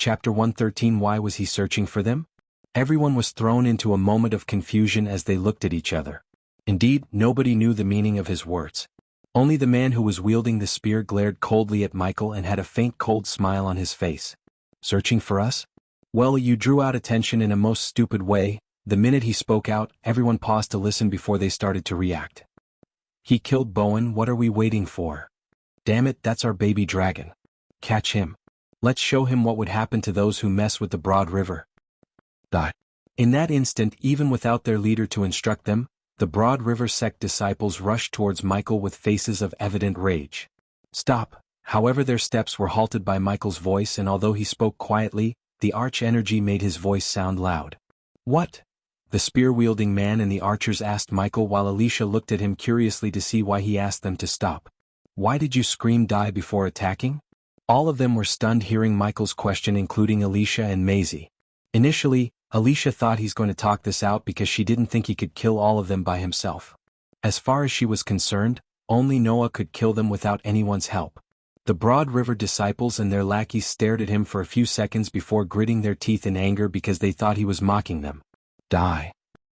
Chapter 113. Why was he searching for them? Everyone was thrown into a moment of confusion as they looked at each other. Indeed, nobody knew the meaning of his words. Only the man who was wielding the spear glared coldly at Michael and had a faint cold smile on his face. Searching for us? Well, you drew out attention in a most stupid way. The minute he spoke out, everyone paused to listen before they started to react. He killed Bowen. What are we waiting for? Damn it, that's our baby dragon. Catch him. Let's show him what would happen to those who mess with the Broad River. In that instant, even without their leader to instruct them, the Broad River sect disciples rushed towards Michael with faces of evident rage. Stop! However, their steps were halted by Michael's voice, and although he spoke quietly, the arch energy made his voice sound loud. What? The spear-wielding man and the archers asked Michael, while Alicia looked at him curiously to see why he asked them to stop. Why did you scream die before attacking? All of them were stunned hearing Michael's question, including Alicia and Maisie. Initially, Alicia thought he's going to talk this out because she didn't think he could kill all of them by himself. As far as she was concerned, only Noah could kill them without anyone's help. The Broad River disciples and their lackeys stared at him for a few seconds before gritting their teeth in anger because they thought he was mocking them. Die.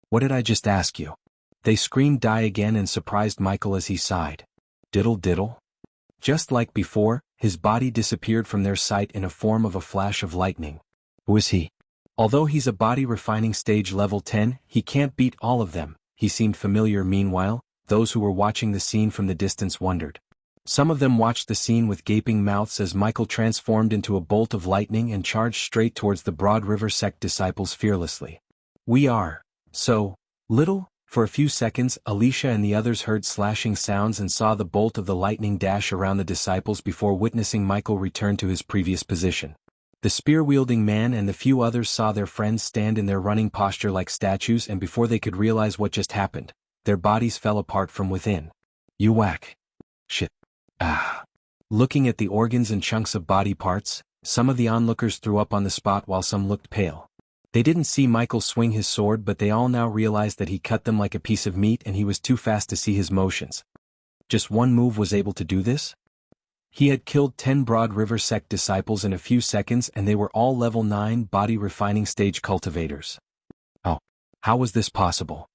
What did I just ask you? They screamed die again and surprised Michael as he sighed. Diddle diddle. Just like before, his body disappeared from their sight in a form of a flash of lightning. Who is he? Although he's a body refining stage level 10, he can't beat all of them. He seemed familiar. Meanwhile, those who were watching the scene from the distance wondered. Some of them watched the scene with gaping mouths as Michael transformed into a bolt of lightning and charged straight towards the Broad River sect disciples fearlessly. We are so little. For a few seconds, Alicia and the others heard slashing sounds and saw the bolt of the lightning dash around the disciples before witnessing Michael return to his previous position. The spear-wielding man and the few others saw their friends stand in their running posture like statues, and before they could realize what just happened, their bodies fell apart from within. You whack. Shit. Ah. Looking at the organs and chunks of body parts, some of the onlookers threw up on the spot while some looked pale. They didn't see Michael swing his sword, but they all now realized that he cut them like a piece of meat and he was too fast to see his motions. Just one move was able to do this? He had killed 10 Broad River sect disciples in a few seconds, and they were all level 9 body refining stage cultivators. Oh. How was this possible?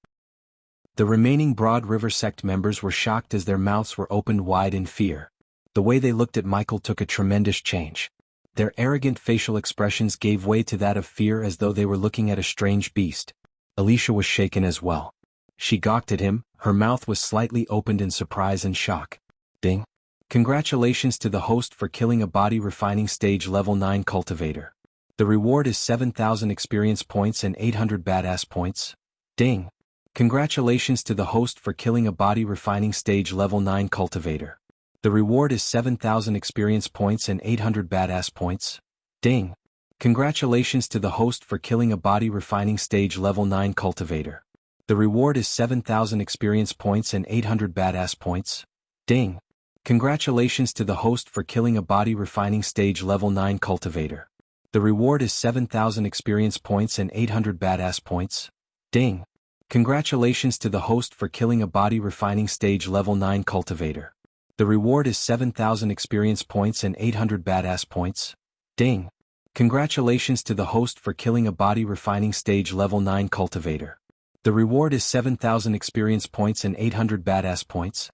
The remaining Broad River sect members were shocked as their mouths were opened wide in fear. The way they looked at Michael took a tremendous change. Their arrogant facial expressions gave way to that of fear, as though they were looking at a strange beast. Alicia was shaken as well. She gawked at him, her mouth was slightly opened in surprise and shock. Ding. Congratulations to the host for killing a body refining stage level 9 cultivator. The reward is 7,000 experience points and 800 badass points. Ding. Congratulations to the host for killing a body refining stage level 9 cultivator. The reward is 7,000 experience points and 800 badass points. Ding. Congratulations to the host for killing a body refining stage level 9 cultivator. The reward is 7,000 experience points and 800 badass points. Ding. Congratulations to the host for killing a body refining stage level 9 cultivator. The reward is 7,000 experience points and 800 badass points. Ding. Congratulations to the host for killing a body refining stage level 9 cultivator. The reward is 7,000 experience points and 800 badass points. Ding. Congratulations to the host for killing a body refining stage level 9 cultivator. The reward is 7,000 experience points and 800 badass points.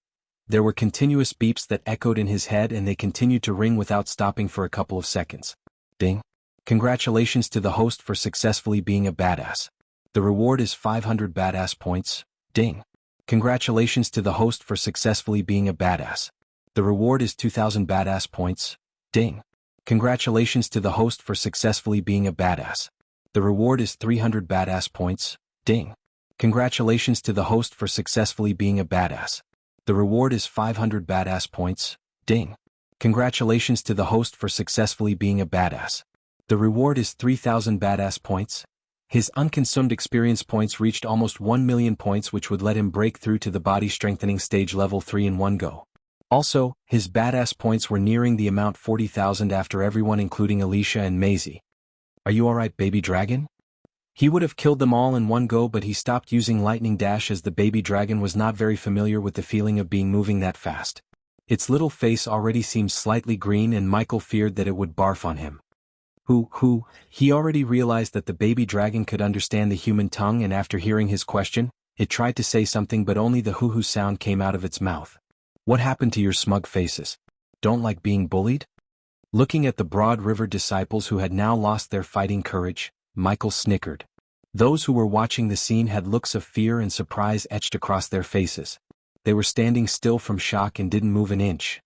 There were continuous beeps that echoed in his head, and they continued to ring without stopping for a couple of seconds. Ding. Congratulations to the host for successfully being a badass. The reward is 500 badass points. Ding. Congratulations to the host for successfully being a badass. The reward is 2,000 badass points. Ding. Congratulations to the host for successfully being a badass. The reward is 300 badass points. Ding. Congratulations to the host for successfully being a badass. The reward is 500 badass points. Ding. Congratulations to the host for successfully being a badass. The reward is 3,000 badass points. His unconsumed experience points reached almost 1 million points, which would let him break through to the body strengthening stage level 3 in one go. Also, his badass points were nearing the amount 40,000 after everyone, including Alicia and Maisie. Are you alright, baby dragon? He would have killed them all in one go, but he stopped using lightning dash as the baby dragon was not very familiar with the feeling of being moving that fast. Its little face already seemed slightly green, and Michael feared that it would barf on him. He already realized that the baby dragon could understand the human tongue, and after hearing his question, it tried to say something but only the hoo-hoo sound came out of its mouth. What happened to your smug faces? Don't like being bullied? Looking at the Broad River disciples who had now lost their fighting courage, Michael snickered. Those who were watching the scene had looks of fear and surprise etched across their faces. They were standing still from shock and didn't move an inch.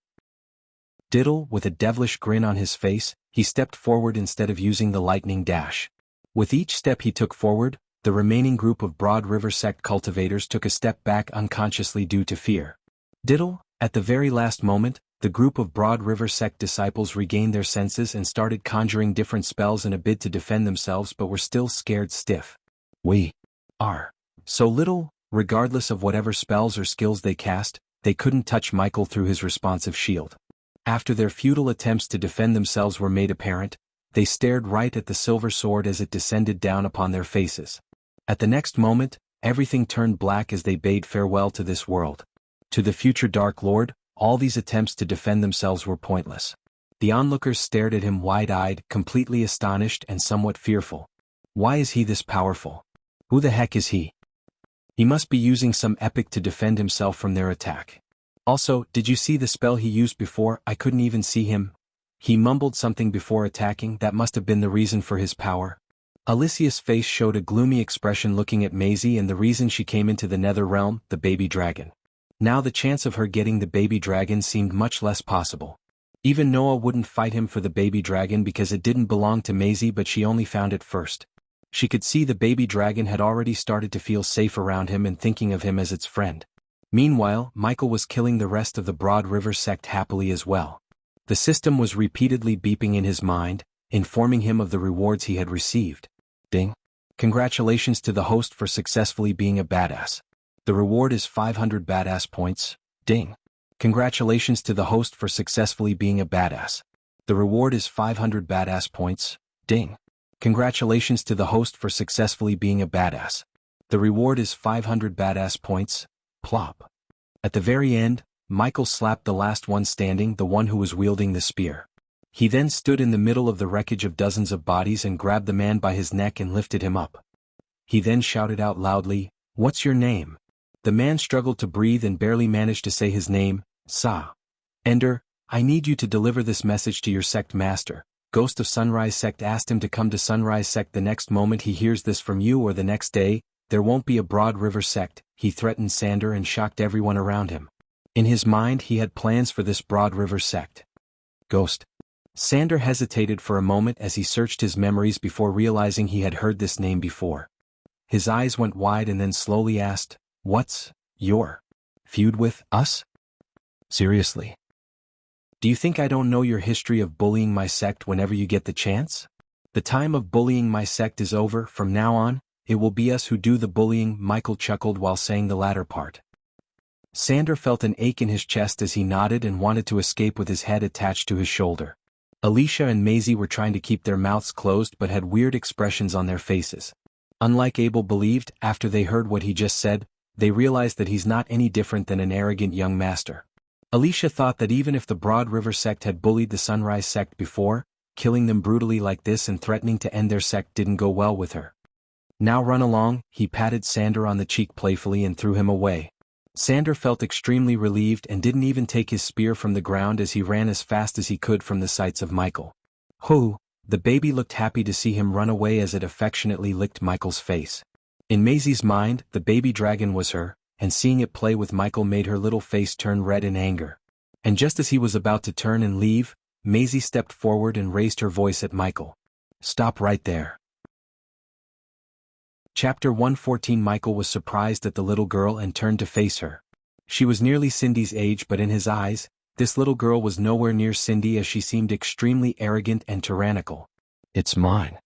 Diddle, with a devilish grin on his face, he stepped forward instead of using the lightning dash. With each step he took forward, the remaining group of Broad River sect cultivators took a step back unconsciously due to fear. Diddle, at the very last moment, the group of Broad River sect disciples regained their senses and started conjuring different spells in a bid to defend themselves, but were still scared stiff. We are so little, regardless of whatever spells or skills they cast, they couldn't touch Michael through his responsive shield. After their futile attempts to defend themselves were made apparent, they stared right at the silver sword as it descended down upon their faces. At the next moment, everything turned black as they bade farewell to this world. To the future Dark Lord, all these attempts to defend themselves were pointless. The onlookers stared at him wide-eyed, completely astonished and somewhat fearful. Why is he this powerful? Who the heck is he? He must be using some epic to defend himself from their attack. Also, did you see the spell he used before? I couldn't even see him. He mumbled something before attacking. That must have been the reason for his power. Alicia's face showed a gloomy expression looking at Maisie, and the reason she came into the nether realm, the baby dragon. Now the chance of her getting the baby dragon seemed much less possible. Even Noah wouldn't fight him for the baby dragon because it didn't belong to Maisie, but she only found it first. She could see the baby dragon had already started to feel safe around him and thinking of him as its friend. Meanwhile, Michael was killing the rest of the Broad River sect happily as well. The system was repeatedly beeping in his mind, informing him of the rewards he had received. Ding. Congratulations to the host for successfully being a badass. The reward is 500 badass points. Ding. Congratulations to the host for successfully being a badass. The reward is 500 badass points. Ding. Congratulations to the host for successfully being a badass. The reward is 500 badass points. Plop. At the very end, Michael slapped the last one standing, the one who was wielding the spear. He then stood in the middle of the wreckage of dozens of bodies and grabbed the man by his neck and lifted him up. He then shouted out loudly, "What's your name?" The man struggled to breathe and barely managed to say his name. Sa. Ender, I need you to deliver this message to your sect master. Ghost of Sunrise Sect asked him to come to Sunrise Sect the next moment he hears this from you, or the next day, there won't be a Broad River Sect. He threatened Sander and shocked everyone around him. In his mind he had plans for this Broad River Sect. Ghost. Sander hesitated for a moment as he searched his memories before realizing he had heard this name before. His eyes went wide and then slowly asked, "What's your feud with us? Seriously? Do you think I don't know your history of bullying my sect whenever you get the chance? The time of bullying my sect is over. From now on, it will be us who do the bullying." Michael chuckled while saying the latter part. Sander felt an ache in his chest as he nodded and wanted to escape with his head attached to his shoulder. Alicia and Maisie were trying to keep their mouths closed but had weird expressions on their faces. Unlike Abel believed, after they heard what he just said, they realized that he's not any different than an arrogant young master. Alicia thought that even if the Broad River Sect had bullied the Sunrise Sect before, killing them brutally like this and threatening to end their sect didn't go well with her. "Now run along," he patted Sander on the cheek playfully and threw him away. Sander felt extremely relieved and didn't even take his spear from the ground as he ran as fast as he could from the sights of Michael. "Who?" The baby looked happy to see him run away as it affectionately licked Michael's face. In Maisie's mind, the baby dragon was her, and seeing it play with Michael made her little face turn red in anger. And just as he was about to turn and leave, Maisie stepped forward and raised her voice at Michael. "Stop right there." Chapter 114. Michael was surprised at the little girl and turned to face her. She was nearly Cindy's age, but in his eyes, this little girl was nowhere near Cindy as she seemed extremely arrogant and tyrannical. "It's mine."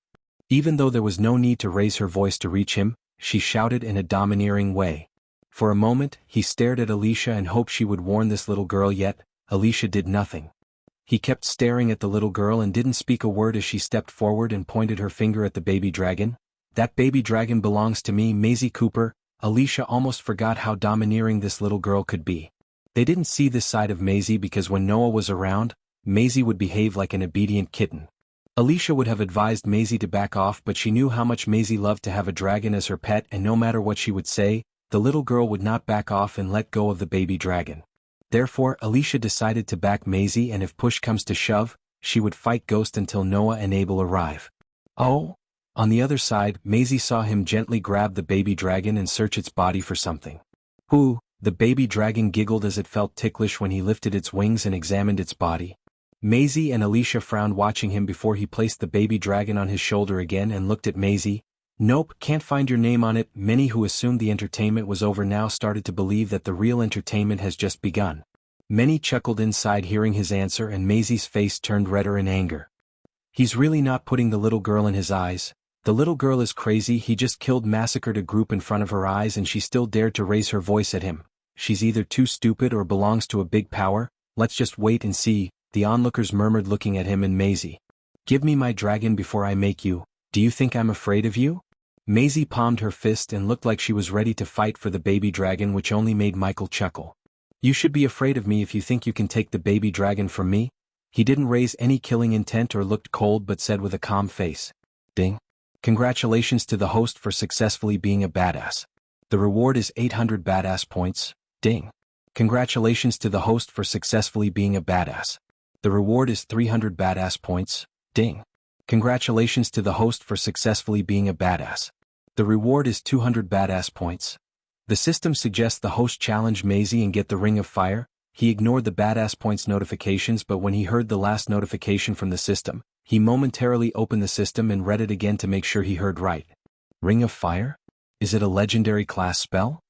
Even though there was no need to raise her voice to reach him, she shouted in a domineering way. For a moment, he stared at Alicia and hoped she would warn this little girl, yet Alicia did nothing. He kept staring at the little girl and didn't speak a word as she stepped forward and pointed her finger at the baby dragon. "That baby dragon belongs to me, Maisie Cooper." Alicia almost forgot how domineering this little girl could be. They didn't see this side of Maisie because when Noah was around, Maisie would behave like an obedient kitten. Alicia would have advised Maisie to back off, but she knew how much Maisie loved to have a dragon as her pet, and no matter what she would say, the little girl would not back off and let go of the baby dragon. Therefore, Alicia decided to back Maisie, and if push comes to shove, she would fight Ghost until Noah and Abel arrive. Oh! On the other side, Maisie saw him gently grab the baby dragon and search its body for something. Ooh! The baby dragon giggled as it felt ticklish when he lifted its wings and examined its body. Maisie and Alicia frowned watching him before he placed the baby dragon on his shoulder again and looked at Maisie. Nope, can't find your name on it. Many who assumed the entertainment was over now started to believe that the real entertainment has just begun. Many chuckled inside hearing his answer, and Maisie's face turned redder in anger. He's really not putting the little girl in his eyes. The little girl is crazy. He just massacred a group in front of her eyes and she still dared to raise her voice at him. She's either too stupid or belongs to a big power. Let's just wait and see, the onlookers murmured looking at him and Maisie. Give me my dragon before I make you. Do you think I'm afraid of you? Maisie palmed her fist and looked like she was ready to fight for the baby dragon, which only made Michael chuckle. You should be afraid of me if you think you can take the baby dragon from me. He didn't raise any killing intent or looked cold but said with a calm face. Ding. Congratulations to the host for successfully being a badass. The reward is 800 badass points. Ding. Congratulations to the host for successfully being a badass. The reward is 300 badass points. Ding. Congratulations to the host for successfully being a badass. The reward is 200 badass points. The system suggests the host challenge Maisie and get the Ring of Fire. He ignored the badass points notifications, but when he heard the last notification from the system, he momentarily opened the system and read it again to make sure he heard right. Ring of Fire? Is it a legendary class spell?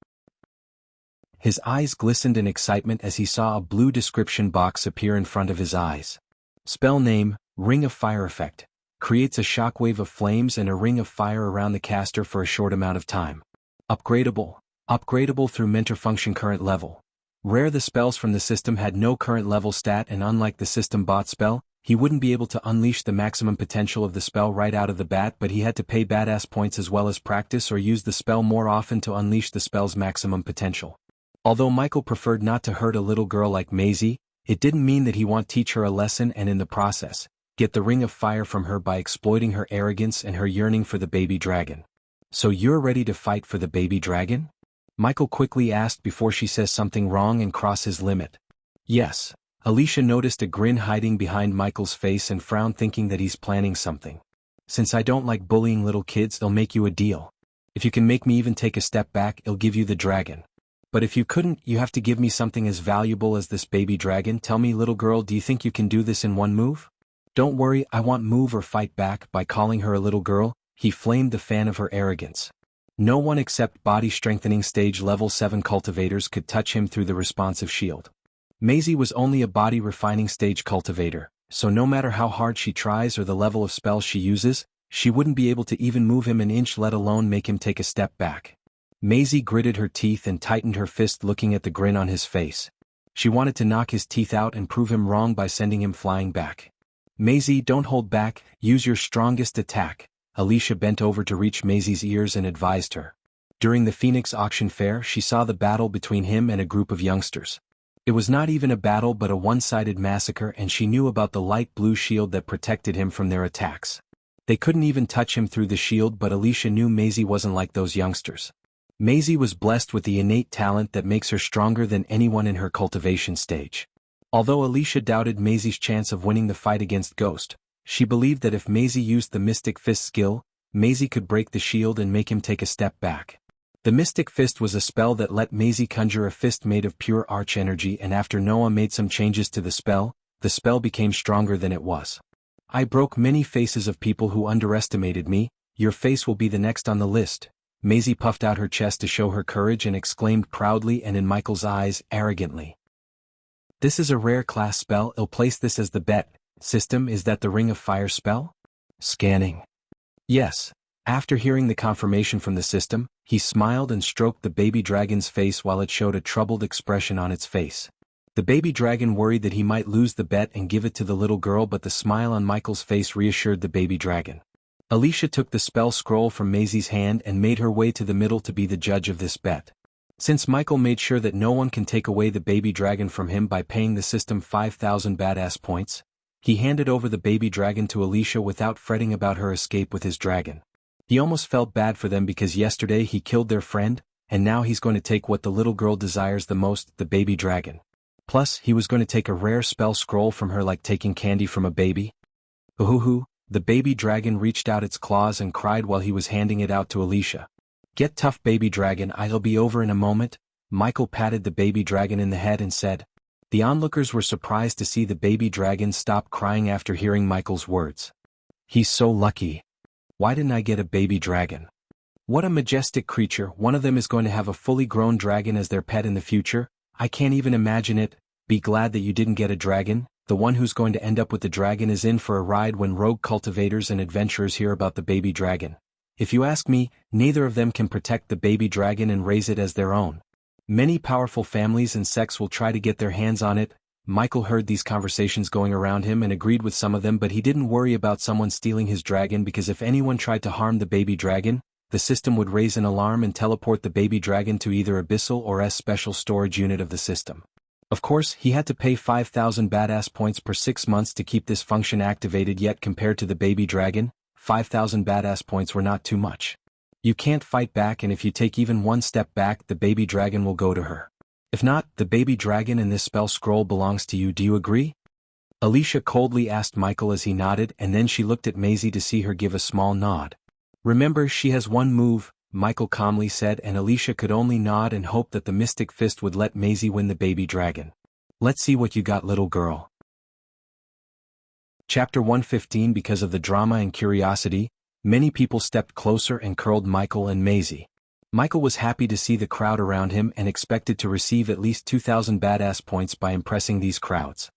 His eyes glistened in excitement as he saw a blue description box appear in front of his eyes. Spell name, Ring of Fire effect. Creates a shockwave of flames and a ring of fire around the caster for a short amount of time. Upgradable. Upgradable through mentor function current level. Rare. The spells from the system had no current level stat, and unlike the system bot spell, he wouldn't be able to unleash the maximum potential of the spell right out of the bat, but he had to pay badass points as well as practice or use the spell more often to unleash the spell's maximum potential. Although Michael preferred not to hurt a little girl like Maisie, it didn't mean that he won't teach her a lesson and in the process, get the Ring of Fire from her by exploiting her arrogance and her yearning for the baby dragon. So you're ready to fight for the baby dragon? Michael quickly asked before she says something wrong and cross his limit. Yes. Alicia noticed a grin hiding behind Michael's face and frowned, thinking that he's planning something. Since I don't like bullying little kids, I'll make you a deal. If you can make me even take a step back, I'll give you the dragon. But if you couldn't, you have to give me something as valuable as this baby dragon. Tell me, little girl, do you think you can do this in one move? Don't worry, I won't move or fight back. By calling her a little girl, he flamed the fan of her arrogance. No one except body strengthening stage level 7 cultivators could touch him through the responsive shield. Maisie was only a body refining stage cultivator, so no matter how hard she tries or the level of spells she uses, she wouldn't be able to even move him an inch, let alone make him take a step back. Maisie gritted her teeth and tightened her fist, looking at the grin on his face. She wanted to knock his teeth out and prove him wrong by sending him flying back. Maisie, don't hold back, use your strongest attack. Alicia bent over to reach Maisie's ears and advised her. During the Phoenix auction fair, she saw the battle between him and a group of youngsters. It was not even a battle but a one-sided massacre, and she knew about the light blue shield that protected him from their attacks. They couldn't even touch him through the shield, but Alicia knew Maisie wasn't like those youngsters. Maisie was blessed with the innate talent that makes her stronger than anyone in her cultivation stage. Although Alicia doubted Maisie's chance of winning the fight against Ghost, she believed that if Maisie used the Mystic Fist skill, Maisie could break the shield and make him take a step back. The Mystic Fist was a spell that let Maisie conjure a fist made of pure arch energy, and after Noah made some changes to the spell became stronger than it was. I broke many faces of people who underestimated me. Your face will be the next on the list. Maisie puffed out her chest to show her courage and exclaimed proudly and in Michael's eyes, arrogantly. This is a rare class spell. I'll place this as the bet. System, is that the Ring of Fire spell? Scanning. Yes. After hearing the confirmation from the system, he smiled and stroked the baby dragon's face while it showed a troubled expression on its face. The baby dragon worried that he might lose the bet and give it to the little girl, but the smile on Michael's face reassured the baby dragon. Alicia took the spell scroll from Maisie's hand and made her way to the middle to be the judge of this bet. Since Michael made sure that no one can take away the baby dragon from him by paying the system 5,000 badass points, He handed over the baby dragon to Alicia without fretting about her escape with his dragon. He almost felt bad for them because yesterday he killed their friend, and now he's going to take what the little girl desires the most, the baby dragon. Plus, he was going to take a rare spell scroll from her like taking candy from a baby. Ooh, the baby dragon reached out its claws and cried while he was handing it out to Alicia. Get tough, baby dragon, I'll be over in a moment. Michael patted the baby dragon in the head and said. The onlookers were surprised to see the baby dragon stop crying after hearing Michael's words. He's so lucky. Why didn't I get a baby dragon? What a majestic creature. One of them is going to have a fully grown dragon as their pet in the future. I can't even imagine it. Be glad that you didn't get a dragon. The one who's going to end up with the dragon is in for a ride when rogue cultivators and adventurers hear about the baby dragon. If you ask me, neither of them can protect the baby dragon and raise it as their own. Many powerful families and sects will try to get their hands on it. Michael heard these conversations going around him and agreed with some of them, but he didn't worry about someone stealing his dragon because if anyone tried to harm the baby dragon, the system would raise an alarm and teleport the baby dragon to either Abyssal or S special storage unit of the system. Of course, he had to pay 5,000 badass points per 6 months to keep this function activated, yet compared to the baby dragon, 5,000 badass points were not too much. You can't fight back, and if you take even one step back, the baby dragon will go to her. If not, the baby dragon and this spell scroll belongs to you. Do you agree? Alicia coldly asked Michael as he nodded, and then she looked at Maisie to see her give a small nod. Remember, she has one move, Michael calmly said, and Alicia could only nod and hope that the Mystic Fist would let Maisie win the baby dragon. Let's see what you got, little girl. Chapter 115. Because of the drama and curiosity, many people stepped closer and curled Michael and Maisie. Michael was happy to see the crowd around him and expected to receive at least 2,000 badass points by impressing these crowds.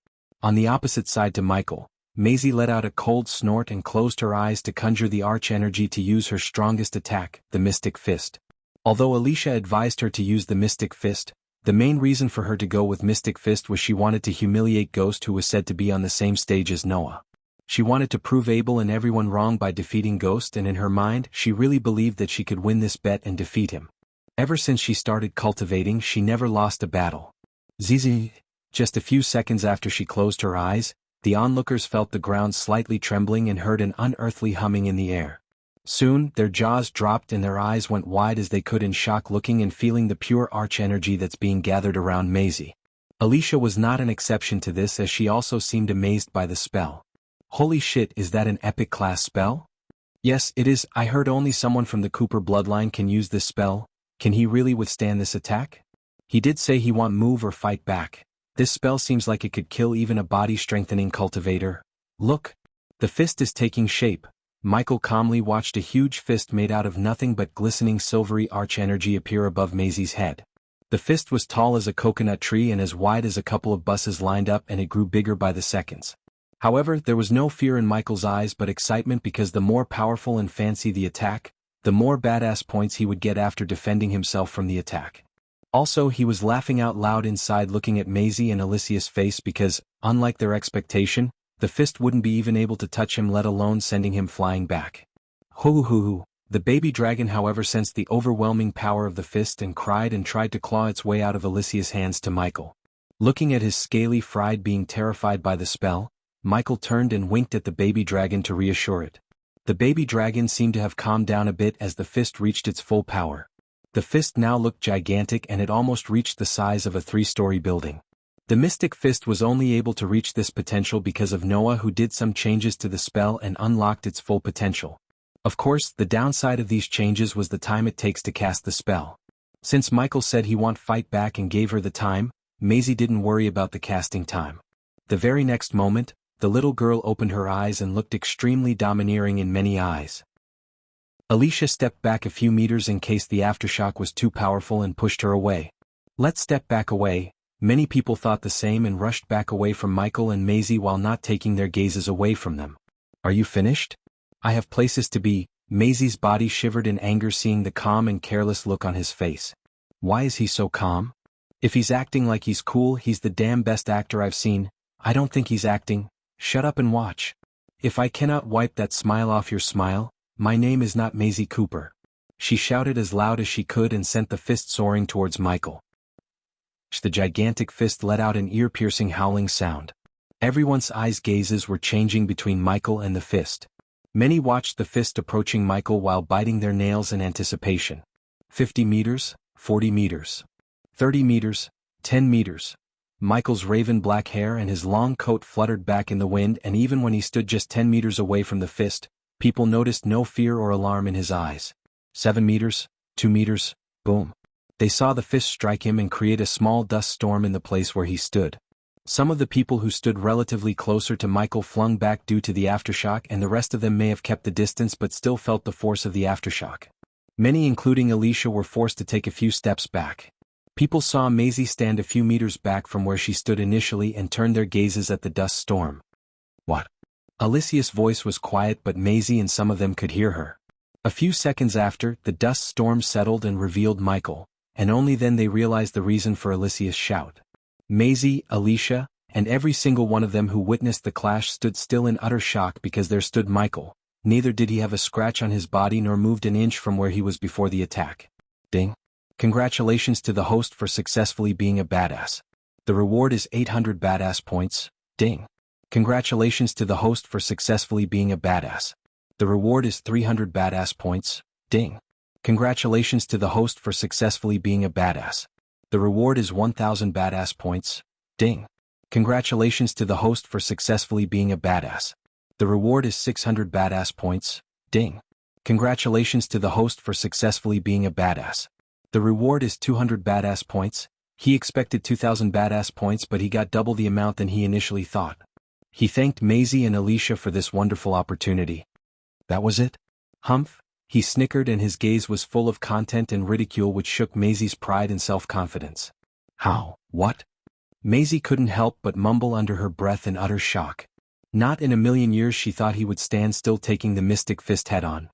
On the opposite side to Michael, Maisie let out a cold snort and closed her eyes to conjure the arch energy to use her strongest attack, the Mystic Fist. Although Alicia advised her to use the Mystic Fist, the main reason for her to go with Mystic Fist was she wanted to humiliate Ghost, who was said to be on the same stage as Noah. She wanted to prove Abel and everyone wrong by defeating Ghost, and in her mind she really believed that she could win this bet and defeat him. Ever since she started cultivating, she never lost a battle. Zizi. Just a few seconds after she closed her eyes, the onlookers felt the ground slightly trembling and heard an unearthly humming in the air. Soon, their jaws dropped and their eyes went wide as they could in shock, looking and feeling the pure arch energy that's being gathered around Maisie. Alicia was not an exception to this, as she also seemed amazed by the spell. Holy shit, is that an epic class spell? Yes, it is. I heard only someone from the Cooper bloodline can use this spell. Can he really withstand this attack? He did say he won't move or fight back. This spell seems like it could kill even a body-strengthening cultivator. Look! The fist is taking shape. Michael calmly watched a huge fist made out of nothing but glistening silvery arch energy appear above Maisie's head. The fist was tall as a coconut tree and as wide as a couple of buses lined up, and it grew bigger by the seconds. However, there was no fear in Michael's eyes but excitement, because the more powerful and fancy the attack, the more badass points he would get after defending himself from the attack. Also, he was laughing out loud inside, looking at Maisie and Alicia's face, because, unlike their expectation, the fist wouldn't be even able to touch him, let alone sending him flying back. Hoo. The baby dragon, however, sensed the overwhelming power of the fist and cried and tried to claw its way out of Alicia's hands to Michael. Looking at his scaly fried being terrified by the spell, Michael turned and winked at the baby dragon to reassure it. The baby dragon seemed to have calmed down a bit as the fist reached its full power. The fist now looked gigantic, and it almost reached the size of a 3-story building. The Mystic Fist was only able to reach this potential because of Noah, who did some changes to the spell and unlocked its full potential. Of course, the downside of these changes was the time it takes to cast the spell. Since Michael said he won't fight back and gave her the time, Maisie didn't worry about the casting time. The very next moment, the little girl opened her eyes and looked extremely domineering in many eyes. Alicia stepped back a few meters in case the aftershock was too powerful and pushed her away. Let's step back away. Many people thought the same and rushed back away from Michael and Maisie while not taking their gazes away from them. Are you finished? I have places to be. Maisie's body shivered in anger seeing the calm and careless look on his face. Why is he so calm? If he's acting like he's cool, he's the damn best actor I've seen. I don't think he's acting. Shut up and watch. If I cannot wipe that smile off your smile, my name is not Maisie Cooper. She shouted as loud as she could and sent the fist soaring towards Michael. The gigantic fist let out an ear-piercing howling sound. Everyone's eyes gazes were changing between Michael and the fist. Many watched the fist approaching Michael while biting their nails in anticipation. 50 meters, 40 meters, 30 meters, 10 meters. Michael's raven black hair and his long coat fluttered back in the wind, and even when he stood just 10 meters away from the fist, people noticed no fear or alarm in his eyes. 7 meters, 2 meters, boom. They saw the fist strike him and create a small dust storm in the place where he stood. Some of the people who stood relatively closer to Michael flung back due to the aftershock, and the rest of them may have kept the distance but still felt the force of the aftershock. Many, including Alicia, were forced to take a few steps back. People saw Maisie stand a few meters back from where she stood initially and turned their gazes at the dust storm. What? Alicia's voice was quiet, but Maisie and some of them could hear her. A few seconds after, the dust storm settled and revealed Michael, and only then they realized the reason for Alicia's shout. Maisie, Alicia, and every single one of them who witnessed the clash stood still in utter shock because there stood Michael. Neither did he have a scratch on his body nor moved an inch from where he was before the attack. Ding. Congratulations to the host for successfully being a badass. The reward is 800 badass points. Ding. Congratulations to the host for successfully being a badass. The reward is 300 badass points. Ding. Congratulations to the host for successfully being a badass. The reward is 1000 badass points. Ding. Congratulations to the host for successfully being a badass. The reward is 600 badass points. Ding. Congratulations to the host for successfully being a badass. The reward is 200 badass points. He expected 2000 badass points, but he got double the amount than he initially thought. He thanked Maisie and Alicia for this wonderful opportunity. That was it? Humph. He snickered, and his gaze was full of content and ridicule which shook Maisie's pride and self-confidence. How? What? Maisie couldn't help but mumble under her breath in utter shock. Not in a million years she thought he would stand still taking the mystic fist head-on.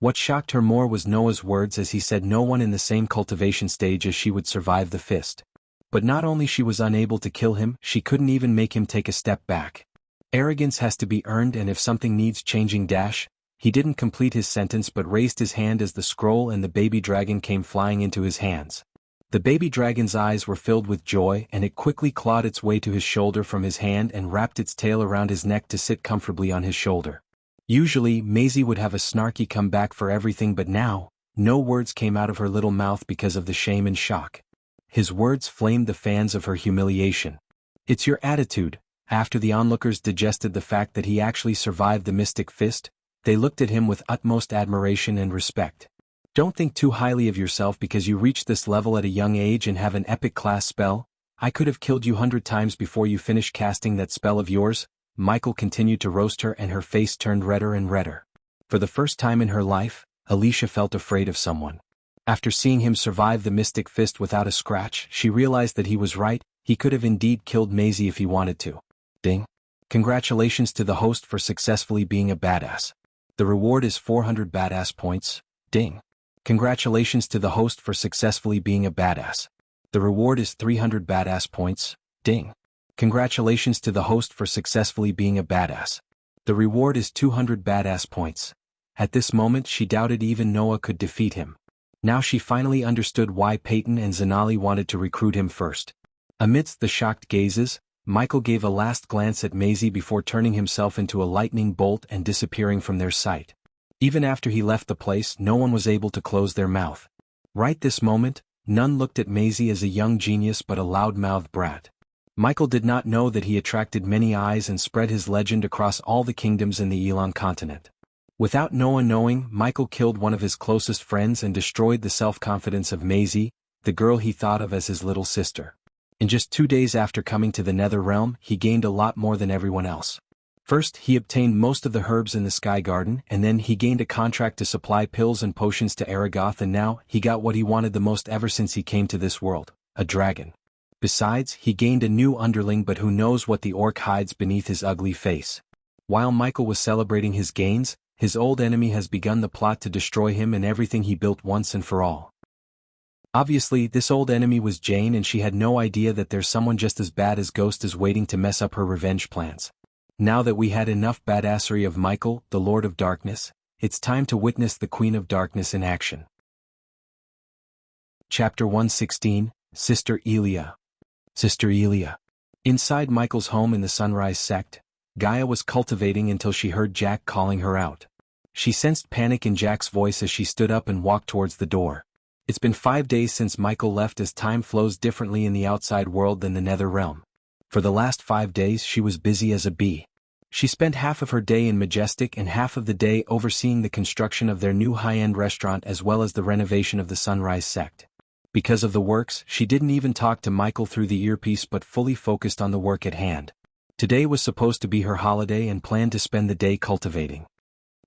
What shocked her more was Noah's words as he said no one in the same cultivation stage as she would survive the fist. But not only she was unable to kill him, she couldn't even make him take a step back. Arrogance has to be earned, and if something needs changing dash. He didn't complete his sentence but raised his hand as the scroll and the baby dragon came flying into his hands. The baby dragon's eyes were filled with joy, and it quickly clawed its way to his shoulder from his hand and wrapped its tail around his neck to sit comfortably on his shoulder. Usually, Maisie would have a snarky comeback for everything, but now, no words came out of her little mouth because of the shame and shock. His words flamed the fans of her humiliation. It's your attitude. After the onlookers digested the fact that he actually survived the mystic fist, they looked at him with utmost admiration and respect. Don't think too highly of yourself because you reached this level at a young age and have an epic class spell. I could have killed you 100 times before you finished casting that spell of yours. Michael continued to roast her, and her face turned redder and redder. For the first time in her life, Alicia felt afraid of someone. After seeing him survive the mystic fist without a scratch, she realized that he was right. He could have indeed killed Maisie if he wanted to. Ding. Congratulations to the host for successfully being a badass. The reward is 400 badass points. Ding. Congratulations to the host for successfully being a badass. The reward is 300 badass points. Ding. Congratulations to the host for successfully being a badass. The reward is 200 badass points. At this moment she doubted even Noah could defeat him. Now she finally understood why Peyton and Zanali wanted to recruit him first. Amidst the shocked gazes, Michael gave a last glance at Maisie before turning himself into a lightning bolt and disappearing from their sight. Even after he left the place, no one was able to close their mouth. Right this moment, none looked at Maisie as a young genius but a loud-mouthed brat. Michael did not know that he attracted many eyes and spread his legend across all the kingdoms in the Elon continent. Without Noah knowing, Michael killed one of his closest friends and destroyed the self-confidence of Maisie, the girl he thought of as his little sister. In just 2 days after coming to the Nether Realm, he gained a lot more than everyone else. First, he obtained most of the herbs in the Sky Garden, and then he gained a contract to supply pills and potions to Aragoth, and now, he got what he wanted the most ever since he came to this world, a dragon. Besides, he gained a new underling, but who knows what the orc hides beneath his ugly face. While Michael was celebrating his gains, his old enemy has begun the plot to destroy him and everything he built once and for all. Obviously, this old enemy was Jane, and she had no idea that there's someone just as bad as Ghost is waiting to mess up her revenge plans. Now that we had enough badassery of Michael, the Lord of Darkness, it's time to witness the Queen of Darkness in action. Chapter 116, Sister Elia. Sister Elia. Inside Michael's home in the Sunrise sect, Gaia was cultivating until she heard Jack calling her out. She sensed panic in Jack's voice as she stood up and walked towards the door. It's been 5 days since Michael left, as time flows differently in the outside world than the nether realm. For the last 5 days she was busy as a bee. She spent half of her day in Majestic and half of the day overseeing the construction of their new high-end restaurant as well as the renovation of the Sunrise sect. Because of the works, she didn't even talk to Michael through the earpiece but fully focused on the work at hand. Today was supposed to be her holiday and planned to spend the day cultivating.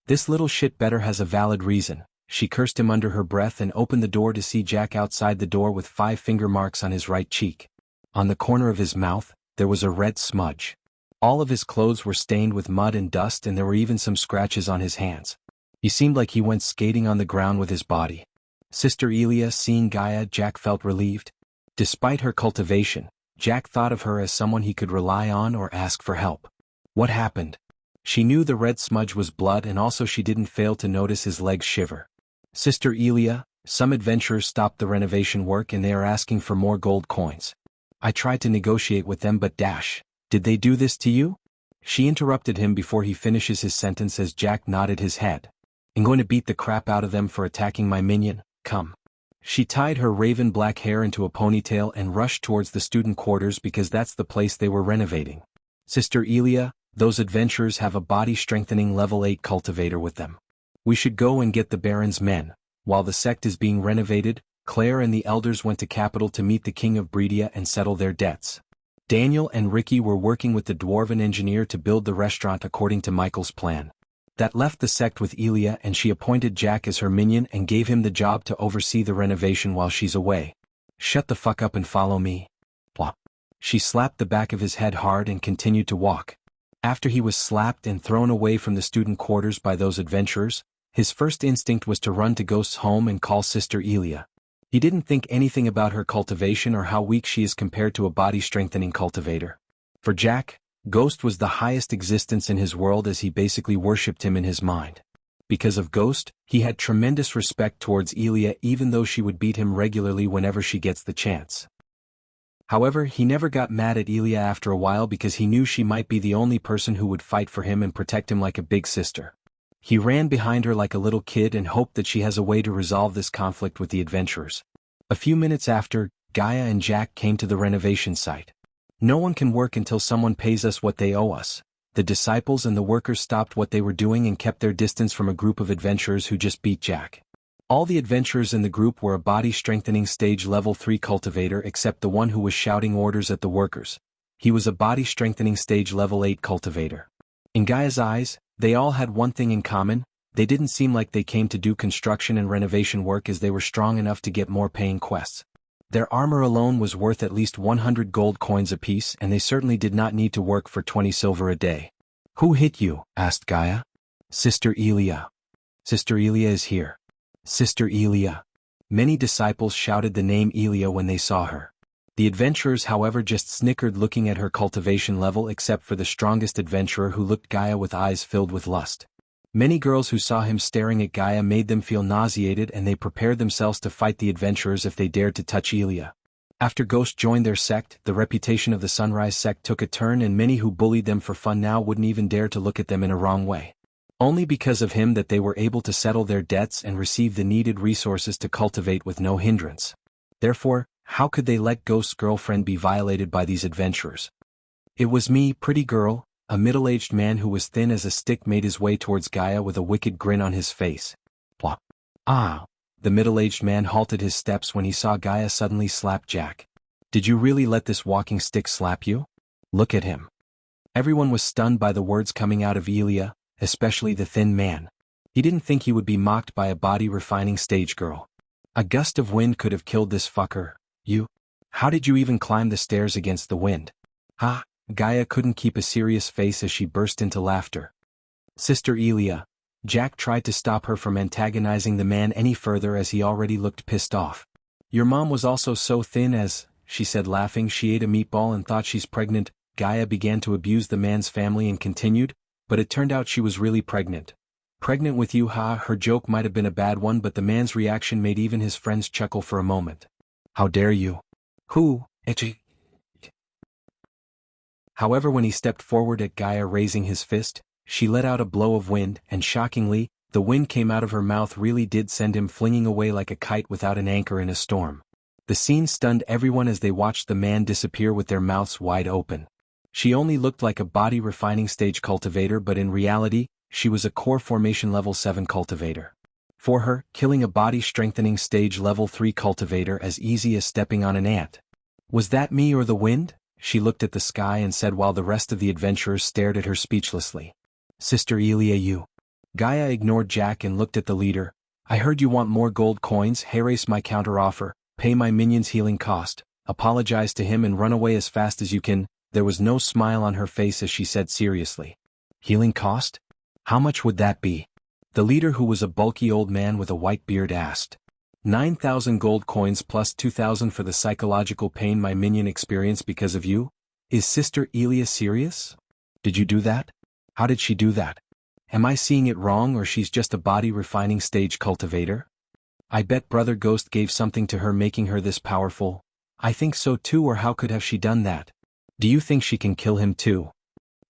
This little shit better has a valid reason. She cursed him under her breath and opened the door to see Jack outside the door with 5 finger marks on his right cheek. On the corner of his mouth, there was a red smudge. All of his clothes were stained with mud and dust, and there were even some scratches on his hands. He seemed like he went skating on the ground with his body. Sister Elia, seeing Gaia, Jack felt relieved. Despite her cultivation, Jack thought of her as someone he could rely on or ask for help. What happened? She knew the red smudge was blood, and also she didn't fail to notice his legs shiver. Sister Elia, some adventurers stopped the renovation work and they are asking for more gold coins. I tried to negotiate with them, but did they do this to you? She interrupted him before he finishes his sentence as Jack nodded his head. I'm going to beat the crap out of them for attacking my minion, come. She tied her raven black hair into a ponytail and rushed towards the student quarters because that's the place they were renovating. Sister Elia, those adventurers have a body-strengthening level 8 cultivator with them. We should go and get the Baron's men. While the sect is being renovated, Claire and the elders went to capital to meet the king of Bredia and settle their debts. Daniel and Ricky were working with the dwarven engineer to build the restaurant according to Michael's plan. That left the sect with Elia, and she appointed Jack as her minion and gave him the job to oversee the renovation while she's away. Shut the fuck up and follow me. Plop. She slapped the back of his head hard and continued to walk. After he was slapped and thrown away from the student quarters by those adventurers, his first instinct was to run to Ghost's home and call Sister Elia. He didn't think anything about her cultivation or how weak she is compared to a body-strengthening cultivator. For Jack, Ghost was the highest existence in his world, as he basically worshipped him in his mind. Because of Ghost, he had tremendous respect towards Elia, even though she would beat him regularly whenever she gets the chance. However, he never got mad at Elia after a while because he knew she might be the only person who would fight for him and protect him like a big sister. He ran behind her like a little kid and hoped that she has a way to resolve this conflict with the adventurers. A few minutes after, Gaia and Jack came to the renovation site. No one can work until someone pays us what they owe us. The disciples and the workers stopped what they were doing and kept their distance from a group of adventurers who just beat Jack. All the adventurers in the group were a body-strengthening stage level 3 cultivator except the one who was shouting orders at the workers. He was a body-strengthening stage level 8 cultivator. In Gaia's eyes, they all had one thing in common: they didn't seem like they came to do construction and renovation work, as they were strong enough to get more paying quests. Their armor alone was worth at least 100 gold coins apiece, and they certainly did not need to work for 20 silver a day. Who hit you? Asked Gaia. Sister Elia. Sister Elia is here. Sister Elia. Many disciples shouted the name Elia when they saw her. The adventurers, however, just snickered looking at her cultivation level, except for the strongest adventurer, who looked Gaia with eyes filled with lust. Many girls who saw him staring at Gaia made them feel nauseated, and they prepared themselves to fight the adventurers if they dared to touch Elia. After Ghost joined their sect, the reputation of the Sunrise sect took a turn, and many who bullied them for fun now wouldn't even dare to look at them in a wrong way. Only because of him that they were able to settle their debts and receive the needed resources to cultivate with no hindrance. Therefore, how could they let Ghost's girlfriend be violated by these adventurers? It was me, pretty girl. A middle-aged man who was thin as a stick made his way towards Gaia with a wicked grin on his face. Plop. Ah. The middle-aged man halted his steps when he saw Gaia suddenly slap Jack. Did you really let this walking stick slap you? Look at him. Everyone was stunned by the words coming out of Elia, especially the thin man. He didn't think he would be mocked by a body-refining stage girl. A gust of wind could have killed this fucker. You? How did you even climb the stairs against the wind? Ha! Gaia couldn't keep a serious face as she burst into laughter. Sister Elia. Jack tried to stop her from antagonizing the man any further as he already looked pissed off. Your mom was also so thin as, she said laughing, she ate a meatball and thought she's pregnant. Gaia began to abuse the man's family and continued, but it turned out she was really pregnant. Pregnant with you, ha! Her joke might have been a bad one, but the man's reaction made even his friends chuckle for a moment. How dare you? Who? Etchy. However, when he stepped forward at Gaia raising his fist, she let out a blow of wind, and shockingly, the wind came out of her mouth really did send him flinging away like a kite without an anchor in a storm. The scene stunned everyone as they watched the man disappear with their mouths wide open. She only looked like a body refining stage cultivator, but in reality, she was a core formation level 7 cultivator. For her, killing a body strengthening stage level 3 cultivator as easy as stepping on an ant. Was that me or the wind? She looked at the sky and said while the rest of the adventurers stared at her speechlessly. Sister Elia, you. Gaia ignored Jack and looked at the leader. I heard you want more gold coins. Erase my counteroffer, pay my minion's healing cost, apologize to him and run away as fast as you can. There was no smile on her face as she said seriously. Healing cost? How much would that be? The leader, who was a bulky old man with a white beard, asked. 9,000 gold coins plus 2,000 for the psychological pain my minion experienced because of you? Is Sister Elia serious? Did you do that? How did she do that? Am I seeing it wrong, or she's just a body refining stage cultivator? I bet Brother Ghost gave something to her making her this powerful. I think so too, or how could have she done that? Do you think she can kill him too?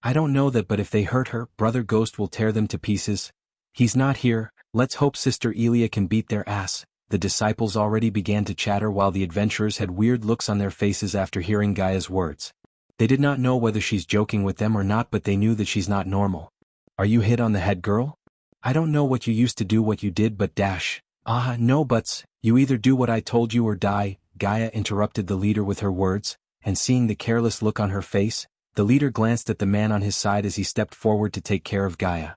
I don't know that, but if they hurt her, Brother Ghost will tear them to pieces. He's not here. Let's hope Sister Elia can beat their ass. The disciples already began to chatter while the adventurers had weird looks on their faces after hearing Gaia's words. They did not know whether she's joking with them or not, but they knew that she's not normal. Are you hit on the head, girl? I don't know what you used to do, what you did, but dash. No buts, you either do what I told you or die. Gaia interrupted the leader with her words, and seeing the careless look on her face, the leader glanced at the man on his side as he stepped forward to take care of Gaia.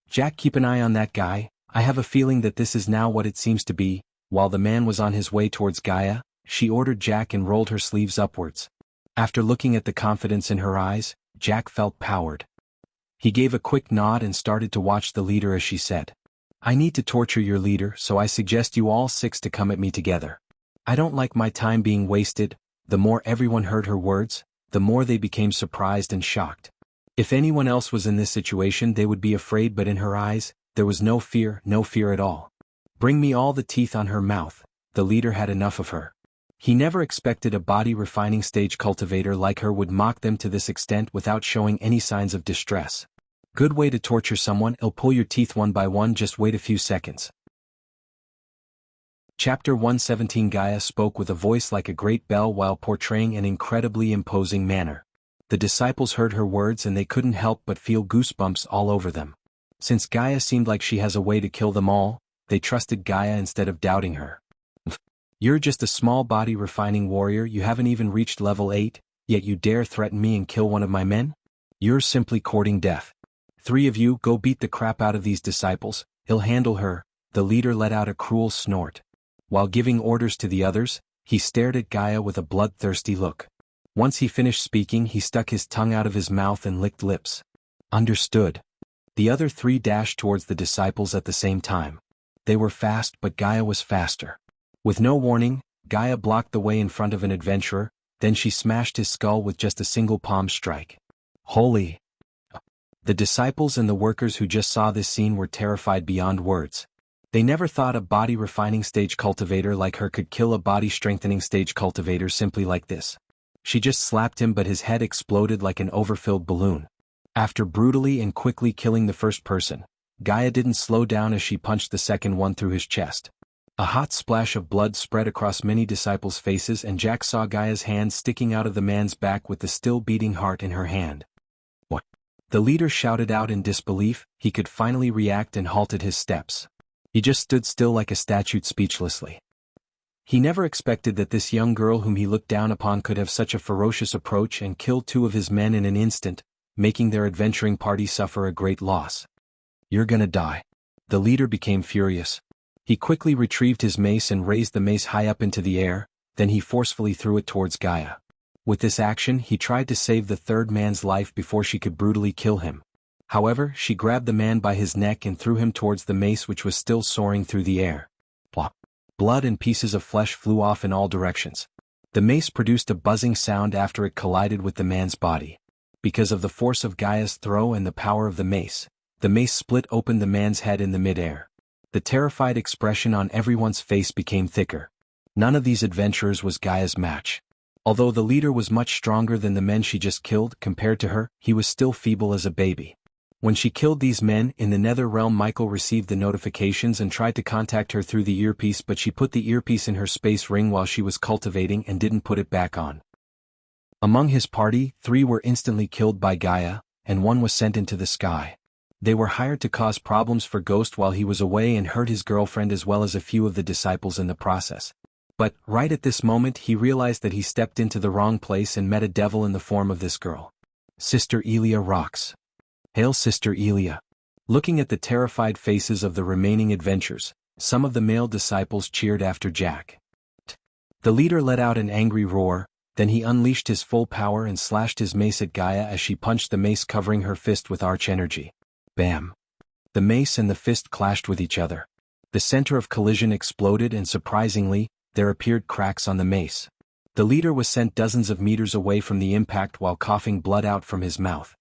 Jack, keep an eye on that guy. I have a feeling that this is now what it seems to be. While the man was on his way towards Gaia, she ordered Jack and rolled her sleeves upwards. After looking at the confidence in her eyes, Jack felt powered. He gave a quick nod and started to watch the leader as she said, I need to torture your leader, so I suggest you all 6 to come at me together. I don't like my time being wasted. The more everyone heard her words, the more they became surprised and shocked. If anyone else was in this situation, they would be afraid, but in her eyes, there was no fear at all. Bring me all the teeth on her mouth. The leader had enough of her. He never expected a body refining stage cultivator like her would mock them to this extent without showing any signs of distress. Good way to torture someone. I'll pull your teeth one by one, just wait a few seconds. Chapter 117. Gaia spoke with a voice like a great bell while portraying an incredibly imposing manner. The disciples heard her words and they couldn't help but feel goosebumps all over them. Since Gaia seemed like she has a way to kill them all, they trusted Gaia instead of doubting her. You're just a small body refining warrior, you haven't even reached level 8, yet you dare threaten me and kill one of my men? You're simply courting death. 3 of you go beat the crap out of these disciples, he'll handle her. The leader let out a cruel snort. While giving orders to the others, he stared at Gaia with a bloodthirsty look. Once he finished speaking, he stuck his tongue out of his mouth and licked lips. Understood. The other 3 dashed towards the disciples at the same time. They were fast, but Gaia was faster. With no warning, Gaia blocked the way in front of an adventurer, then she smashed his skull with just a single palm strike. Holy! The disciples and the workers who just saw this scene were terrified beyond words. They never thought a body refining stage cultivator like her could kill a body strengthening stage cultivator simply like this. She just slapped him, but his head exploded like an overfilled balloon. After brutally and quickly killing the first person, Gaia didn't slow down as she punched the second one through his chest. A hot splash of blood spread across many disciples' faces, and Jack saw Gaia's hand sticking out of the man's back with the still beating heart in her hand. What? The leader shouted out in disbelief. He could finally react and halted his steps. He just stood still like a statue, speechlessly. He never expected that this young girl whom he looked down upon could have such a ferocious approach and kill 2 of his men in an instant, making their adventuring party suffer a great loss. You're gonna die. The leader became furious. He quickly retrieved his mace and raised the mace high up into the air, then he forcefully threw it towards Gaia. With this action, he tried to save the third man's life before she could brutally kill him. However, she grabbed the man by his neck and threw him towards the mace, which was still soaring through the air. Plop! Blood and pieces of flesh flew off in all directions. The mace produced a buzzing sound after it collided with the man's body. Because of the force of Gaia's throw and the power of the mace split open the man's head in the mid-air. The terrified expression on everyone's face became thicker. None of these adventurers was Gaia's match. Although the leader was much stronger than the men she just killed, compared to her, he was still feeble as a baby. When she killed these men in the nether realm, Michael received the notifications and tried to contact her through the earpiece, but she put the earpiece in her space ring while she was cultivating and didn't put it back on. Among his party, 3 were instantly killed by Gaia, and 1 was sent into the sky. They were hired to cause problems for Ghost while he was away and hurt his girlfriend as well as a few of the disciples in the process. But, right at this moment, he realized that he stepped into the wrong place and met a devil in the form of this girl. Sister Elia rocks. Hail Sister Elia. Looking at the terrified faces of the remaining adventurers, some of the male disciples cheered after Jack. The leader let out an angry roar, then he unleashed his full power and slashed his mace at Gaia as she punched the mace, covering her fist with arch energy. Bam! The mace and the fist clashed with each other. The center of collision exploded and surprisingly, there appeared cracks on the mace. The leader was sent dozens of meters away from the impact while coughing blood out from his mouth.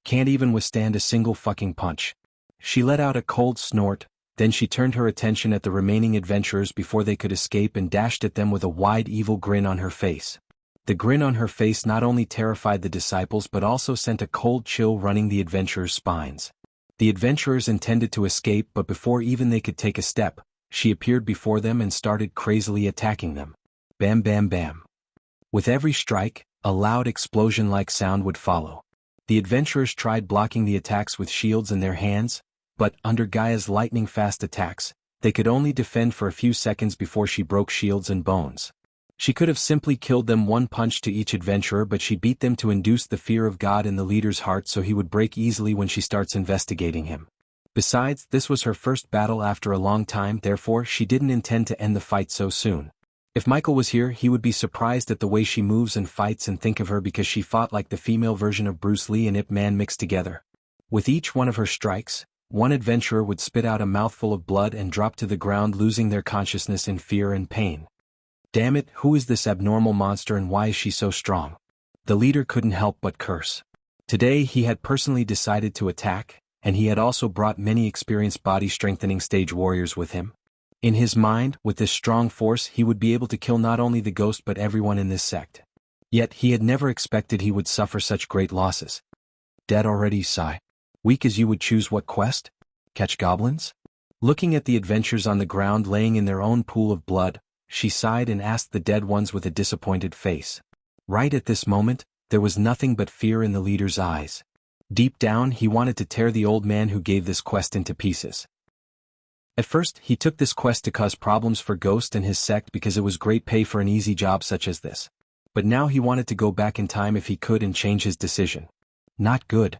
Can't even withstand a single fucking punch. She let out a cold snort, then she turned her attention at the remaining adventurers before they could escape and dashed at them with a wide evil grin on her face. The grin on her face not only terrified the disciples but also sent a cold chill running the adventurers' spines. The adventurers intended to escape, but before even they could take a step, she appeared before them and started crazily attacking them. Bam bam bam. With every strike, a loud explosion-like sound would follow. The adventurers tried blocking the attacks with shields in their hands, but, under Gaia's lightning-fast attacks, they could only defend for a few seconds before she broke shields and bones. She could have simply killed them 1 punch to each adventurer, but she beat them to induce the fear of God in the leader's heart so he would break easily when she starts investigating him. Besides, this was her first battle after a long time, therefore she didn't intend to end the fight so soon. If Michael was here, he would be surprised at the way she moves and fights and think of her because she fought like the female version of Bruce Lee and Ip Man mixed together. With each one of her strikes, 1 adventurer would spit out a mouthful of blood and drop to the ground, losing their consciousness in fear and pain. Damn it, who is this abnormal monster and why is she so strong? The leader couldn't help but curse. Today he had personally decided to attack, and he had also brought many experienced body-strengthening stage warriors with him. In his mind, with this strong force he would be able to kill not only the ghost but everyone in this sect. Yet he had never expected he would suffer such great losses. Dead already, sigh. Weak as you would choose what quest? Catch goblins? Looking at the adventurers on the ground laying in their own pool of blood, she sighed and asked the dead ones with a disappointed face. Right at this moment, there was nothing but fear in the leader's eyes. Deep down he wanted to tear the old man who gave this quest into pieces. At first, he took this quest to cause problems for Ghost and his sect because it was great pay for an easy job such as this. But now he wanted to go back in time if he could and change his decision. Not good.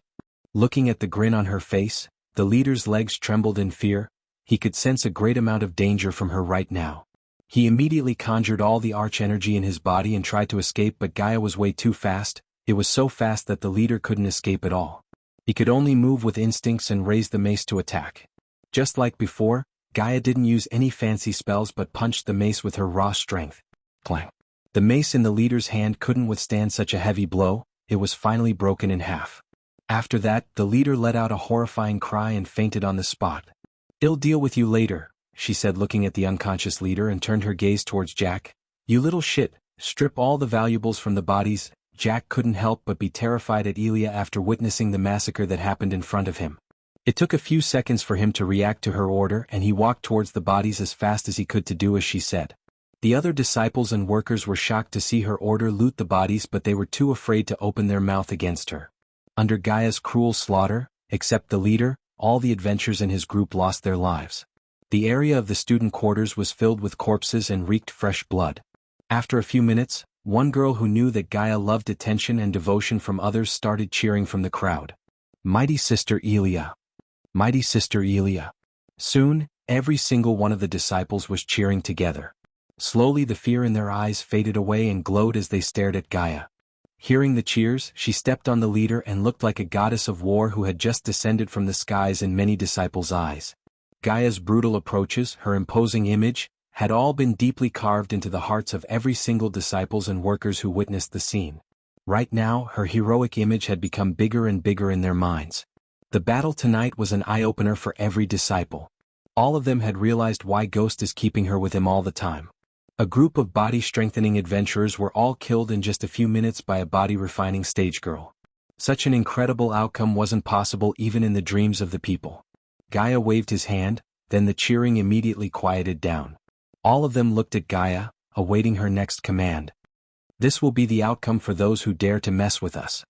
Looking at the grin on her face, the leader's legs trembled in fear. He could sense a great amount of danger from her right now. He immediately conjured all the arch energy in his body and tried to escape, but Gaia was way too fast. It was so fast that the leader couldn't escape at all. He could only move with instincts and raise the mace to attack. Just like before, Gaia didn't use any fancy spells but punched the mace with her raw strength. Clang. The mace in the leader's hand couldn't withstand such a heavy blow. It was finally broken in half. After that, the leader let out a horrifying cry and fainted on the spot. "I'll deal with you later," she said, looking at the unconscious leader, and turned her gaze towards Jack. "You little shit, strip all the valuables from the bodies." Jack couldn't help but be terrified at Elia after witnessing the massacre that happened in front of him. It took a few seconds for him to react to her order, and he walked towards the bodies as fast as he could to do as she said. The other disciples and workers were shocked to see her order loot the bodies, but they were too afraid to open their mouth against her. Under Gaia's cruel slaughter, except the leader, all the adventurers in his group lost their lives. The area of the student quarters was filled with corpses and reeked fresh blood. After a few minutes, one girl who knew that Gaia loved attention and devotion from others started cheering from the crowd. "Mighty Sister Elia! Mighty Sister Elia!" Soon, every single one of the disciples was cheering together. Slowly the fear in their eyes faded away and glowed as they stared at Gaia. Hearing the cheers, she stepped on the leader and looked like a goddess of war who had just descended from the skies in many disciples' eyes. Gaia's brutal approaches, her imposing image, had all been deeply carved into the hearts of every single disciples and workers who witnessed the scene. Right now, her heroic image had become bigger and bigger in their minds. The battle tonight was an eye-opener for every disciple. All of them had realized why Ghost is keeping her with him all the time. A group of body-strengthening adventurers were all killed in just a few minutes by a body-refining stage girl. Such an incredible outcome wasn't possible even in the dreams of the people. Gaia waved his hand, then the cheering immediately quieted down. All of them looked at Gaia, awaiting her next command. This will be the outcome for those who dare to mess with us.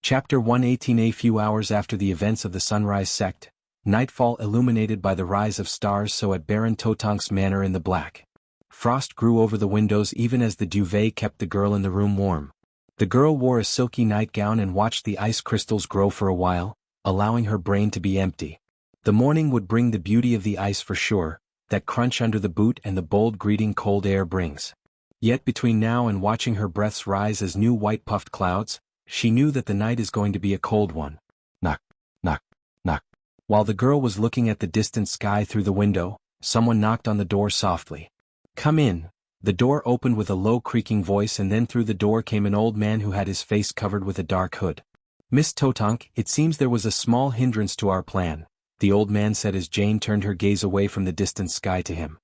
Chapter 118. A few hours after the events of the Sunrise Sect, nightfall illuminated by the rise of stars so at Baron Totank's manor in the black. Frost grew over the windows even as the duvet kept the girl in the room warm. The girl wore a silky nightgown and watched the ice crystals grow for a while, allowing her brain to be empty. The morning would bring the beauty of the ice for sure, that crunch under the boot and the bold greeting cold air brings. Yet between now and watching her breaths rise as new white puffed clouds, she knew that the night is going to be a cold one. Knock, knock, knock. While the girl was looking at the distant sky through the window, someone knocked on the door softly. Come in. The door opened with a low creaking voice and then through the door came an old man who had his face covered with a dark hood. Miss Totank, it seems there was a small hindrance to our plan, the old man said as Jane turned her gaze away from the distant sky to him.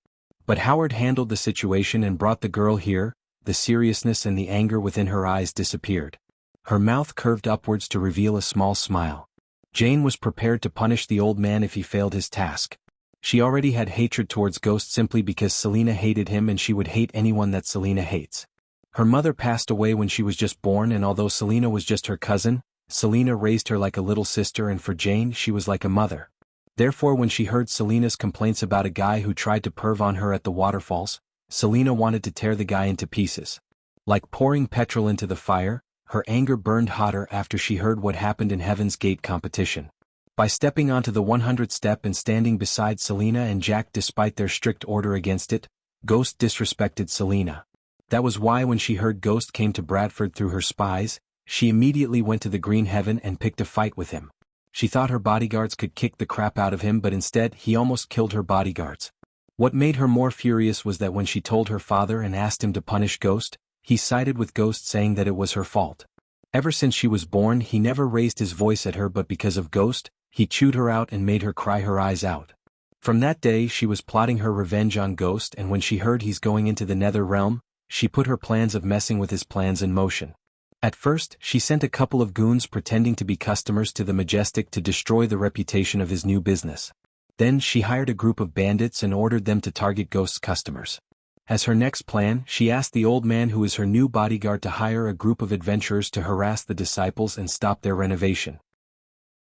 But Howard handled the situation and brought the girl here. The seriousness and the anger within her eyes disappeared. Her mouth curved upwards to reveal a small smile. Jane was prepared to punish the old man if he failed his task. She already had hatred towards Ghost simply because Selena hated him and she would hate anyone that Selena hates. Her mother passed away when she was just born and although Selena was just her cousin, Selena raised her like a little sister and for Jane she was like a mother. Therefore when she heard Selena's complaints about a guy who tried to perv on her at the waterfalls, Selena wanted to tear the guy into pieces. Like pouring petrol into the fire, her anger burned hotter after she heard what happened in Heaven's Gate competition. By stepping onto the 100th step and standing beside Selena and Jack despite their strict order against it, Ghost disrespected Selena. That was why when she heard Ghost came to Bradford through her spies, she immediately went to the Green Heaven and picked a fight with him. She thought her bodyguards could kick the crap out of him but instead he almost killed her bodyguards. What made her more furious was that when she told her father and asked him to punish Ghost, he sided with Ghost saying that it was her fault. Ever since she was born he never raised his voice at her but because of Ghost, he chewed her out and made her cry her eyes out. From that day she was plotting her revenge on Ghost and when she heard he's going into the Nether Realm, she put her plans of messing with his plans in motion. At first, she sent a couple of goons pretending to be customers to the Majestic to destroy the reputation of his new business. Then she hired a group of bandits and ordered them to target Ghost's customers. As her next plan, she asked the old man who is her new bodyguard to hire a group of adventurers to harass the disciples and stop their renovation.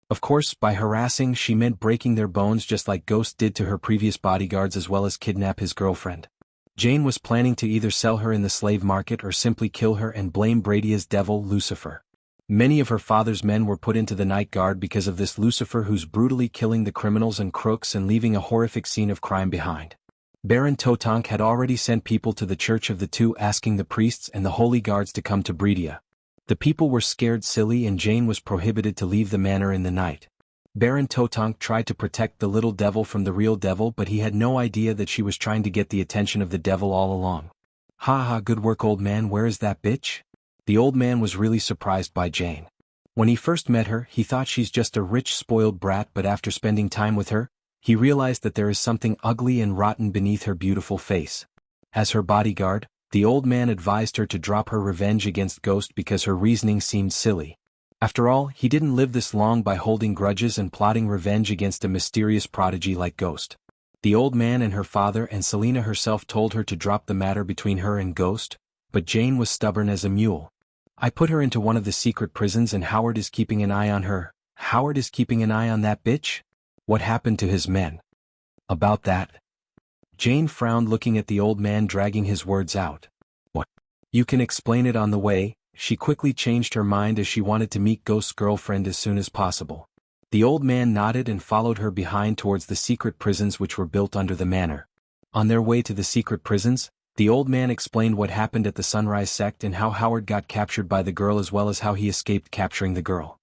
Of course, by harassing she meant breaking their bones just like Ghost did to her previous bodyguards as well as kidnap his girlfriend. Jane was planning to either sell her in the slave market or simply kill her and blame Bradia's devil Lucifer. Many of her father's men were put into the night guard because of this Lucifer who's brutally killing the criminals and crooks and leaving a horrific scene of crime behind. Baron Totank had already sent people to the Church of the Two asking the priests and the holy guards to come to Bredia. The people were scared silly and Jane was prohibited to leave the manor in the night. Baron Totank tried to protect the little devil from the real devil but he had no idea that she was trying to get the attention of the devil all along. Ha ha, good work old man, where is that bitch? The old man was really surprised by Jane. When he first met her he thought she's just a rich spoiled brat but after spending time with her, he realized that there is something ugly and rotten beneath her beautiful face. As her bodyguard, the old man advised her to drop her revenge against Ghost because her reasoning seemed silly. After all, he didn't live this long by holding grudges and plotting revenge against a mysterious prodigy like Ghost. The old man and her father and Selena herself told her to drop the matter between her and Ghost, but Jane was stubborn as a mule. I put her into one of the secret prisons and Howard is keeping an eye on her. Howard is keeping an eye on that bitch? What happened to his men? About that? Jane frowned looking at the old man dragging his words out. What? You can explain it on the way. She quickly changed her mind as she wanted to meet Ghost's girlfriend as soon as possible. The old man nodded and followed her behind towards the secret prisons which were built under the manor. On their way to the secret prisons, the old man explained what happened at the Sunrise Sect and how Howard got captured by the girl as well as how he escaped capturing the girl.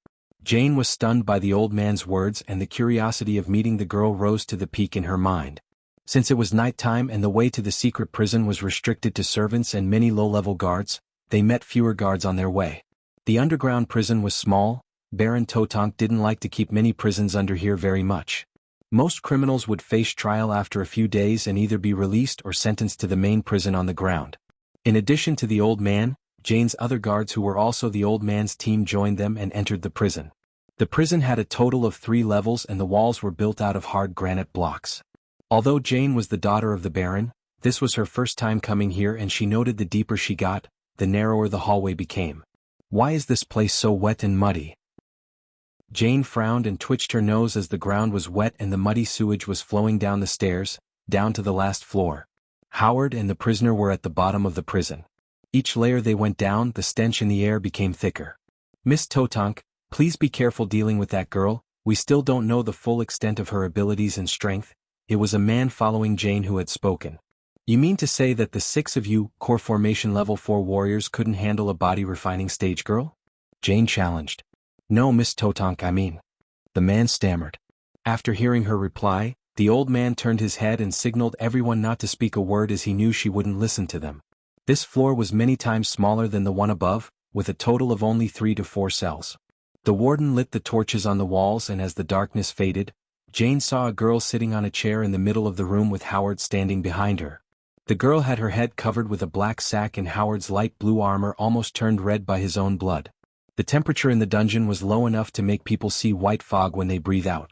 Jane was stunned by the old man's words and the curiosity of meeting the girl rose to the peak in her mind. Since it was nighttime and the way to the secret prison was restricted to servants and many low-level guards, they met fewer guards on their way. The underground prison was small. Baron Totank didn't like to keep many prisons under here very much. Most criminals would face trial after a few days and either be released or sentenced to the main prison on the ground. In addition to the old man, Jane's other guards who were also the old man's team joined them and entered the prison. The prison had a total of 3 levels and the walls were built out of hard granite blocks. Although Jane was the daughter of the Baron, this was her first time coming here and she noted the deeper she got, the narrower the hallway became. Why is this place so wet and muddy? Jane frowned and twitched her nose as the ground was wet and the muddy sewage was flowing down the stairs, down to the last floor. Howard and the prisoner were at the bottom of the prison. Each layer they went down, the stench in the air became thicker. Miss Totonk, please be careful dealing with that girl, we still don't know the full extent of her abilities and strength. It was a man following Jane who had spoken. You mean to say that the 6 of you, core formation level 4 warriors couldn't handle a body refining stage girl? Jane challenged. No, Miss Totonk, I mean. The man stammered. After hearing her reply, the old man turned his head and signaled everyone not to speak a word as he knew she wouldn't listen to them. This floor was many times smaller than the one above, with a total of only 3 to 4 cells. The warden lit the torches on the walls and as the darkness faded, Jane saw a girl sitting on a chair in the middle of the room with Howard standing behind her. The girl had her head covered with a black sack and Howard's light blue armor almost turned red by his own blood. The temperature in the dungeon was low enough to make people see white fog when they breathe out.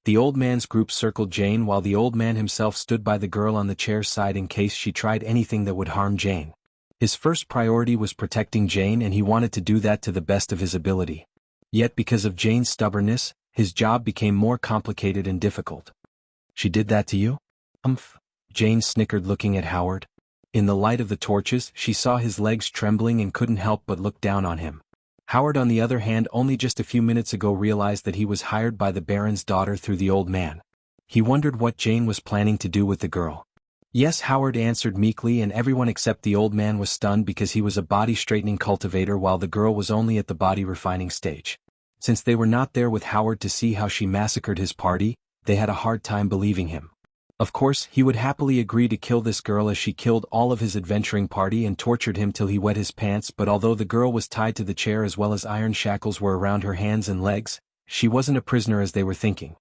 The old man's group circled Jane while the old man himself stood by the girl on the chair's side in case she tried anything that would harm Jane. His first priority was protecting Jane and he wanted to do that to the best of his ability. Yet because of Jane's stubbornness, his job became more complicated and difficult. She did that to you? Jane snickered looking at Howard. In the light of the torches, she saw his legs trembling and couldn't help but look down on him. Howard on the other hand only just a few minutes ago realized that he was hired by the Baron's daughter through the old man. He wondered what Jane was planning to do with the girl. Yes, Howard answered meekly and everyone except the old man was stunned because he was a body-straightening cultivator while the girl was only at the body-refining stage. Since they were not there with Howard to see how she massacred his party, they had a hard time believing him. Of course, he would happily agree to kill this girl as she killed all of his adventuring party and tortured him till he wet his pants, but although the girl was tied to the chair as well as iron shackles were around her hands and legs, she wasn't a prisoner as they were thinking.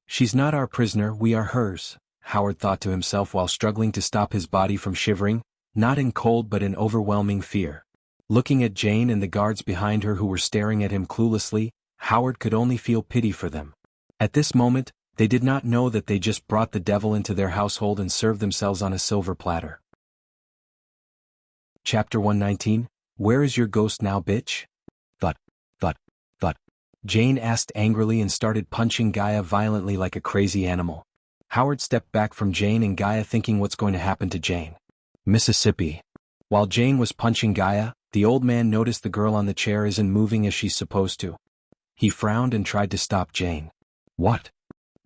She's not our prisoner, we are hers, Howard thought to himself while struggling to stop his body from shivering, not in cold but in overwhelming fear. Looking at Jane and the guards behind her who were staring at him cluelessly, Howard could only feel pity for them. At this moment, they did not know that they just brought the devil into their household and served themselves on a silver platter. Chapter 119, Where is your ghost now, bitch? Thud. Jane asked angrily and started punching Gaia violently like a crazy animal. Howard stepped back from Jane and Gaia thinking what's going to happen to Jane. Mississippi. While Jane was punching Gaia, the old man noticed the girl on the chair isn't moving as she's supposed to. He frowned and tried to stop Jane. What?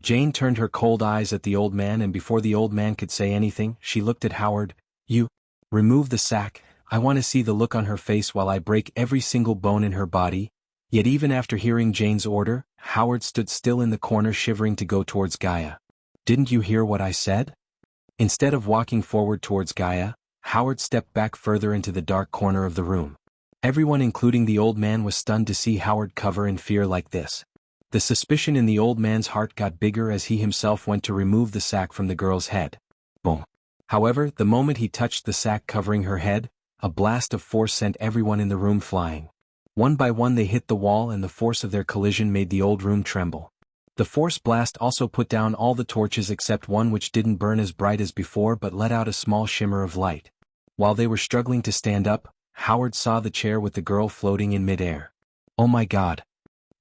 Jane turned her cold eyes at the old man and before the old man could say anything, she looked at Howard. You. Remove the sack, I want to see the look on her face while I break every single bone in her body. Yet even after hearing Jane's order, Howard stood still in the corner shivering to go towards Gaia. Didn't you hear what I said? Instead of walking forward towards Gaia, Howard stepped back further into the dark corner of the room. Everyone including the old man was stunned to see Howard cover in fear like this. The suspicion in the old man's heart got bigger as he himself went to remove the sack from the girl's head. Boom. However, the moment he touched the sack covering her head, a blast of force sent everyone in the room flying. One by one they hit the wall and the force of their collision made the old room tremble. The force blast also put down all the torches except one which didn't burn as bright as before but let out a small shimmer of light. While they were struggling to stand up, Howard saw the chair with the girl floating in midair. Oh my God.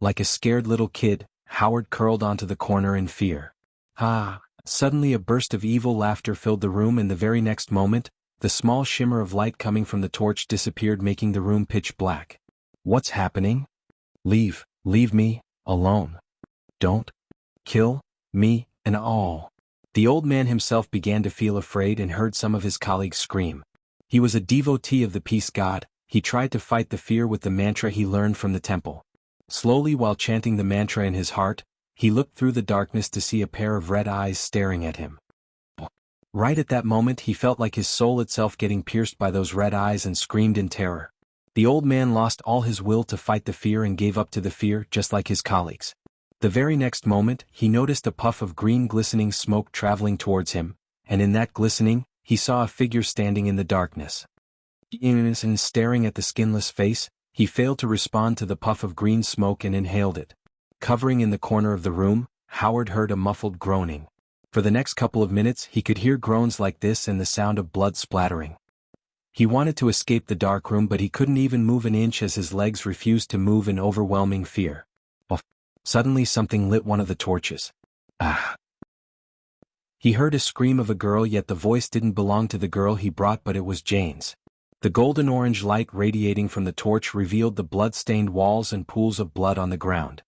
Like a scared little kid, Howard curled onto the corner in fear. Ah! Suddenly a burst of evil laughter filled the room and the very next moment, the small shimmer of light coming from the torch disappeared making the room pitch black. What's happening? Leave me, alone. Don't kill me, and all. The old man himself began to feel afraid and heard some of his colleagues scream. He was a devotee of the peace god, he tried to fight the fear with the mantra he learned from the temple. Slowly while chanting the mantra in his heart, he looked through the darkness to see a pair of red eyes staring at him. Right at that moment he felt like his soul itself getting pierced by those red eyes and screamed in terror. The old man lost all his will to fight the fear and gave up to the fear just like his colleagues. The very next moment, he noticed a puff of green glistening smoke traveling towards him, and in that glistening, he saw a figure standing in the darkness. And staring at the skinless face, he failed to respond to the puff of green smoke and inhaled it. Covering in the corner of the room, Howard heard a muffled groaning. For the next couple of minutes he could hear groans like this and the sound of blood splattering. He wanted to escape the dark room, but he couldn't even move an inch as his legs refused to move in overwhelming fear. Suddenly something lit one of the torches. Ah! He heard a scream of a girl, yet the voice didn't belong to the girl he brought, but it was Jane's. The golden-orange light radiating from the torch revealed the blood-stained walls and pools of blood on the ground.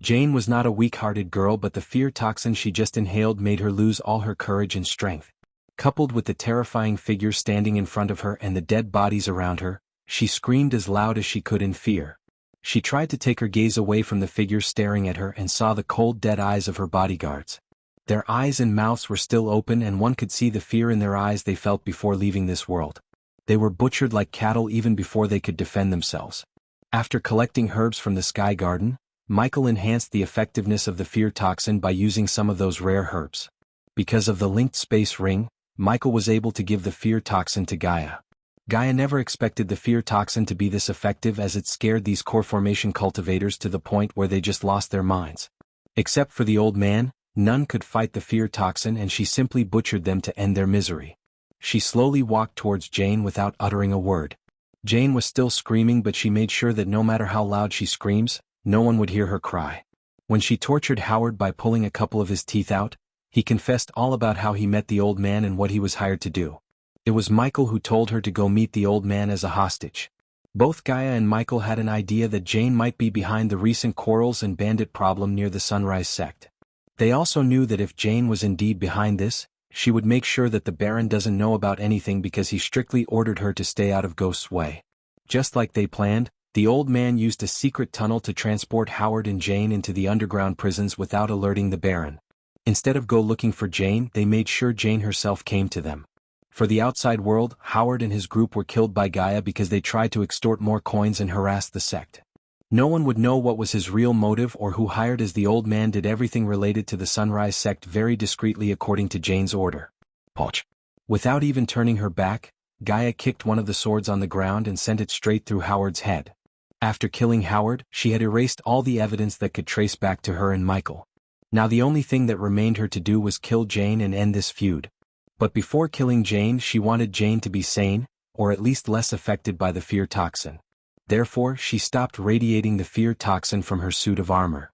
Jane was not a weak-hearted girl, but the fear toxin she just inhaled made her lose all her courage and strength. Coupled with the terrifying figure standing in front of her and the dead bodies around her, she screamed as loud as she could in fear. She tried to take her gaze away from the figure staring at her and saw the cold dead eyes of her bodyguards. Their eyes and mouths were still open, and one could see the fear in their eyes they felt before leaving this world. They were butchered like cattle even before they could defend themselves. After collecting herbs from the Sky Garden, Michael enhanced the effectiveness of the fear toxin by using some of those rare herbs. Because of the linked space ring, Michael was able to give the fear toxin to Gaia. Gaia never expected the fear toxin to be this effective, as it scared these core formation cultivators to the point where they just lost their minds. Except for the old man, none could fight the fear toxin, and she simply butchered them to end their misery. She slowly walked towards Jane without uttering a word. Jane was still screaming, but she made sure that no matter how loud she screams, no one would hear her cry. When she tortured Howard by pulling a couple of his teeth out, he confessed all about how he met the old man and what he was hired to do. It was Michael who told her to go meet the old man as a hostage. Both Gaia and Michael had an idea that Jane might be behind the recent quarrels and bandit problem near the Sunrise sect. They also knew that if Jane was indeed behind this, she would make sure that the Baron doesn't know about anything, because he strictly ordered her to stay out of Ghost's way. Just like they planned, the old man used a secret tunnel to transport Howard and Jane into the underground prisons without alerting the Baron. Instead of go looking for Jane, they made sure Jane herself came to them. For the outside world, Howard and his group were killed by Gaia because they tried to extort more coins and harass the sect. No one would know what was his real motive or who hired, as the old man did everything related to the Sunrise sect very discreetly according to Jane's order. Poch. Without even turning her back, Gaia kicked one of the swords on the ground and sent it straight through Howard's head. After killing Howard, she had erased all the evidence that could trace back to her and Michael. Now the only thing that remained her to do was kill Jane and end this feud. But before killing Jane, she wanted Jane to be sane, or at least less affected by the fear toxin. Therefore, she stopped radiating the fear toxin from her suit of armor.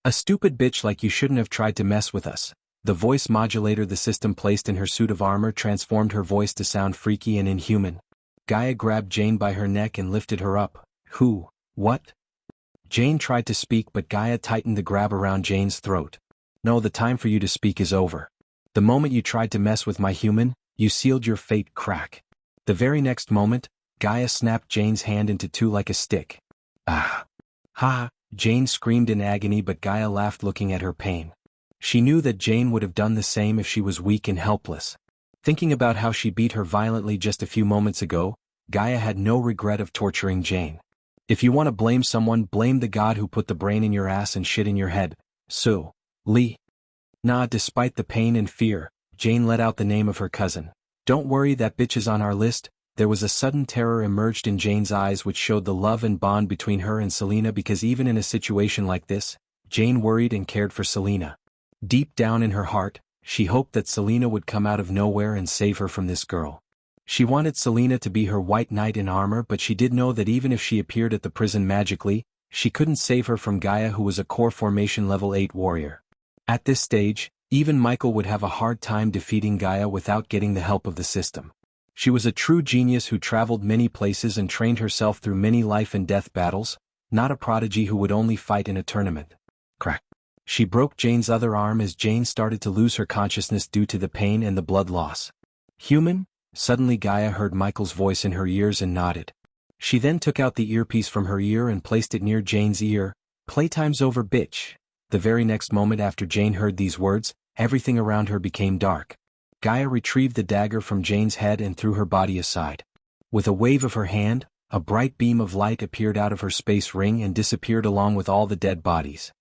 "A stupid bitch like you shouldn't have tried to mess with us." The voice modulator the system placed in her suit of armor transformed her voice to sound freaky and inhuman. Gaia grabbed Jane by her neck and lifted her up. "Who? What?" Jane tried to speak, but Gaia tightened the grab around Jane's throat. "No, the time for you to speak is over. The moment you tried to mess with my human, you sealed your fate." Crack. The very next moment, Gaia snapped Jane's hand into two like a stick. "Ah! Ha!" Jane screamed in agony, but Gaia laughed, looking at her pain. She knew that Jane would have done the same if she was weak and helpless. Thinking about how she beat her violently just a few moments ago, Gaia had no regret of torturing Jane. "If you want to blame someone, blame the god who put the brain in your ass and shit in your head. So, Lee." Nah, despite the pain and fear, Jane let out the name of her cousin. "Don't worry, that bitch is on our list." There was a sudden terror emerged in Jane's eyes, which showed the love and bond between her and Selena, because even in a situation like this, Jane worried and cared for Selena. Deep down in her heart, she hoped that Selena would come out of nowhere and save her from this girl. She wanted Selena to be her white knight in armor, but she did know that even if she appeared at the prison magically, she couldn't save her from Gaia, who was a core formation level 8 warrior. At this stage, even Michael would have a hard time defeating Gaia without getting the help of the system. She was a true genius who traveled many places and trained herself through many life and death battles, not a prodigy who would only fight in a tournament. Crack. She broke Jane's other arm as Jane started to lose her consciousness due to the pain and the blood loss. "Human?" Suddenly Gaia heard Michael's voice in her ears and nodded. She then took out the earpiece from her ear and placed it near Jane's ear. "Playtime's over, bitch." The very next moment after Jane heard these words, everything around her became dark. Gaia retrieved the dagger from Jane's head and threw her body aside. With a wave of her hand, a bright beam of light appeared out of her space ring and disappeared along with all the dead bodies.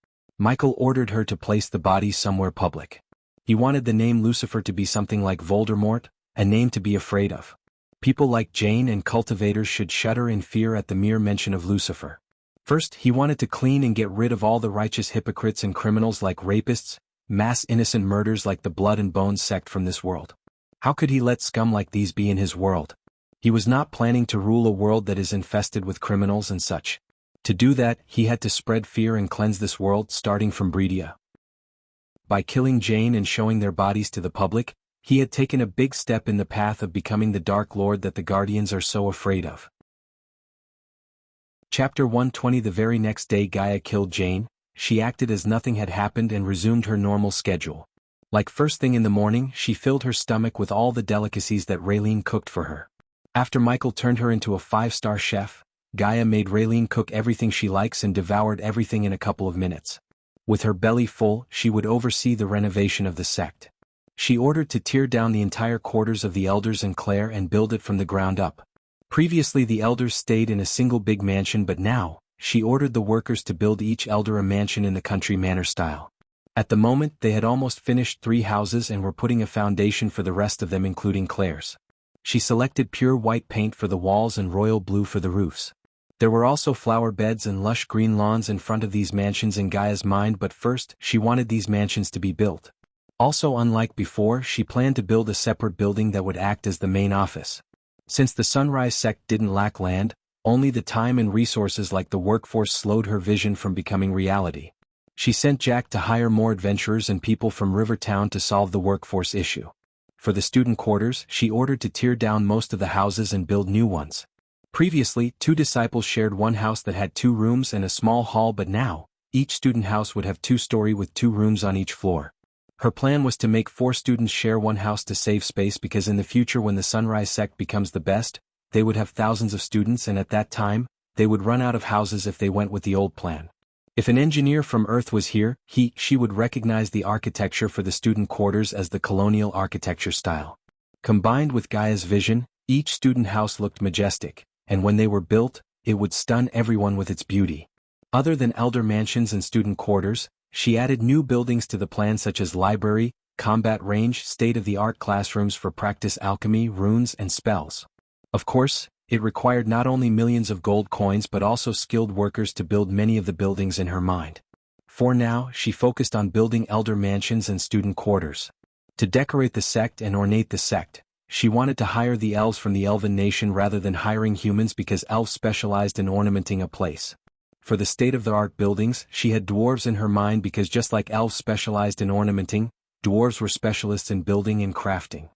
Michael ordered her to place the body somewhere public. He wanted the name Lucifer to be something like Voldemort, a name to be afraid of. People like Jane and cultivators should shudder in fear at the mere mention of Lucifer. First, he wanted to clean and get rid of all the righteous hypocrites and criminals like rapists, mass innocent murders like the Blood and Bones sect from this world. How could he let scum like these be in his world? He was not planning to rule a world that is infested with criminals and such. To do that, he had to spread fear and cleanse this world starting from Breedia. By killing Jane and showing their bodies to the public, he had taken a big step in the path of becoming the Dark Lord that the Guardians are so afraid of. Chapter 120. The very next day Gaia killed Jane. She acted as nothing had happened and resumed her normal schedule. Like first thing in the morning, she filled her stomach with all the delicacies that Raylene cooked for her. After Michael turned her into a 5-star chef, Gaia made Raylene cook everything she likes and devoured everything in a couple of minutes. With her belly full, she would oversee the renovation of the sect. She ordered to tear down the entire quarters of the elders and Claire and build it from the ground up. Previously the elders stayed in a single big mansion, but now, she ordered the workers to build each elder a mansion in the country manor style. At the moment they had almost finished 3 houses and were putting a foundation for the rest of them, including Claire's. She selected pure white paint for the walls and royal blue for the roofs. There were also flower beds and lush green lawns in front of these mansions in Gaia's mind, but first, she wanted these mansions to be built. Also, unlike before, she planned to build a separate building that would act as the main office. Since the Sunrise sect didn't lack land, only the time and resources like the workforce slowed her vision from becoming reality. She sent Jack to hire more adventurers and people from Rivertown to solve the workforce issue. For the student quarters, she ordered to tear down most of the houses and build new ones. Previously, 2 disciples shared one house that had 2 rooms and a small hall, but now, each student house would have 2-story with 2 rooms on each floor. Her plan was to make 4 students share one house to save space, because in the future when the Sunrise sect becomes the best, they would have thousands of students, and at that time, they would run out of houses if they went with the old plan. If an engineer from Earth was here, she would recognize the architecture for the student quarters as the colonial architecture style. Combined with Gaia's vision, each student house looked majestic, and when they were built, it would stun everyone with its beauty. Other than elder mansions and student quarters, she added new buildings to the plan such as library, combat range, state-of-the-art classrooms for practice alchemy, runes, and spells. Of course, it required not only millions of gold coins but also skilled workers to build many of the buildings in her mind. For now, she focused on building elder mansions and student quarters. To decorate the sect and ornate the sect, she wanted to hire the elves from the Elven nation rather than hiring humans, because elves specialized in ornamenting a place. For the state-of-the-art buildings, she had dwarves in her mind, because just like elves specialized in ornamenting, dwarves were specialists in building and crafting.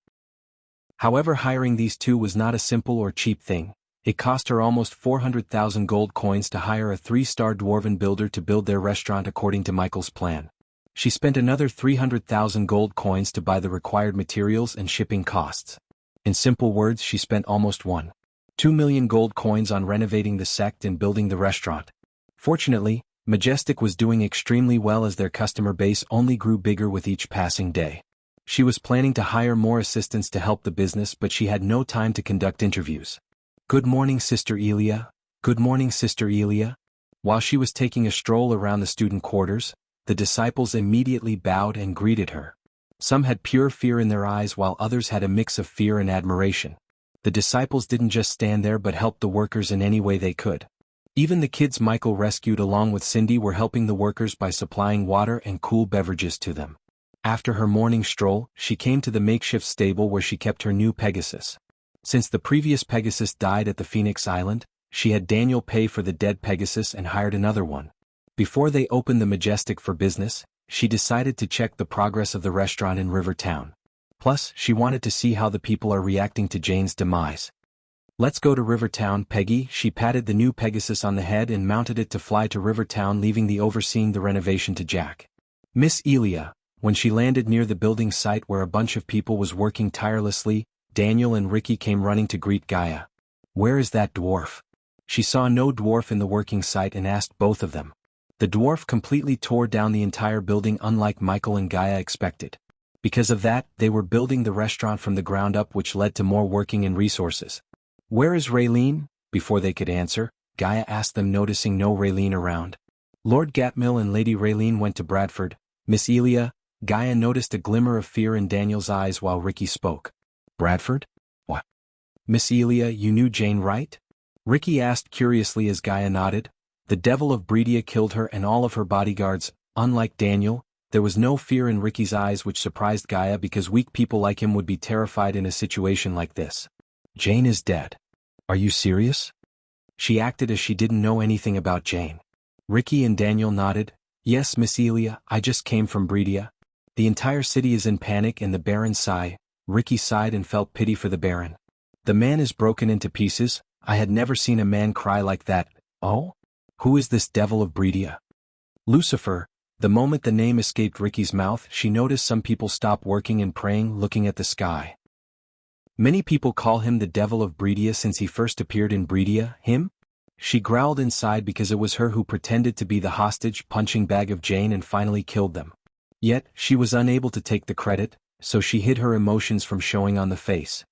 However, hiring these 2 was not a simple or cheap thing. It cost her almost 400,000 gold coins to hire a 3-star dwarven builder to build their restaurant according to Michael's plan. She spent another 300,000 gold coins to buy the required materials and shipping costs. In simple words, she spent almost 1.2 million gold coins on renovating the sect and building the restaurant. Fortunately, Majestic was doing extremely well as their customer base only grew bigger with each passing day. She was planning to hire more assistants to help the business, but she had no time to conduct interviews. "Good morning, Sister Elia. Good morning, Sister Elia." While she was taking a stroll around the student quarters, the disciples immediately bowed and greeted her. Some had pure fear in their eyes while others had a mix of fear and admiration. The disciples didn't just stand there but helped the workers in any way they could. Even the kids Michael rescued along with Cindy were helping the workers by supplying water and cool beverages to them. After her morning stroll, she came to the makeshift stable where she kept her new Pegasus. Since the previous Pegasus died at the Phoenix Island, she had Daniel pay for the dead Pegasus and hired another one. Before they opened the Majestic for business, she decided to check the progress of the restaurant in Rivertown. Plus, she wanted to see how the people are reacting to Jane's demise. "Let's go to Rivertown, Peggy." She patted the new Pegasus on the head and mounted it to fly to Rivertown, leaving the overseeing the renovation to Jack. Miss Elia. When she landed near the building site where a bunch of people was working tirelessly, Daniel and Ricky came running to greet Gaia. "Where is that dwarf?" She saw no dwarf in the working site and asked both of them. The dwarf completely tore down the entire building, unlike Michael and Gaia expected. Because of that, they were building the restaurant from the ground up, which led to more working and resources. "Where is Raylene?" Before they could answer, Gaia asked them, noticing no Raylene around. Lord Gatmill and Lady Raylene went to Bradford. Miss Elia, Gaia noticed a glimmer of fear in Daniel's eyes while Ricky spoke. Bradford? What? Miss Elia, you knew Jane, right? Ricky asked curiously as Gaia nodded. The devil of Bredia killed her and all of her bodyguards. Unlike Daniel, there was no fear in Ricky's eyes, which surprised Gaia because weak people like him would be terrified in a situation like this. Jane is dead. Are you serious? She acted as she didn't know anything about Jane. Ricky and Daniel nodded. Yes, Miss Elia, I just came from Bredia. The entire city is in panic and the Baron sighed. Ricky sighed and felt pity for the Baron. The man is broken into pieces. I had never seen a man cry like that. Oh? Who is this devil of Bredia? Lucifer. The moment the name escaped Ricky's mouth, she noticed some people stop working and praying, looking at the sky. Many people call him the devil of Bredia since he first appeared in Bredia. Him? She growled inside because it was her who pretended to be the hostage punching bag of Jane and finally killed them. Yet, she was unable to take the credit, so she hid her emotions from showing on the face.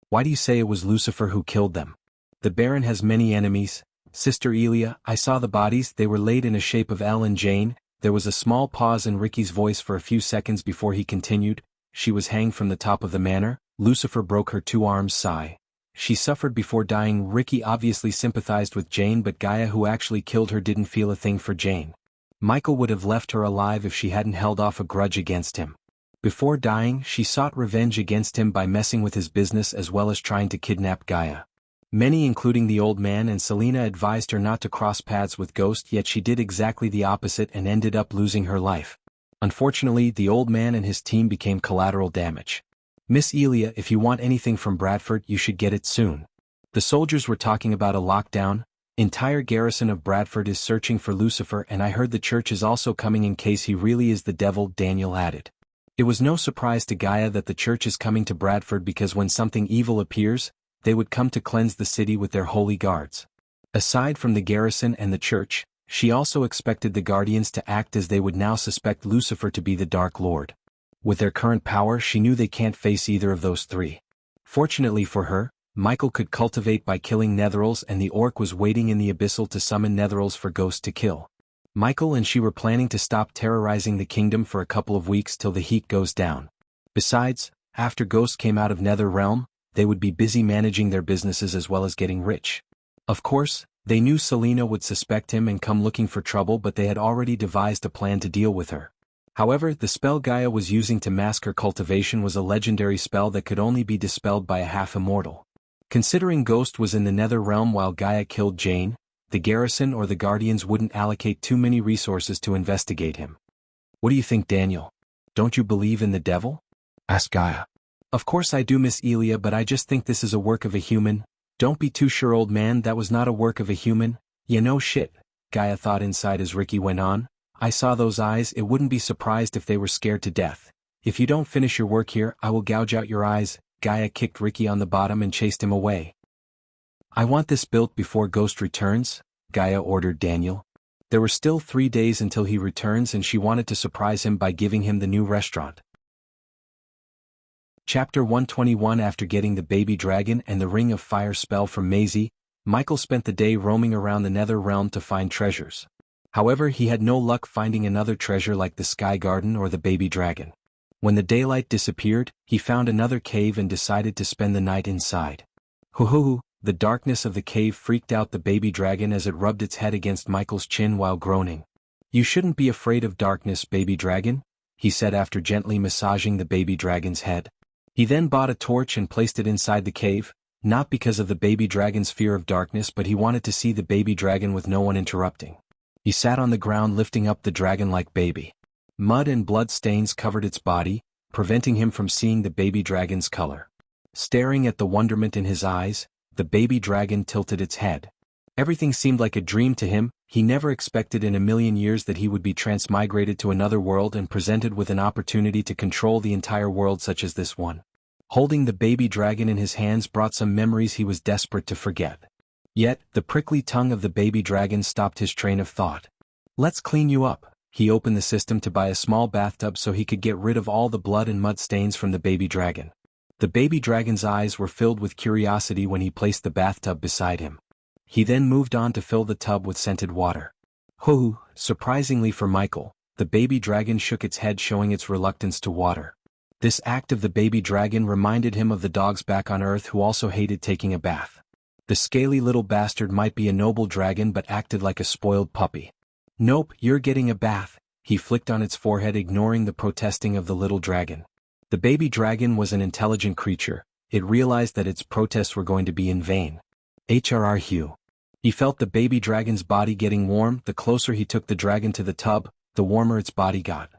Why do you say it was Lucifer who killed them? The Baron has many enemies. Sister Elia, I saw the bodies, they were laid in a shape of L and Jane. There was a small pause in Ricky's voice for a few seconds before he continued. She was hanged from the top of the manor. Lucifer broke her 2 arms. Sigh. She suffered before dying. Ricky obviously sympathized with Jane, but Gaia, who actually killed her, didn't feel a thing for Jane. Michael would have left her alive if she hadn't held off a grudge against him. Before dying, she sought revenge against him by messing with his business as well as trying to kidnap Gaia. Many, including the old man and Selena, advised her not to cross paths with Ghost, yet she did exactly the opposite and ended up losing her life. Unfortunately, the old man and his team became collateral damage. Miss Elia, if you want anything from Bradford, you should get it soon. The soldiers were talking about a lockdown. Entire garrison of Bradford is searching for Lucifer, and I heard the church is also coming in case he really is the devil, Daniel added. It was no surprise to Gaia that the church is coming to Bradford because when something evil appears, they would come to cleanse the city with their holy guards. Aside from the garrison and the church, she also expected the guardians to act as they would now suspect Lucifer to be the Dark Lord. With their current power, she knew they can't face either of those three. Fortunately for her, Michael could cultivate by killing Netherils, and the orc was waiting in the abyssal to summon Netherils for Ghost to kill. Michael and she were planning to stop terrorizing the kingdom for a couple of weeks till the heat goes down. Besides, after Ghost came out of Nether Realm, they would be busy managing their businesses as well as getting rich. Of course, they knew Selena would suspect him and come looking for trouble, but they had already devised a plan to deal with her. However, the spell Gaia was using to mask her cultivation was a legendary spell that could only be dispelled by a half-immortal. Considering Ghost was in the Nether Realm while Gaia killed Jane, the garrison or the guardians wouldn't allocate too many resources to investigate him. What do you think, Daniel? Don't you believe in the devil? Asked Gaia. Of course I do, Miss Elia, but I just think this is a work of a human. Don't be too sure, old man, that was not a work of a human. You know shit, Gaia thought inside as Ricky went on. I saw those eyes, it wouldn't be surprised if they were scared to death. If you don't finish your work here, I will gouge out your eyes. Gaia kicked Ricky on the bottom and chased him away. I want this built before Ghost returns, Gaia ordered Daniel. There were still 3 days until he returns and she wanted to surprise him by giving him the new restaurant. Chapter 121. After getting the baby dragon and the ring of fire spell from Maisie, Michael spent the day roaming around the Nether Realm to find treasures. However, he had no luck finding another treasure like the Sky Garden or the baby dragon. When the daylight disappeared, he found another cave and decided to spend the night inside. Hoo-hoo-hoo, the darkness of the cave freaked out the baby dragon as it rubbed its head against Michael's chin while groaning. You shouldn't be afraid of darkness, baby dragon, he said after gently massaging the baby dragon's head. He then bought a torch and placed it inside the cave, not because of the baby dragon's fear of darkness, but he wanted to see the baby dragon with no one interrupting. He sat on the ground lifting up the dragon like baby. Mud and blood stains covered its body, preventing him from seeing the baby dragon's color. Staring at the wonderment in his eyes, the baby dragon tilted its head. Everything seemed like a dream to him. He never expected in a million years that he would be transmigrated to another world and presented with an opportunity to control the entire world such as this one. Holding the baby dragon in his hands brought some memories he was desperate to forget. Yet, the prickly tongue of the baby dragon stopped his train of thought. Let's clean you up. He opened the system to buy a small bathtub so he could get rid of all the blood and mud stains from the baby dragon. The baby dragon's eyes were filled with curiosity when he placed the bathtub beside him. He then moved on to fill the tub with scented water. Hoo, Surprisingly for Michael, the baby dragon shook its head, showing its reluctance to water. This act of the baby dragon reminded him of the dogs back on Earth who also hated taking a bath. The scaly little bastard might be a noble dragon but acted like a spoiled puppy. "Nope, you're getting a bath," he flicked on its forehead, ignoring the protesting of the little dragon. The baby dragon was an intelligent creature. It realized that its protests were going to be in vain. HRR Hugh. He felt the baby dragon's body getting warm. The closer he took the dragon to the tub, the warmer its body got.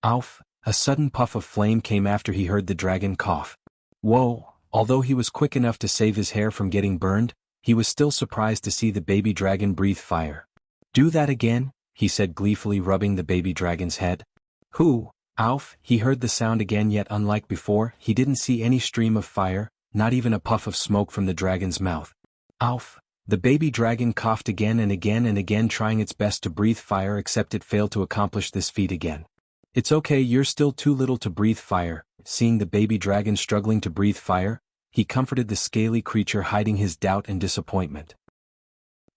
Ouf! A sudden puff of flame came after he heard the dragon cough. Whoa! Although he was quick enough to save his hair from getting burned, he was still surprised to see the baby dragon breathe fire. "Do that again," he said gleefully, rubbing the baby dragon's head. "Who?" Ouf! He heard the sound again, yet unlike before, he didn't see any stream of fire, not even a puff of smoke from the dragon's mouth. Ouf! The baby dragon coughed again and again and again, trying its best to breathe fire, except it failed to accomplish this feat again. "It's okay, you're still too little to breathe fire." Seeing the baby dragon struggling to breathe fire, he comforted the scaly creature, hiding his doubt and disappointment.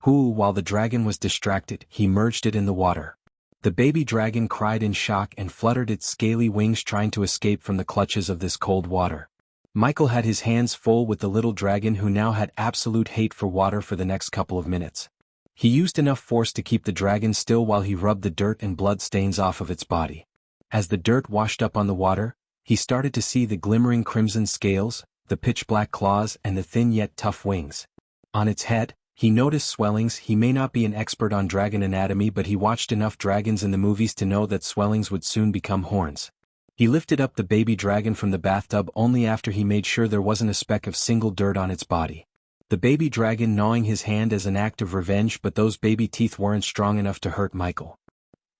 While the dragon was distracted, he merged it in the water. The baby dragon cried in shock and fluttered its scaly wings, trying to escape from the clutches of this cold water. Michael had his hands full with the little dragon, who now had absolute hate for water for the next couple of minutes. He used enough force to keep the dragon still while he rubbed the dirt and blood stains off of its body. As the dirt washed up on the water, he started to see the glimmering crimson scales, the pitch-black claws, and the thin yet tough wings. On its head, he noticed swellings. He may not be an expert on dragon anatomy, but he watched enough dragons in the movies to know that swellings would soon become horns. He lifted up the baby dragon from the bathtub only after he made sure there wasn't a speck of single dirt on its body. The baby dragon gnawing his hand as an act of revenge, but those baby teeth weren't strong enough to hurt Michael.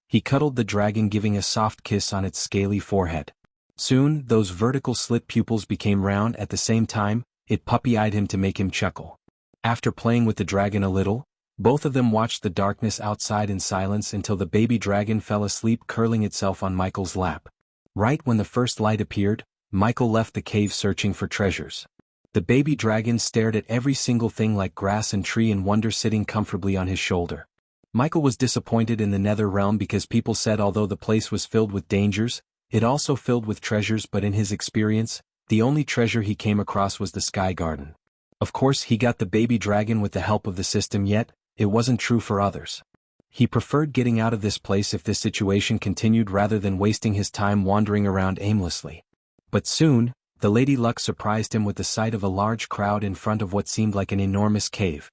He cuddled the dragon, giving a soft kiss on its scaly forehead. Soon, those vertical slit pupils became round. At the same time, it puppy-eyed him to make him chuckle. After playing with the dragon a little, both of them watched the darkness outside in silence until the baby dragon fell asleep, curling itself on Michael's lap. Right when the first light appeared, Michael left the cave searching for treasures. The baby dragon stared at every single thing like grass and tree in wonder, sitting comfortably on his shoulder. Michael was disappointed in the nether realm because people said although the place was filled with dangers, it also filled with treasures, but in his experience, the only treasure he came across was the Sky Garden. Of course, he got the baby dragon with the help of the system, yet it wasn't true for others. He preferred getting out of this place if this situation continued rather than wasting his time wandering around aimlessly. But soon, the Lady Luck surprised him with the sight of a large crowd in front of what seemed like an enormous cave.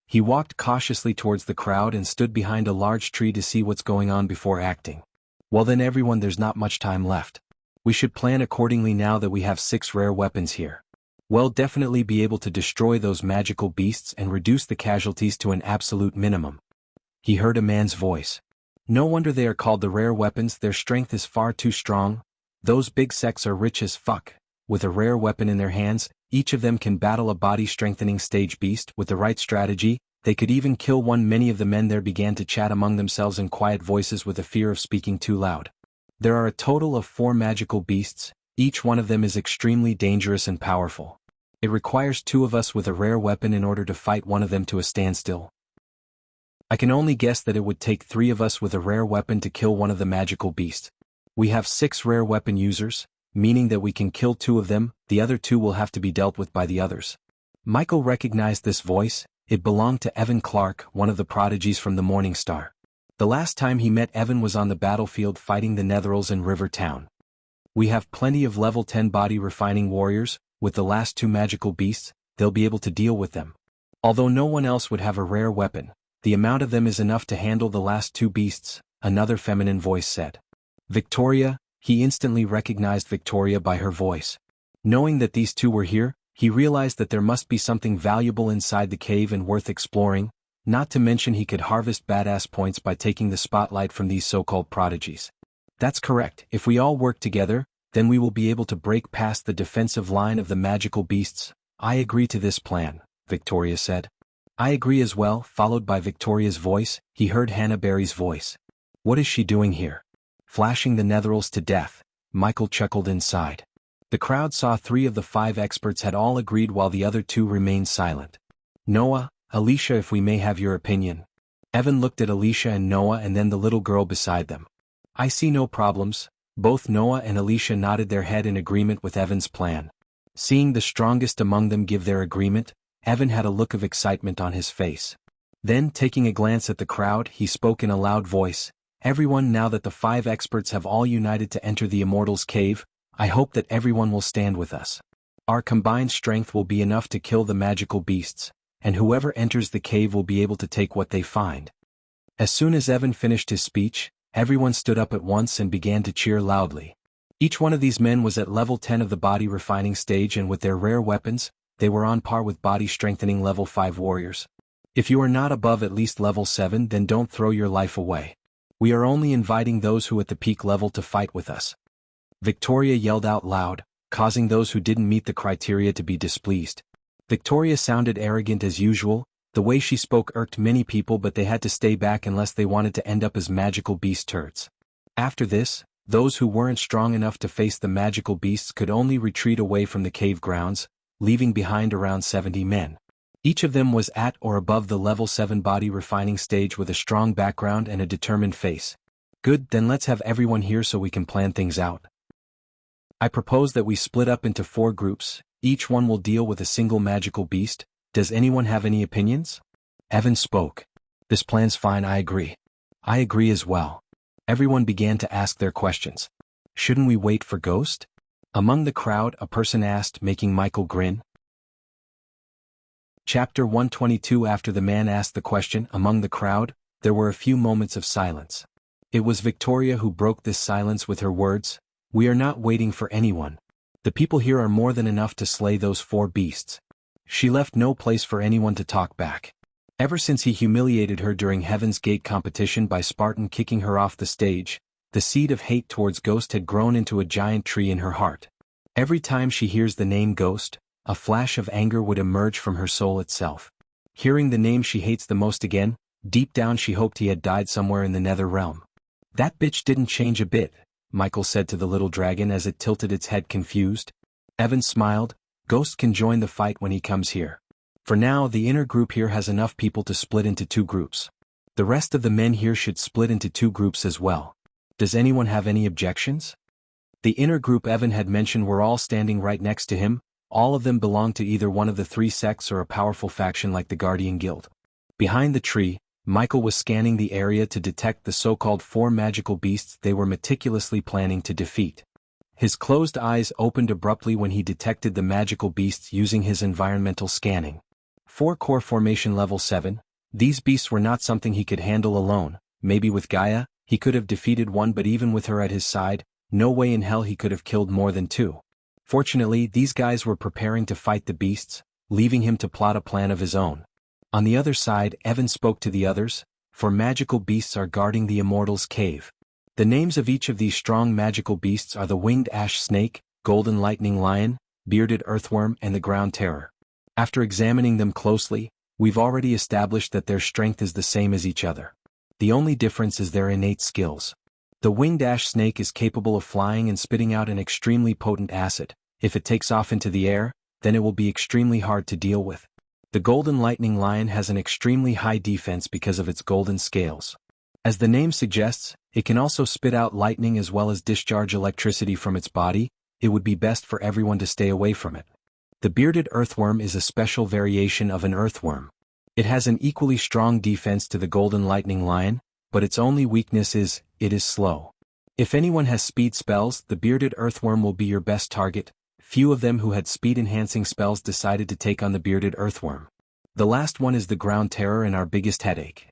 He walked cautiously towards the crowd and stood behind a large tree to see what's going on before acting. "Well then everyone, there's not much time left. We should plan accordingly now that we have 6 rare weapons here. We'll definitely be able to destroy those magical beasts and reduce the casualties to an absolute minimum." He heard a man's voice. "No wonder they are called the rare weapons, their strength is far too strong. Those big sects are rich as fuck. With a rare weapon in their hands, each of them can battle a body-strengthening stage beast. With the right strategy, they could even kill one." Many of the men there began to chat among themselves in quiet voices with a fear of speaking too loud. "There are a total of 4 magical beasts. Each one of them is extremely dangerous and powerful. It requires 2 of us with a rare weapon in order to fight one of them to a standstill. I can only guess that it would take 3 of us with a rare weapon to kill one of the magical beasts. We have 6 rare weapon users, meaning that we can kill 2 of them. The other 2 will have to be dealt with by the others." Michael recognized this voice. It belonged to Evan Clark, one of the prodigies from the Morning Star. The last time he met Evan was on the battlefield fighting the Netherils in River Town. "We have plenty of level 10 body refining warriors. With the last 2 magical beasts, they'll be able to deal with them. Although no one else would have a rare weapon, the amount of them is enough to handle the last 2 beasts," another feminine voice said. "Victoria," he instantly recognized Victoria by her voice. Knowing that these 2 were here, he realized that there must be something valuable inside the cave and worth exploring, not to mention he could harvest badass points by taking the spotlight from these so-called prodigies. "That's correct. If we all work together, then we will be able to break past the defensive line of the magical beasts." "I agree to this plan," Victoria said. "I agree as well." Followed by Victoria's voice, he heard Hannah Berry's voice. "What is she doing here? Flashing the Netherils to death?" Michael chuckled inside. The crowd saw 3 of the 5 experts had all agreed while the other 2 remained silent. "Noah, Alicia, if we may have your opinion." Evan looked at Alicia and Noah and then the little girl beside them. I see no problems. Both Noah and Alicia nodded their head in agreement with Evan's plan. Seeing the strongest among them give their agreement, Evan had a look of excitement on his face. Then, taking a glance at the crowd, he spoke in a loud voice, "Everyone, now that the 5 experts have all united to enter the Immortals' Cave, I hope that everyone will stand with us. Our combined strength will be enough to kill the magical beasts, and whoever enters the cave will be able to take what they find." As soon as Evan finished his speech, everyone stood up at once and began to cheer loudly. Each one of these men was at level 10 of the body refining stage, and with their rare weapons, they were on par with body strengthening level 5 warriors. If you are not above at least level 7, then don't throw your life away. We are only inviting those who at the peak level to fight with us. Victoria yelled out loud, causing those who didn't meet the criteria to be displeased. Victoria sounded arrogant as usual. The way she spoke irked many people, but they had to stay back unless they wanted to end up as magical beast turds. After this, those who weren't strong enough to face the magical beasts could only retreat away from the cave grounds, leaving behind around 70 men. Each of them was at or above the level 7 body refining stage with a strong background and a determined face. Good, then let's have everyone here so we can plan things out. I propose that we split up into 4 groups, each one will deal with a single magical beast. Does anyone have any opinions? Evan spoke. This plan's fine, I agree. I agree as well. Everyone began to ask their questions. Shouldn't we wait for Ghost? Among the crowd, a person asked, making Michael grin. Chapter 122. After the man asked the question, among the crowd, there were a few moments of silence. It was Victoria who broke this silence with her words, "We are not waiting for anyone. The people here are more than enough to slay those 4 beasts." She left no place for anyone to talk back. Ever since he humiliated her during Heaven's Gate competition by Spartan kicking her off the stage, the seed of hate towards Ghost had grown into a giant tree in her heart. Every time she hears the name Ghost, a flash of anger would emerge from her soul itself. Hearing the name she hates the most again, deep down she hoped he had died somewhere in the nether realm. "That bitch didn't change a bit," Michael said to the little dragon as it tilted its head confused. Evan smiled. "Ghost can join the fight when he comes here. For now, the inner group here has enough people to split into 2 groups. The rest of the men here should split into 2 groups as well. Does anyone have any objections?" The inner group Evan had mentioned were all standing right next to him. All of them belonged to either one of the 3 sects or a powerful faction like the Guardian Guild. Behind the tree, Michael was scanning the area to detect the so-called 4 magical beasts they were meticulously planning to defeat. His closed eyes opened abruptly when he detected the magical beasts using his environmental scanning. 4 core formation level 7, these beasts were not something he could handle alone. Maybe with Gaia, he could have defeated one, but even with her at his side, no way in hell he could have killed more than 2. Fortunately, these guys were preparing to fight the beasts, leaving him to plot a plan of his own. On the other side, Evan spoke to the others, "For magical beasts are guarding the Immortals' Cave. The names of each of these strong magical beasts are the Winged Ash Snake, Golden Lightning Lion, Bearded Earthworm, and the Ground Terror. After examining them closely, we've already established that their strength is the same as each other. The only difference is their innate skills. The Winged Ash Snake is capable of flying and spitting out an extremely potent acid. If it takes off into the air, then it will be extremely hard to deal with. The Golden Lightning Lion has an extremely high defense because of its golden scales. As the name suggests, it can also spit out lightning as well as discharge electricity from its body. It would be best for everyone to stay away from it. The Bearded Earthworm is a special variation of an earthworm. It has an equally strong defense to the Golden Lightning Lion, but its only weakness is, it is slow. If anyone has speed spells, the Bearded Earthworm will be your best target. Few of them who had speed-enhancing spells decided to take on the Bearded Earthworm. The last one is the Ground Terror and our biggest headache.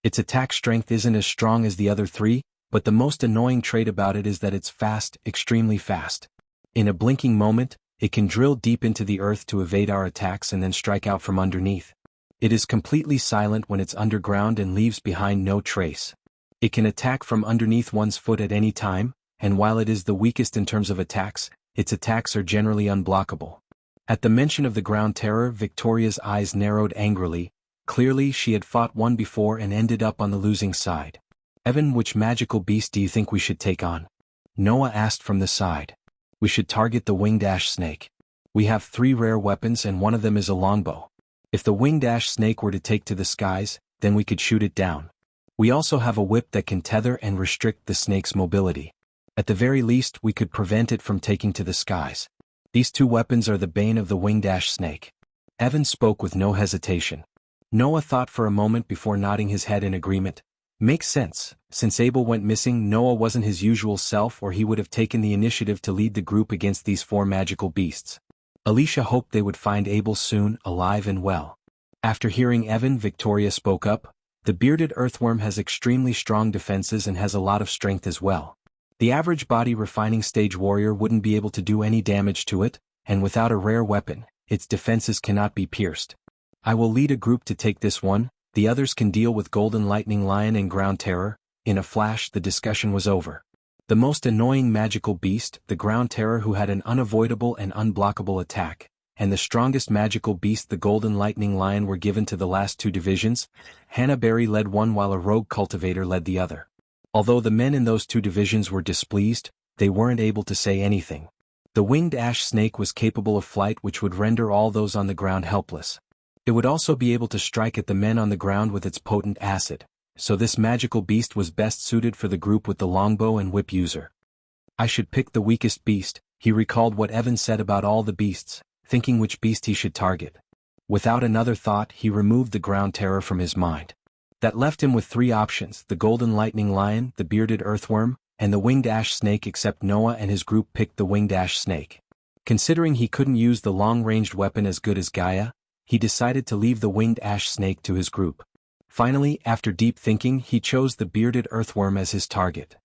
Its attack strength isn't as strong as the other 3, but the most annoying trait about it is that it's fast, extremely fast. In a blinking moment, it can drill deep into the earth to evade our attacks and then strike out from underneath. It is completely silent when it's underground and leaves behind no trace. It can attack from underneath one's foot at any time, and while it is the weakest in terms of attacks, its attacks are generally unblockable. At the mention of the Ground Terror, Victoria's eyes narrowed angrily. Clearly, she had fought one before and ended up on the losing side. "Evan, which magical beast do you think we should take on?" Noah asked from the side. "We should target the Winged Ash Snake. We have 3 rare weapons and one of them is a longbow. If the Winged Ash Snake were to take to the skies, then we could shoot it down. We also have a whip that can tether and restrict the snake's mobility. At the very least, we could prevent it from taking to the skies. These two weapons are the bane of the winged ash snake. Evan spoke with no hesitation. Noah thought for a moment before nodding his head in agreement. Makes sense. Since Abel went missing, Noah wasn't his usual self, or he would have taken the initiative to lead the group against these four magical beasts. Alicia hoped they would find Abel soon, alive and well. After hearing Evan, Victoria spoke up. The bearded earthworm has extremely strong defenses and has a lot of strength as well. The average body refining stage warrior wouldn't be able to do any damage to it, and without a rare weapon, its defenses cannot be pierced. I will lead a group to take this one, the others can deal with Golden Lightning Lion and Ground Terror. In a flash, the discussion was over. The most annoying magical beast, the Ground Terror, who had an unavoidable and unblockable attack, and the strongest magical beast, the Golden Lightning Lion, were given to the last two divisions. Hannah Berry led one while a rogue cultivator led the other. Although the men in those two divisions were displeased, they weren't able to say anything. The winged ash snake was capable of flight, which would render all those on the ground helpless. It would also be able to strike at the men on the ground with its potent acid, so this magical beast was best suited for the group with the longbow and whip user. I should pick the weakest beast. He recalled what Evan said about all the beasts, thinking which beast he should target. Without another thought, he removed the Ground Terror from his mind. That left him with three options: the Golden Lightning Lion, the bearded earthworm, and the winged ash snake. Except Noah and his group picked the winged ash snake. Considering he couldn't use the long-ranged weapon as good as Gaia, he decided to leave the winged ash snake to his group. Finally, after deep thinking, he chose the bearded earthworm as his target.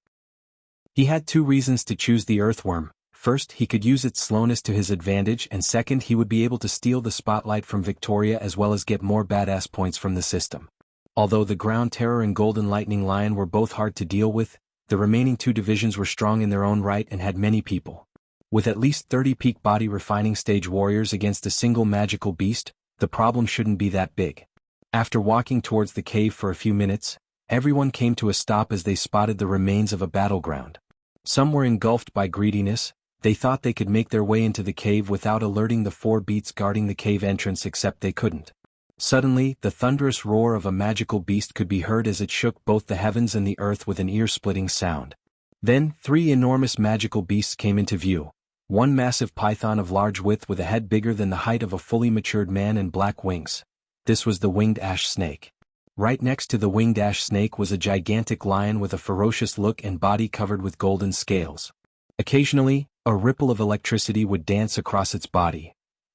He had two reasons to choose the earthworm. First, he could use its slowness to his advantage, and second, he would be able to steal the spotlight from Victoria as well as get more badass points from the system. Although the Ground Terror and Golden Lightning Lion were both hard to deal with, the remaining two divisions were strong in their own right and had many people. With at least 30 peak body refining stage warriors against a single magical beast, the problem shouldn't be that big. After walking towards the cave for a few minutes, everyone came to a stop as they spotted the remains of a battleground. Some were engulfed by greediness. They thought they could make their way into the cave without alerting the four beasts guarding the cave entrance, except they couldn't. Suddenly, the thunderous roar of a magical beast could be heard as it shook both the heavens and the earth with an ear-splitting sound. Then, three enormous magical beasts came into view. One massive python of large width with a head bigger than the height of a fully matured man and black wings. This was the winged ash snake. Right next to the winged ash snake was a gigantic lion with a ferocious look and body covered with golden scales. Occasionally, a ripple of electricity would dance across its body.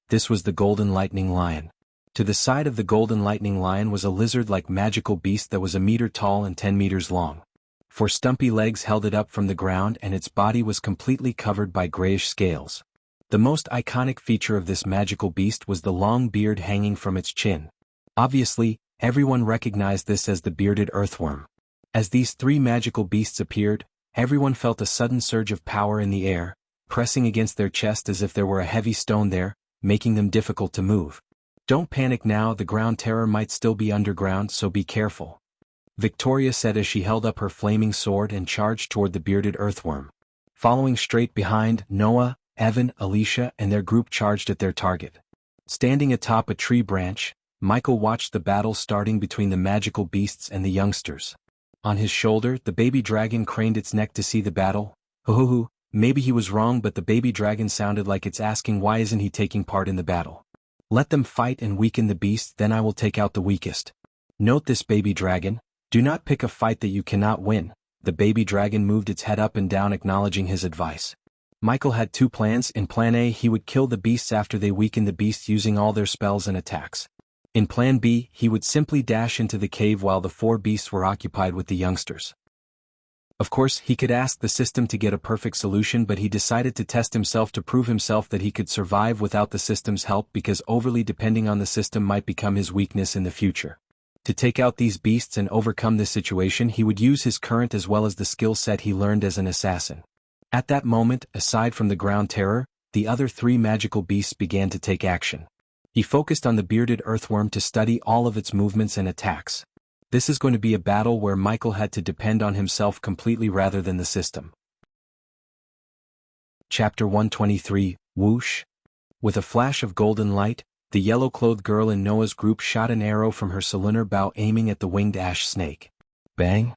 This was the Golden Lightning Lion. To the side of the Golden Lightning Lion was a lizard-like magical beast that was a meter tall and 10 meters long. Four stumpy legs held it up from the ground, and its body was completely covered by grayish scales. The most iconic feature of this magical beast was the long beard hanging from its chin. Obviously, everyone recognized this as the bearded earthworm. As these three magical beasts appeared, everyone felt a sudden surge of power in the air, pressing against their chest as if there were a heavy stone there, making them difficult to move. Don't panic now, the Ground Terror might still be underground, so be careful, Victoria said as she held up her flaming sword and charged toward the bearded earthworm. Following straight behind, Noah, Evan, Alicia, and their group charged at their target. Standing atop a tree branch, Michael watched the battle starting between the magical beasts and the youngsters. On his shoulder, the baby dragon craned its neck to see the battle. Hoo-hoo-hoo, maybe he was wrong, but the baby dragon sounded like it's asking why isn't he taking part in the battle. Let them fight and weaken the beast, then I will take out the weakest. Note this, baby dragon. Do not pick a fight that you cannot win. The baby dragon moved its head up and down, acknowledging his advice. Michael had two plans. In Plan A, he would kill the beasts after they weakened the beasts using all their spells and attacks. In Plan B, he would simply dash into the cave while the four beasts were occupied with the youngsters. Of course, he could ask the system to get a perfect solution, but he decided to test himself to prove himself that he could survive without the system's help, because overly depending on the system might become his weakness in the future. To take out these beasts and overcome this situation, he would use his current as well as the skill set he learned as an assassin. At that moment, aside from the Ground Terror, the other three magical beasts began to take action. He focused on the bearded earthworm to study all of its movements and attacks. This is going to be a battle where Michael had to depend on himself completely rather than the system. Chapter 123, Whoosh. With a flash of golden light, The yellow-clothed girl in Noah's group shot an arrow from her cylinder bow aiming at the winged ash snake. Bang!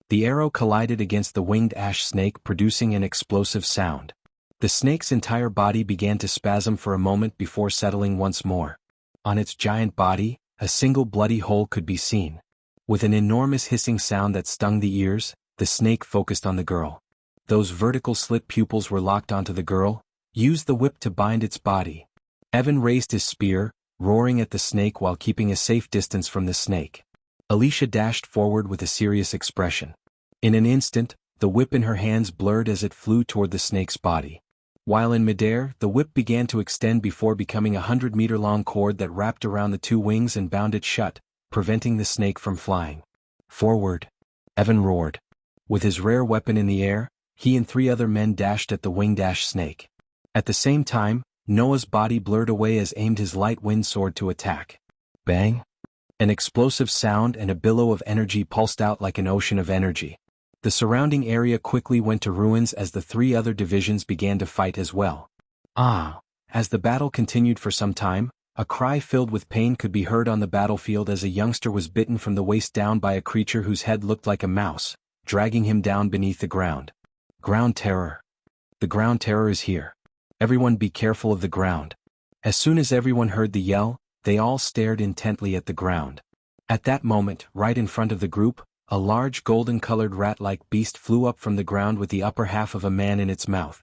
The arrow collided against the winged ash snake, producing an explosive sound. The snake's entire body began to spasm for a moment before settling once more. On its giant body, a single bloody hole could be seen. With an enormous hissing sound that stung the ears, the snake focused on the girl. Those vertical slit pupils were locked onto the girl. Used the whip to bind its body. Evan raised his spear, roaring at the snake while keeping a safe distance from the snake. Alicia dashed forward with a serious expression. In an instant, the whip in her hands blurred as it flew toward the snake's body. While in midair, the whip began to extend before becoming a 100-meter-long cord that wrapped around the two wings and bound it shut, preventing the snake from flying. Forward! Evan roared. With his rare weapon in the air, he and 3 other men dashed at the winged ash snake. At the same time, Noah's body blurred away as aimed his light wind sword to attack. Bang! An explosive sound and a billow of energy pulsed out like an ocean of energy. The surrounding area quickly went to ruins as the 3 other divisions began to fight as well. Ah! As the battle continued for some time, a cry filled with pain could be heard on the battlefield as a youngster was bitten from the waist down by a creature whose head looked like a mouse, dragging him down beneath the ground. Ground terror. The ground terror is here. Everyone be careful of the ground. As soon as everyone heard the yell, they all stared intently at the ground. At that moment, right in front of the group, a large golden-colored rat-like beast flew up from the ground with the upper half of a man in its mouth.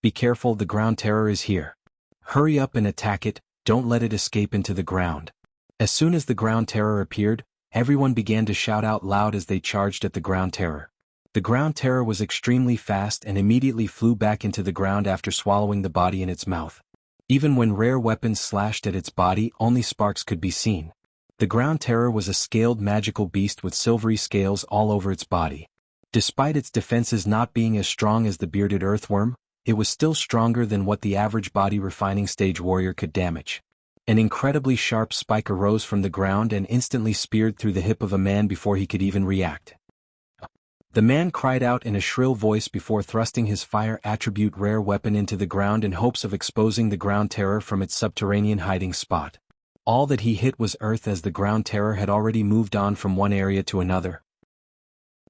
Be careful, the ground terror is here. Hurry up and attack it, don't let it escape into the ground. As soon as the ground terror appeared, everyone began to shout out loud as they charged at the ground terror. The ground terror was extremely fast and immediately flew back into the ground after swallowing the body in its mouth. Even when rare weapons slashed at its body, only sparks could be seen. The ground terror was a scaled magical beast with silvery scales all over its body. Despite its defenses not being as strong as the bearded earthworm, it was still stronger than what the average body refining stage warrior could damage. An incredibly sharp spike arose from the ground and instantly speared through the hip of a man before he could even react. The man cried out in a shrill voice before thrusting his fire attribute rare weapon into the ground in hopes of exposing the ground terror from its subterranean hiding spot. All that he hit was earth as the ground terror had already moved on from one area to another.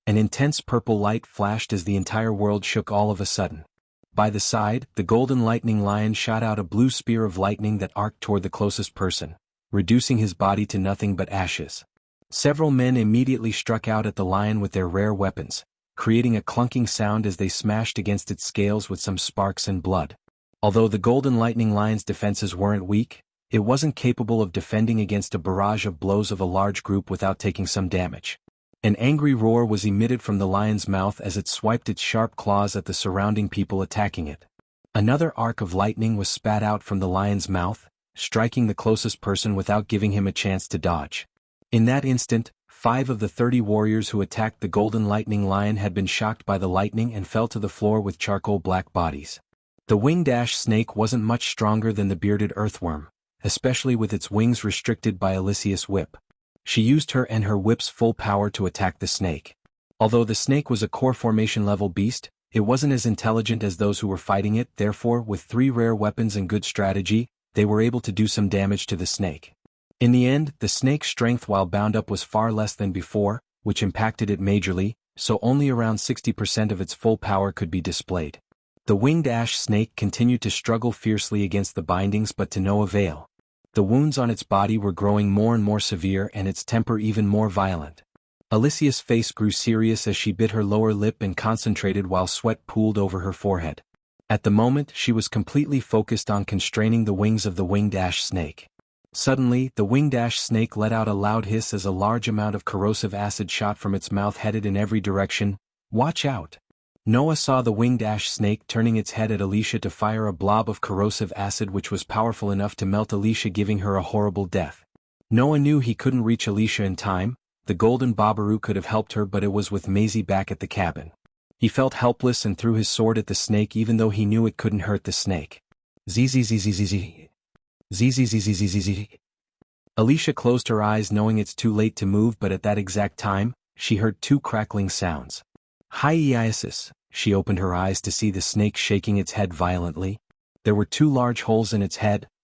An intense purple light flashed as the entire world shook all of a sudden. By the side, the golden lightning lion shot out a blue spear of lightning that arced toward the closest person, reducing his body to nothing but ashes. Several men immediately struck out at the lion with their rare weapons, creating a clunking sound as they smashed against its scales with some sparks and blood. Although the golden lightning lion's defenses weren't weak, it wasn't capable of defending against a barrage of blows of a large group without taking some damage. An angry roar was emitted from the lion's mouth as it swiped its sharp claws at the surrounding people attacking it. Another arc of lightning was spat out from the lion's mouth, striking the closest person without giving him a chance to dodge. In that instant, 5 of the 30 warriors who attacked the golden lightning lion had been shocked by the lightning and fell to the floor with charcoal black bodies. The winged ash snake wasn't much stronger than the bearded earthworm, especially with its wings restricted by Alicia's whip. She used her and her whip's full power to attack the snake. Although the snake was a core formation level beast, it wasn't as intelligent as those who were fighting it, therefore with 3 rare weapons and good strategy, they were able to do some damage to the snake. In the end, the snake's strength while bound up was far less than before, which impacted it majorly, so only around 60% of its full power could be displayed. The winged ash snake continued to struggle fiercely against the bindings but to no avail. The wounds on its body were growing more and more severe and its temper even more violent. Alicia's face grew serious as she bit her lower lip and concentrated while sweat pooled over her forehead. At the moment, she was completely focused on constraining the wings of the winged ash snake. Suddenly, the winged ash snake let out a loud hiss as a large amount of corrosive acid shot from its mouth headed in every direction. Watch out! Noah saw the winged ash snake turning its head at Alicia to fire a blob of corrosive acid which was powerful enough to melt Alicia, giving her a horrible death. Noah knew he couldn't reach Alicia in time. The golden Babaru could have helped her, but it was with Maisie back at the cabin. He felt helpless and threw his sword at the snake even though he knew it couldn't hurt the snake. Zzzzzzz. Zzzzzzz. Alicia closed her eyes knowing it's too late to move, but at that exact time, she heard 2 crackling sounds. Hi-iasis. She opened her eyes to see the snake shaking its head violently. There were 2 large holes in its head,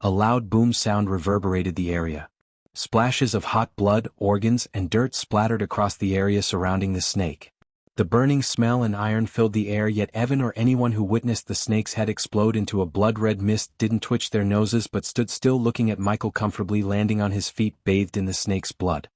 a loud boom sound reverberated the area. Splashes of hot blood, organs, and dirt splattered across the area surrounding the snake. The burning smell and iron filled the air, yet Evan or anyone who witnessed the snake's head explode into a blood-red mist didn't twitch their noses but stood still looking at Michael comfortably landing on his feet bathed in the snake's blood.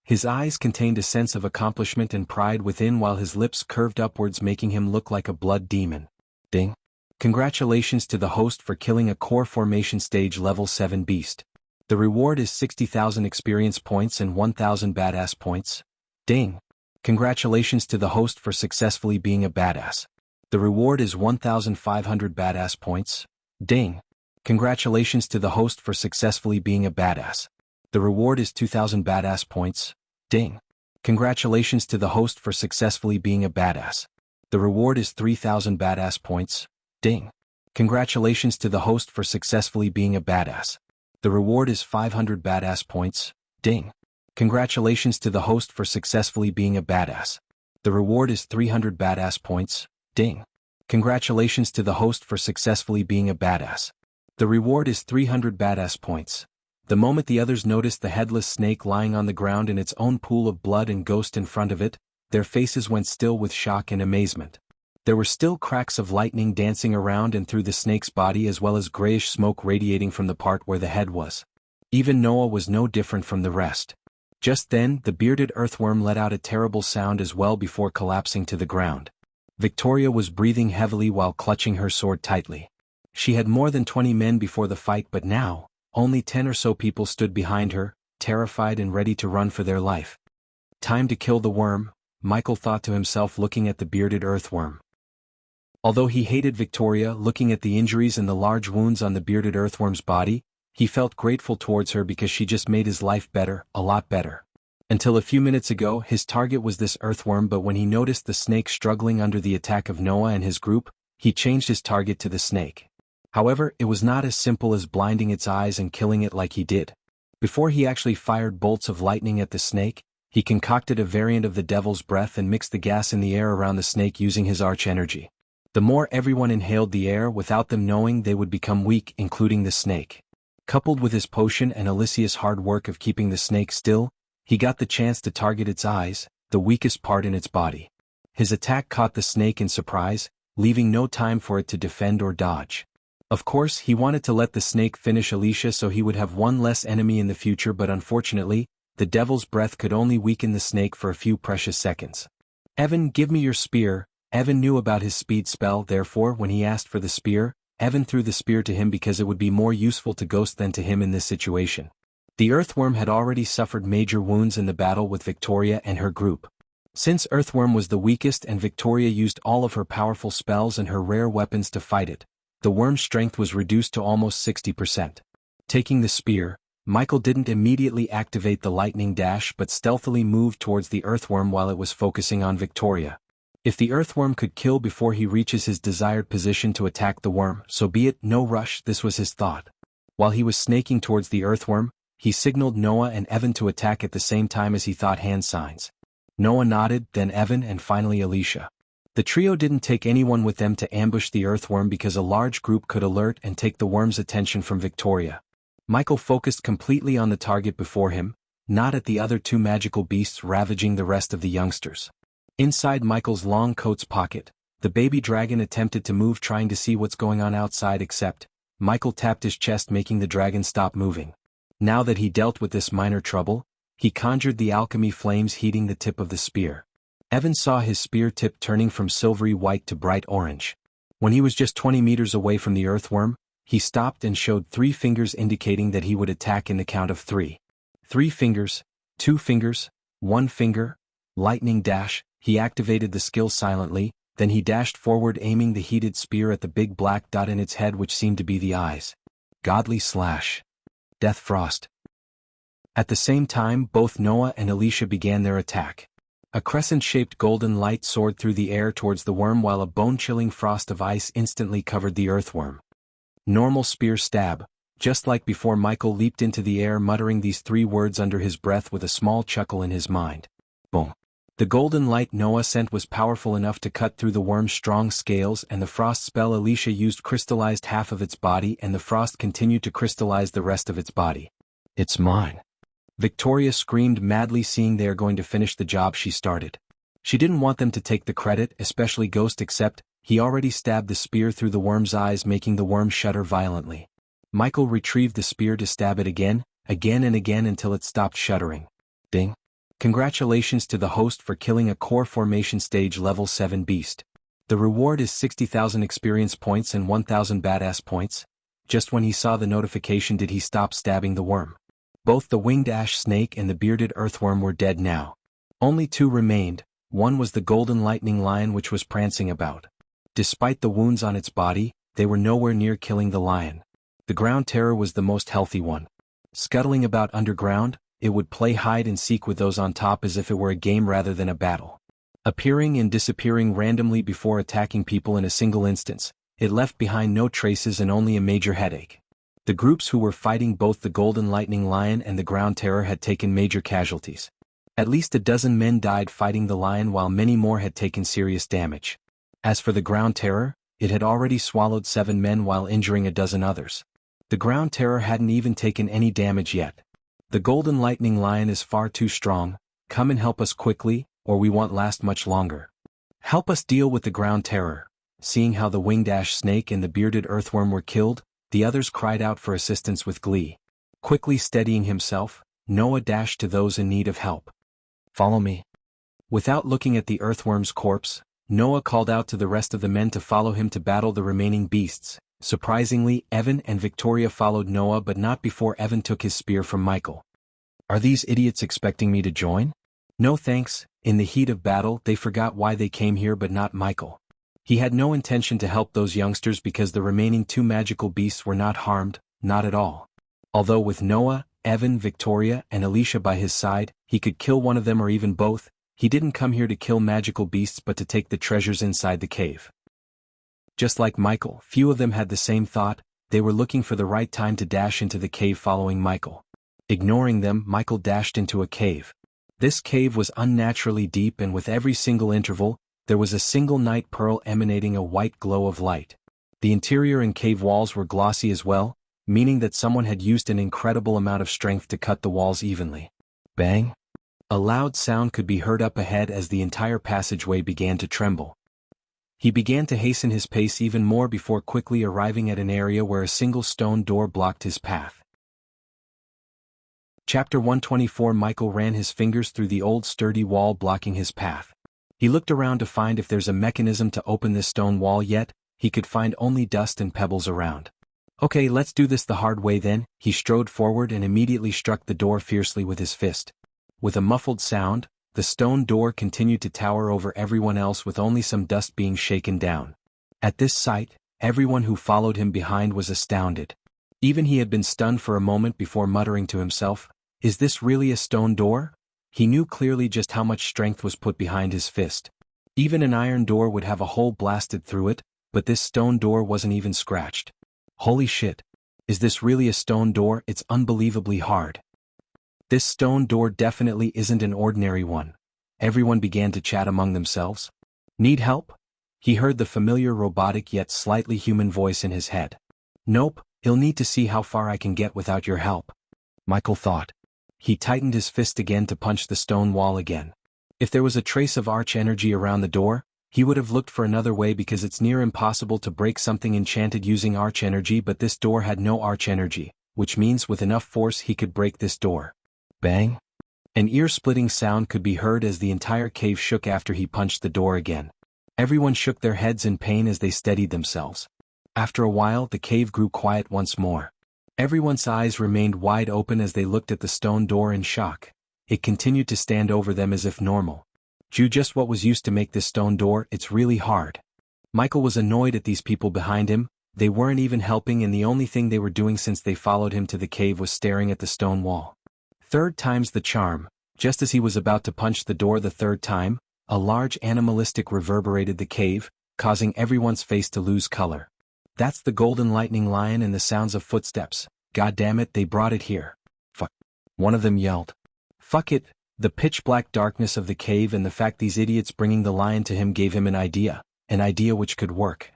His eyes contained a sense of accomplishment and pride within while his lips curved upwards making him look like a blood demon. Ding. Congratulations to the host for killing a core formation stage level 7 beast. The reward is 60,000 experience points and 1,000 badass points. Ding. Congratulations to the host for successfully being a badass. The reward is 1,500 badass points. Ding. Congratulations to the host for successfully being a badass. The reward is 2,000 badass points. Ding. Congratulations to the host for successfully being a badass. The reward is 3,000 badass points. Ding. Congratulations to the host for successfully being a badass. The reward is 500 badass points. Ding. Congratulations to the host for successfully being a badass. The reward is 300 badass points. Ding. Congratulations to the host for successfully being a badass. The reward is 300 badass points. The moment the others noticed the headless snake lying on the ground in its own pool of blood and ghost in front of it, their faces went still with shock and amazement. There were still cracks of lightning dancing around and through the snake's body as well as grayish smoke radiating from the part where the head was. Even Noah was no different from the rest. Just then, the bearded earthworm let out a terrible sound as well before collapsing to the ground. Victoria was breathing heavily while clutching her sword tightly. She had more than 20 men before the fight but now, only 10 or so people stood behind her, terrified and ready to run for their life. Time to kill the worm, Michael thought to himself looking at the bearded earthworm. Although he hated Victoria looking at the injuries and the large wounds on the bearded earthworm's body, he felt grateful towards her because she just made his life better, a lot better. Until a few minutes ago his target was this earthworm, but when he noticed the snake struggling under the attack of Noah and his group, he changed his target to the snake. However, it was not as simple as blinding its eyes and killing it like he did. Before he actually fired bolts of lightning at the snake, he concocted a variant of the devil's breath and mixed the gas in the air around the snake using his arch energy. The more everyone inhaled the air without them knowing, they would become weak, including the snake. Coupled with his potion and Alicia's hard work of keeping the snake still, he got the chance to target its eyes, the weakest part in its body. His attack caught the snake in surprise, leaving no time for it to defend or dodge. Of course, he wanted to let the snake finish Alicia so he would have one less enemy in the future, but unfortunately, the devil's breath could only weaken the snake for a few precious seconds. Evan, give me your spear. Evan knew about his speed spell, therefore when he asked for the spear, Evan threw the spear to him because it would be more useful to Ghost than to him in this situation. The earthworm had already suffered major wounds in the battle with Victoria and her group. Since Earthworm was the weakest and Victoria used all of her powerful spells and her rare weapons to fight it, the worm's strength was reduced to almost 60%. Taking the spear, Michael didn't immediately activate the lightning dash but stealthily moved towards the earthworm while it was focusing on Victoria. If the earthworm could kill before he reaches his desired position to attack the worm, so be it, no rush, this was his thought. While he was snaking towards the earthworm, he signaled Noah and Evan to attack at the same time as he thought hand signs. Noah nodded, then Evan and finally Alicia. The trio didn't take anyone with them to ambush the earthworm because a large group could alert and take the worm's attention from Victoria. Michael focused completely on the target before him, not at the other two magical beasts ravaging the rest of the youngsters. Inside Michael's long coat's pocket, the baby dragon attempted to move trying to see what's going on outside except, Michael tapped his chest, making the dragon stop moving. Now that he dealt with this minor trouble, he conjured the alchemy flames heating the tip of the spear. Evan saw his spear tip turning from silvery white to bright orange. When he was just 20 meters away from the earthworm, he stopped and showed 3 fingers, indicating that he would attack in the count of 3. 3 fingers, 2 fingers, 1 finger, lightning dash. He activated the skill silently, then he dashed forward, aiming the heated spear at the big black dot in its head, which seemed to be the eyes. Godly slash. Death frost. At the same time, both Noah and Alicia began their attack. A crescent-shaped golden light soared through the air towards the worm, while a bone-chilling frost of ice instantly covered the earthworm. Normal spear stab. Just like before, Michael leaped into the air, muttering these 3 words under his breath with a small chuckle in his mind. Boom. The golden light Noah sent was powerful enough to cut through the worm's strong scales, and the frost spell Alicia used crystallized half of its body, and the frost continued to crystallize the rest of its body. It's mine. Victoria screamed madly, seeing they are going to finish the job she started. She didn't want them to take the credit, especially Ghost, except he already stabbed the spear through the worm's eyes, making the worm shudder violently. Michael retrieved the spear to stab it again and again until it stopped shuddering. Ding. Congratulations to the host for killing a core formation stage level 7 beast. The reward is 60,000 experience points and 1,000 badass points. Just when he saw the notification did he stop stabbing the worm. Both the winged ash snake and the bearded earthworm were dead now. Only 2 remained. One was the golden lightning lion, which was prancing about. Despite the wounds on its body, they were nowhere near killing the lion. The ground terror was the most healthy one. Scuttling about underground, it would play hide and seek with those on top as if it were a game rather than a battle. Appearing and disappearing randomly before attacking people in a single instance, it left behind no traces and only a major headache. The groups who were fighting both the golden lightning lion and the ground terror had taken major casualties. At least a dozen men died fighting the lion, while many more had taken serious damage. As for the ground terror, it had already swallowed 7 men while injuring a dozen others. The ground terror hadn't even taken any damage yet. The golden lightning lion is far too strong. Come and help us quickly, or we won't last much longer. Help us deal with the ground terror. Seeing how the winged ash snake and the bearded earthworm were killed, the others cried out for assistance with glee. Quickly steadying himself, Noah dashed to those in need of help. Follow me. Without looking at the earthworm's corpse, Noah called out to the rest of the men to follow him to battle the remaining beasts. Surprisingly, Evan and Victoria followed Noah, but not before Evan took his spear from Michael. Are these idiots expecting me to join? No thanks. In the heat of battle, they forgot why they came here, but not Michael. He had no intention to help those youngsters because the remaining 2 magical beasts were not harmed, not at all. Although with Noah, Evan, Victoria, and Alicia by his side, he could kill one of them or even both. He didn't come here to kill magical beasts but to take the treasures inside the cave. Just like Michael, few of them had the same thought. They were looking for the right time to dash into the cave following Michael. Ignoring them, Michael dashed into a cave. This cave was unnaturally deep, and with every single interval, there was a single night pearl emanating a white glow of light. The interior and cave walls were glossy as well, meaning that someone had used an incredible amount of strength to cut the walls evenly. Bang! A loud sound could be heard up ahead as the entire passageway began to tremble. He began to hasten his pace even more before quickly arriving at an area where a single stone door blocked his path. Chapter 124. Michael ran his fingers through the old sturdy wall blocking his path. He looked around to find if there's a mechanism to open this stone wall, yet he could find only dust and pebbles around. Okay, let's do this the hard way then. He strode forward and immediately struck the door fiercely with his fist. With a muffled sound, the stone door continued to tower over everyone else, with only some dust being shaken down. At this sight, everyone who followed him behind was astounded. Even he had been stunned for a moment before muttering to himself, "Is this really a stone door?" He knew clearly just how much strength was put behind his fist. Even an iron door would have a hole blasted through it, but this stone door wasn't even scratched. Holy shit. Is this really a stone door? It's unbelievably hard. This stone door definitely isn't an ordinary one. Everyone began to chat among themselves. Need help? He heard the familiar robotic yet slightly human voice in his head. Nope, he'll need to see how far I can get without your help, Michael thought. He tightened his fist again to punch the stone wall again. If there was a trace of arch energy around the door, He would have looked for another way because it's near impossible to break something enchanted using arch energy, but this door had no arch energy, which means with enough force he could break this door. Bang! An ear-splitting sound could be heard as the entire cave shook after he punched the door again. Everyone shook their heads in pain as they steadied themselves. After a while, the cave grew quiet once more. Everyone's eyes remained wide open as they looked at the stone door in shock. It continued to stand over them as if normal. Just what was used to make this stone door, it's really hard. Michael was annoyed at these people behind him. They weren't even helping, and the only thing they were doing since they followed him to the cave was staring at the stone wall. Third time's the charm. Just as he was about to punch the door the third time, a large animalistic reverberated the cave, causing everyone's face to lose color. That's the golden lightning lion and the sounds of footsteps. God damn it, they brought it here. Fuck. One of them yelled. Fuck it. The pitch-black darkness of the cave and the fact these idiots bringing the lion to him gave him an idea which could work.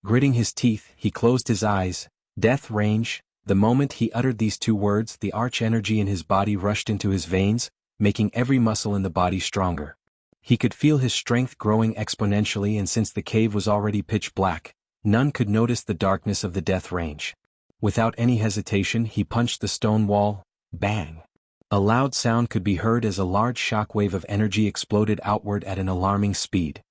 Gritting his teeth, he closed his eyes. Death range. The moment he uttered these two words, the arch energy in his body rushed into his veins, making every muscle in the body stronger. He could feel his strength growing exponentially, and since the cave was already pitch black, none could notice the darkness of the death range. Without any hesitation, he punched the stone wall. Bang! A loud sound could be heard as a large shockwave of energy exploded outward at an alarming speed,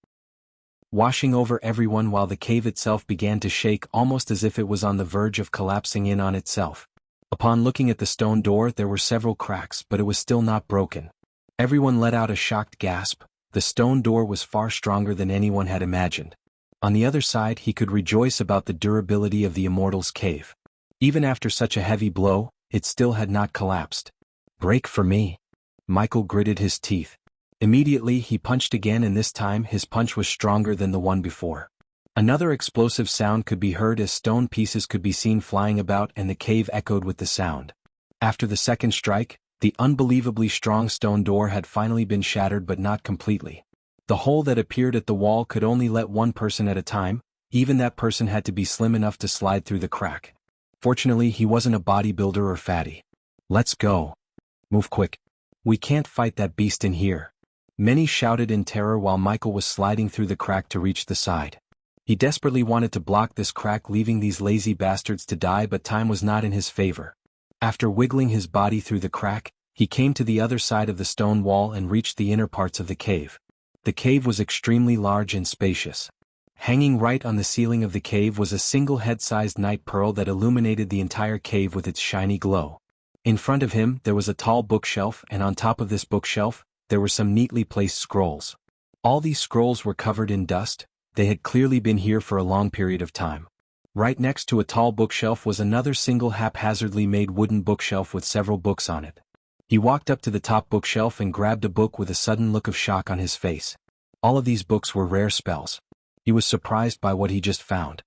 washing over everyone while the cave itself began to shake almost as if it was on the verge of collapsing in on itself. Upon looking at the stone door, there were several cracks, but it was still not broken. Everyone let out a shocked gasp. The stone door was far stronger than anyone had imagined. On the other side, he could rejoice about the durability of the Immortal's cave. Even after such a heavy blow, it still had not collapsed. Break for me. Michael gritted his teeth. Immediately he punched again, and this time his punch was stronger than the one before. Another explosive sound could be heard as stone pieces could be seen flying about, and the cave echoed with the sound. After the second strike, the unbelievably strong stone door had finally been shattered, but not completely. The hole that appeared at the wall could only let one person at a time. Even that person had to be slim enough to slide through the crack. Fortunately, he wasn't a bodybuilder or fatty. Let's go. Move quick. We can't fight that beast in here. Many shouted in terror while Michael was sliding through the crack to reach the side. He desperately wanted to block this crack, leaving these lazy bastards to die, but time was not in his favor. After wiggling his body through the crack, he came to the other side of the stone wall and reached the inner parts of the cave. The cave was extremely large and spacious. Hanging right on the ceiling of the cave was a single head-sized night pearl that illuminated the entire cave with its shiny glow. In front of him, there was a tall bookshelf, and on top of this bookshelf, there were some neatly placed scrolls. All these scrolls were covered in dust. They had clearly been here for a long period of time. Right next to a tall bookshelf was another single haphazardly made wooden bookshelf with several books on it. He walked up to the top bookshelf and grabbed a book with a sudden look of shock on his face. All of these books were rare spells. He was surprised by what he just found.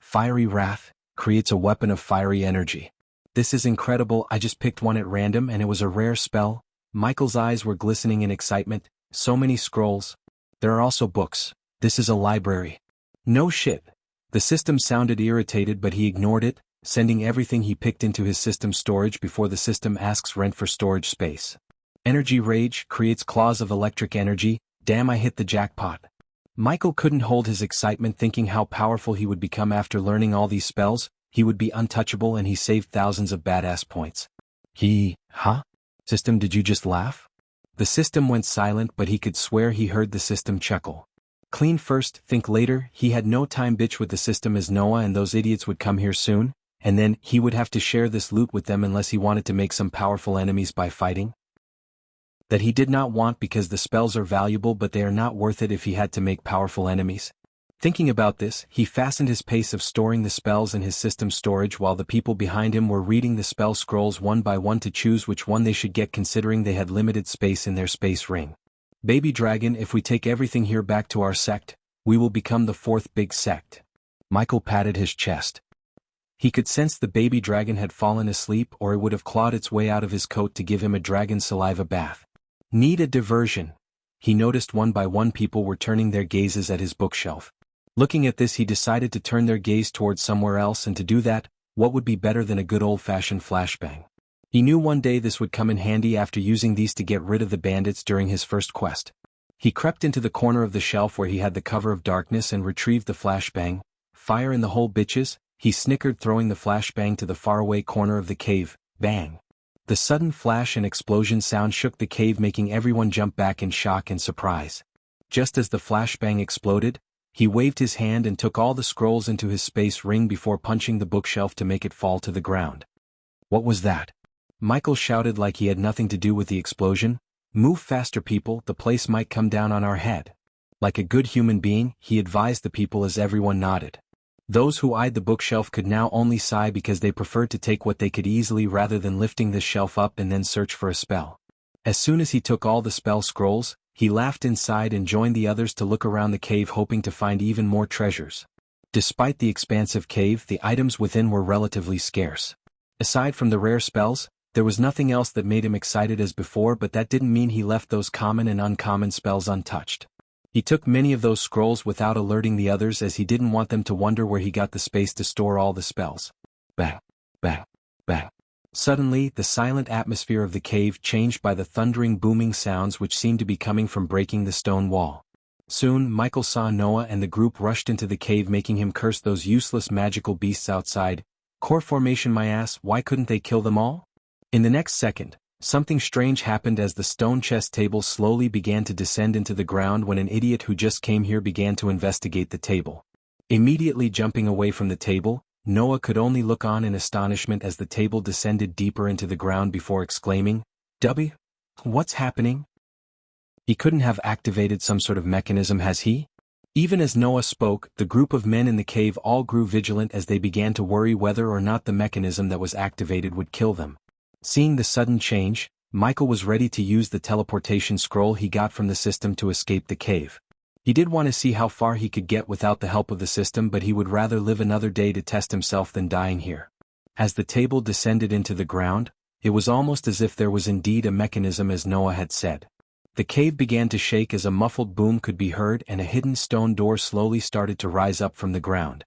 Fiery Wrath creates a weapon of fiery energy. This is incredible. I just picked one at random and it was a rare spell. Michael's eyes were glistening in excitement. So many scrolls. There are also books. This is a library. No shit. The system sounded irritated, but he ignored it, sending everything he picked into his system storage before the system asks rent for storage space. Energy Rage creates claws of electric energy. Damn, I hit the jackpot. Michael couldn't hold his excitement, thinking how powerful he would become after learning all these spells. He would be untouchable, and he saved thousands of badass points. System, did you just laugh? The system went silent, but he could swear he heard the system chuckle. Clean first, think later. He had no time bitch with the system, as Noah and those idiots would come here soon, and then he would have to share this loot with them unless he wanted to make some powerful enemies by fighting. That he did not want, because the spells are valuable, but they are not worth it if he had to make powerful enemies. Thinking about this, he fastened his pace of storing the spells in his system storage while the people behind him were reading the spell scrolls one by one to choose which one they should get, considering they had limited space in their space ring. Baby Dragon, if we take everything here back to our sect, we will become the fourth big sect. Michael patted his chest. He could sense the baby dragon had fallen asleep, or it would have clawed its way out of his coat to give him a dragon saliva bath. Need a diversion. He noticed one by one people were turning their gazes at his bookshelf. Looking at this, he decided to turn their gaze towards somewhere else, and to do that, what would be better than a good old-fashioned flashbang? He knew one day this would come in handy after using these to get rid of the bandits during his first quest. He crept into the corner of the shelf where he had the cover of darkness and retrieved the flashbang. Fire in the hole, bitches, he snickered, throwing the flashbang to the faraway corner of the cave. Bang! The sudden flash and explosion sound shook the cave, making everyone jump back in shock and surprise. Just as the flashbang exploded, he waved his hand and took all the scrolls into his space ring before punching the bookshelf to make it fall to the ground. What was that? Michael shouted like he had nothing to do with the explosion. Move faster, people, the place might come down on our head. Like a good human being, he advised the people as everyone nodded. Those who eyed the bookshelf could now only sigh because they preferred to take what they could easily rather than lifting the shelf up and then search for a spell. As soon as he took all the spell scrolls, he laughed inside and joined the others to look around the cave, hoping to find even more treasures. Despite the expansive cave, the items within were relatively scarce. Aside from the rare spells, there was nothing else that made him excited as before, but that didn't mean he left those common and uncommon spells untouched. He took many of those scrolls without alerting the others, as he didn't want them to wonder where he got the space to store all the spells. Bah! Bah! Bah! Suddenly, the silent atmosphere of the cave changed by the thundering, booming sounds which seemed to be coming from breaking the stone wall. Soon, Michael saw Noah and the group rushed into the cave, making him curse those useless magical beasts outside. Core formation, my ass, why couldn't they kill them all? In the next second, something strange happened as the stone chess table slowly began to descend into the ground when an idiot who just came here began to investigate the table. Immediately jumping away from the table, Noah could only look on in astonishment as the table descended deeper into the ground before exclaiming, "W? What's happening?" He couldn't have activated some sort of mechanism, has he? Even as Noah spoke, the group of men in the cave all grew vigilant as they began to worry whether or not the mechanism that was activated would kill them. Seeing the sudden change, Michael was ready to use the teleportation scroll he got from the system to escape the cave. He did want to see how far he could get without the help of the system, but he would rather live another day to test himself than dying here. As the table descended into the ground, it was almost as if there was indeed a mechanism as Noah had said. The cave began to shake as a muffled boom could be heard and a hidden stone door slowly started to rise up from the ground.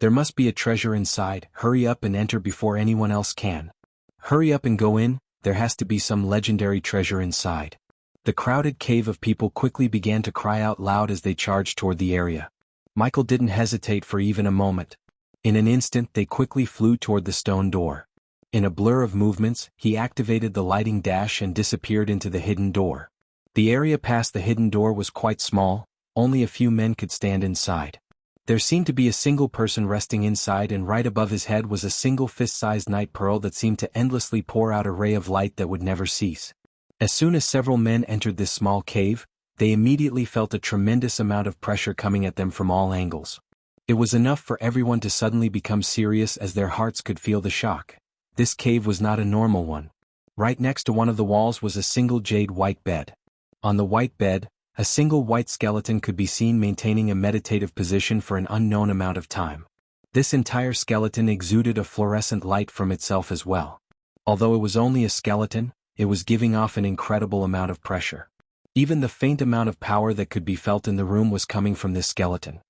There must be a treasure inside. Hurry up and enter before anyone else can. Hurry up and go in, there has to be some legendary treasure inside. The crowded cave of people quickly began to cry out loud as they charged toward the area. Michael didn't hesitate for even a moment. In an instant they quickly flew toward the stone door. In a blur of movements, he activated the lighting dash and disappeared into the hidden door. The area past the hidden door was quite small, only a few men could stand inside. There seemed to be a single person resting inside, and right above his head was a single fist-sized night pearl that seemed to endlessly pour out a ray of light that would never cease. As soon as several men entered this small cave, they immediately felt a tremendous amount of pressure coming at them from all angles. It was enough for everyone to suddenly become serious as their hearts could feel the shock. This cave was not a normal one. Right next to one of the walls was a single jade white bed. On the white bed, a single white skeleton could be seen maintaining a meditative position for an unknown amount of time. This entire skeleton exuded a fluorescent light from itself as well. Although it was only a skeleton, it was giving off an incredible amount of pressure. Even the faint amount of power that could be felt in the room was coming from this skeleton.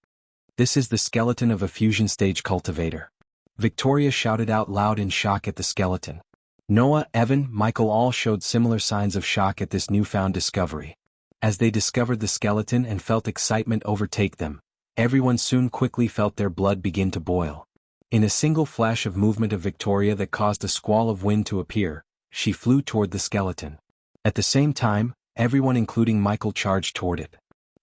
This is the skeleton of a fusion stage cultivator. Victoria shouted out loud in shock at the skeleton. Noah, Evan, Michael all showed similar signs of shock at this newfound discovery. As they discovered the skeleton and felt excitement overtake them, everyone soon quickly felt their blood begin to boil. In a single flash of movement of Victoria that caused a squall of wind to appear, she flew toward the skeleton. At the same time, everyone including Michael charged toward it.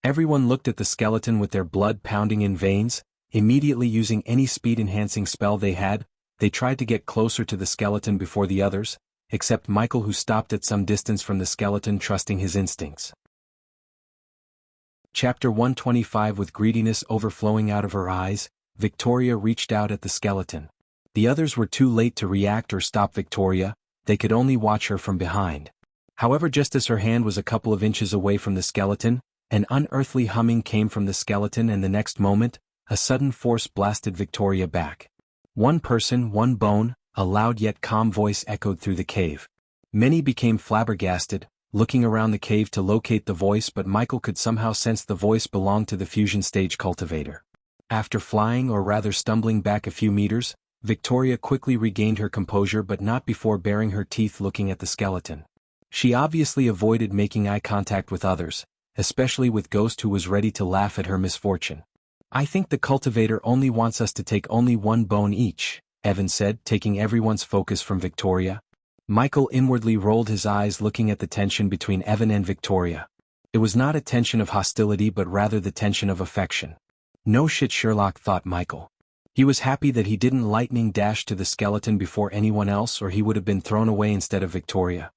Everyone looked at the skeleton with their blood pounding in veins. Immediately using any speed-enhancing spell they had, they tried to get closer to the skeleton before the others, except Michael, who stopped at some distance from the skeleton, trusting his instincts. Chapter 125. With greediness overflowing out of her eyes, Victoria reached out at the skeleton. The others were too late to react or stop Victoria. They could only watch her from behind. However, just as her hand was a couple of inches away from the skeleton, an unearthly humming came from the skeleton, and the next moment, a sudden force blasted Victoria back. One person, one bone, a loud yet calm voice echoed through the cave. Many became flabbergasted, looking around the cave to locate the voice, but Michael could somehow sense the voice belonged to the fusion stage cultivator. After flying, or rather stumbling back a few meters, Victoria quickly regained her composure, but not before baring her teeth looking at the skeleton. She obviously avoided making eye contact with others, especially with Ghost, who was ready to laugh at her misfortune. "I think the cultivator only wants us to take only one bone each," Evan said, taking everyone's focus from Victoria. Michael inwardly rolled his eyes, looking at the tension between Evan and Victoria. It was not a tension of hostility but rather the tension of affection. No shit, Sherlock, thought Michael. He was happy that he didn't lightning dash to the skeleton before anyone else, or he would have been thrown away instead of Victoria.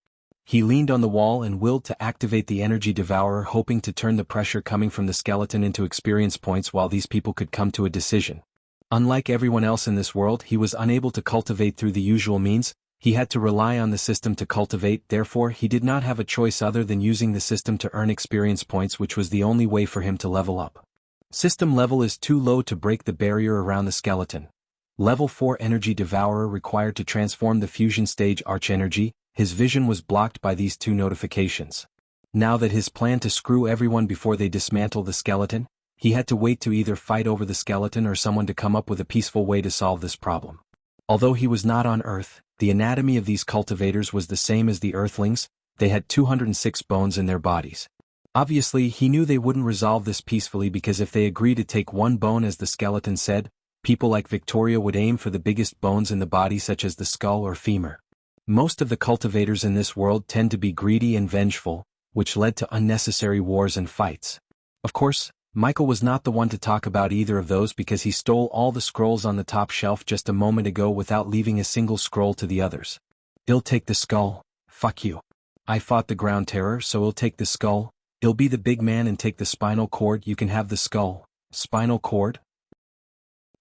He leaned on the wall and willed to activate the energy devourer, hoping to turn the pressure coming from the skeleton into experience points while these people could come to a decision. Unlike everyone else in this world, he was unable to cultivate through the usual means. He had to rely on the system to cultivate, therefore he did not have a choice other than using the system to earn experience points, which was the only way for him to level up. System level is too low to break the barrier around the skeleton. Level 4 energy devourer required to transform the fusion stage arch energy. His vision was blocked by these two notifications. Now that his plan to screw everyone before they dismantle the skeleton, he had to wait to either fight over the skeleton or someone to come up with a peaceful way to solve this problem. Although he was not on Earth, the anatomy of these cultivators was the same as the Earthlings. They had 206 bones in their bodies. Obviously, he knew they wouldn't resolve this peacefully, because if they agreed to take one bone, as the skeleton said, people like Victoria would aim for the biggest bones in the body, such as the skull or femur. Most of the cultivators in this world tend to be greedy and vengeful, which led to unnecessary wars and fights. Of course, Michael was not the one to talk about either of those, because he stole all the scrolls on the top shelf just a moment ago without leaving a single scroll to the others. "I'll take the skull, fuck you. I fought the ground terror, so I'll take the skull. I'll be the big man and take the spinal cord. You can have the skull." "Spinal cord?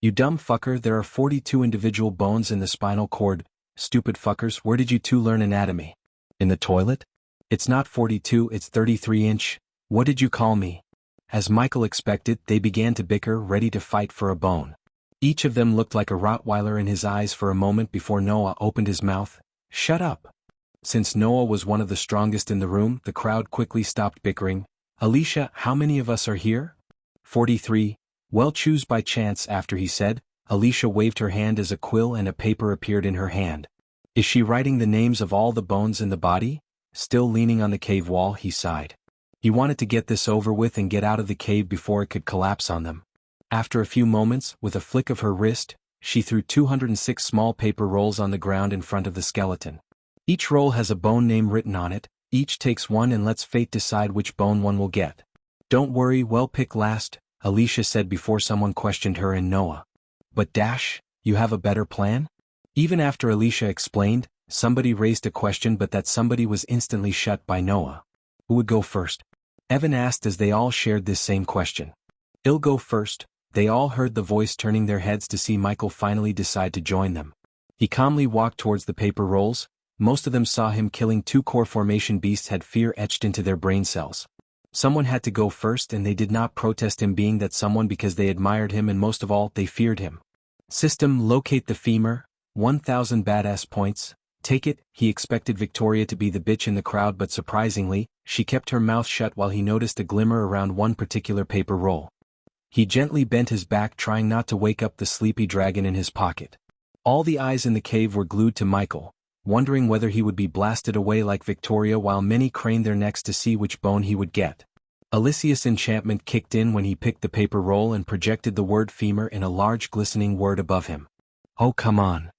You dumb fucker, there are 42 individual bones in the spinal cord. Stupid fuckers, where did you two learn anatomy? In the toilet? It's not 42, it's 33-inch. What did you call me?" As Michael expected, they began to bicker, ready to fight for a bone. Each of them looked like a Rottweiler in his eyes for a moment before Noah opened his mouth. "Shut up." Since Noah was one of the strongest in the room, the crowd quickly stopped bickering. "Alicia, how many of us are here?" 43. "Well, choose by chance." After he said, Alicia waved her hand as a quill and a paper appeared in her hand. "Is she writing the names of all the bones in the body?" Still leaning on the cave wall, he sighed. He wanted to get this over with and get out of the cave before it could collapse on them. After a few moments, with a flick of her wrist, she threw 206 small paper rolls on the ground in front of the skeleton. Each roll has a bone name written on it. Each takes one and lets fate decide which bone one will get. "Don't worry, we'll pick last," Alicia said before someone questioned her and Noah. "But Dash, you have a better plan?" Even after Alicia explained, somebody raised a question, but that somebody was instantly shut by Noah. "Who would go first?" Evan asked as they all shared this same question. "I'll go first." They all heard the voice, turning their heads to see Michael finally decide to join them. He calmly walked towards the paper rolls. Most of them saw him killing 2 core formation beasts had fear etched into their brain cells. Someone had to go first, and they did not protest him being that someone, because they admired him and most of all, they feared him. System: locate the femur, 1000 badass points. Take it. He expected Victoria to be the bitch in the crowd, but surprisingly, she kept her mouth shut while he noticed a glimmer around one particular paper roll. He gently bent his back, trying not to wake up the sleepy dragon in his pocket. All the eyes in the cave were glued to Michael, wondering whether he would be blasted away like Victoria, while many craned their necks to see which bone he would get. Alicia's enchantment kicked in when he picked the paper roll and projected the word femur in a large glistening word above him. "Oh, come on.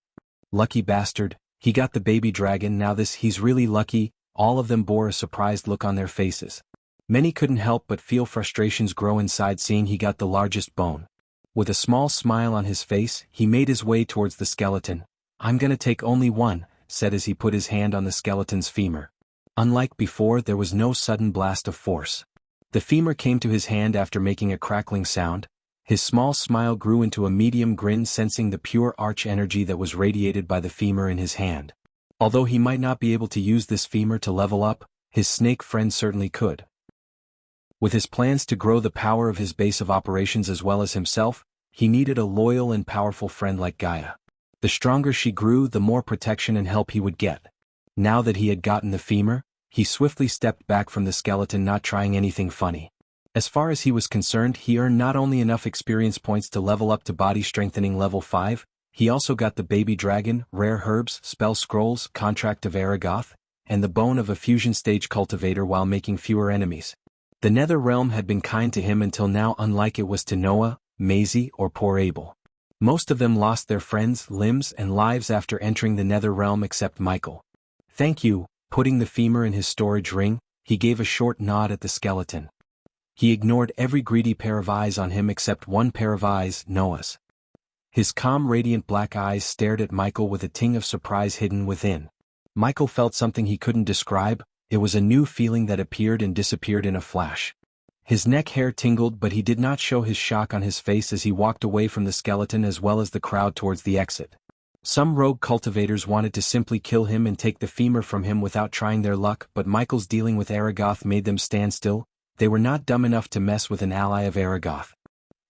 Lucky bastard, he got the baby dragon. Now he's really lucky." All of them bore a surprised look on their faces. Many couldn't help but feel frustrations grow inside seeing he got the largest bone. With a small smile on his face, he made his way towards the skeleton. "I'm gonna take only one," said as he put his hand on the skeleton's femur. Unlike before, there was no sudden blast of force. The femur came to his hand after making a crackling sound. His small smile grew into a medium grin, sensing the pure arch energy that was radiated by the femur in his hand. Although he might not be able to use this femur to level up, his snake friend certainly could. With his plans to grow the power of his base of operations as well as himself, he needed a loyal and powerful friend like Gaia. The stronger she grew, the more protection and help he would get. Now that he had gotten the femur, he swiftly stepped back from the skeleton, not trying anything funny. As far as he was concerned, he earned not only enough experience points to level up to body strengthening level 5, he also got the baby dragon, rare herbs, spell scrolls, contract of Aragoth, and the bone of a fusion stage cultivator while making fewer enemies. The Nether Realm had been kind to him until now, unlike it was to Noah, Maisie, or poor Abel. Most of them lost their friends, limbs, and lives after entering the Nether Realm except Michael. "Thank you." Putting the femur in his storage ring, he gave a short nod at the skeleton. He ignored every greedy pair of eyes on him except one pair of eyes, Noah's. His calm, radiant black eyes stared at Michael with a ting of surprise hidden within. Michael felt something he couldn't describe. It was a new feeling that appeared and disappeared in a flash. His neck hair tingled, but he did not show his shock on his face as he walked away from the skeleton as well as the crowd towards the exit. Some rogue cultivators wanted to simply kill him and take the femur from him without trying their luck, but Michael's dealing with Aragoth made them stand still. They were not dumb enough to mess with an ally of Aragoth.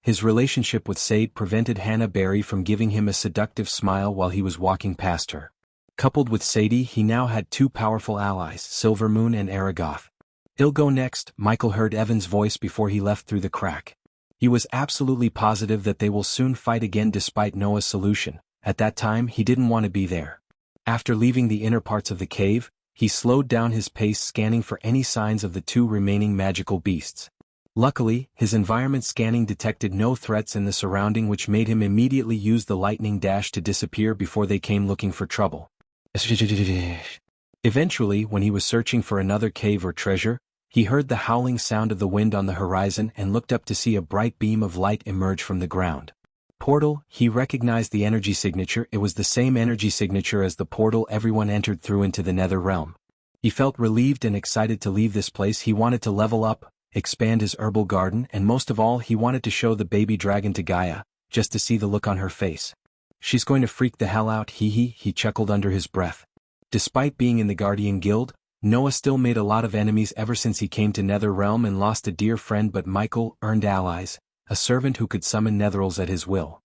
His relationship with Sade prevented Hannah Berry from giving him a seductive smile while he was walking past her. Coupled with Sadie, he now had two powerful allies, Silvermoon and Aragoth. "I'll go next," Michael heard Evan's voice before he left through the crack. He was absolutely positive that they will soon fight again despite Noah's solution. At that time he didn't want to be there. After leaving the inner parts of the cave, he slowed down his pace, scanning for any signs of the two remaining magical beasts. Luckily, his environment scanning detected no threats in the surrounding, which made him immediately use the lightning dash to disappear before they came looking for trouble. Eventually, when he was searching for another cave or treasure, he heard the howling sound of the wind on the horizon and looked up to see a bright beam of light emerge from the ground. Portal, he recognized the energy signature. It was the same energy signature as the portal everyone entered through into the Nether Realm. He felt relieved and excited to leave this place. He wanted to level up, expand his herbal garden, and most of all he wanted to show the baby dragon to Gaia, just to see the look on her face. "She's going to freak the hell out, he chuckled under his breath. Despite being in the Guardian Guild, Noah still made a lot of enemies ever since he came to Nether Realm and lost a dear friend, but Michael earned allies, a servant who could summon netherils at his will.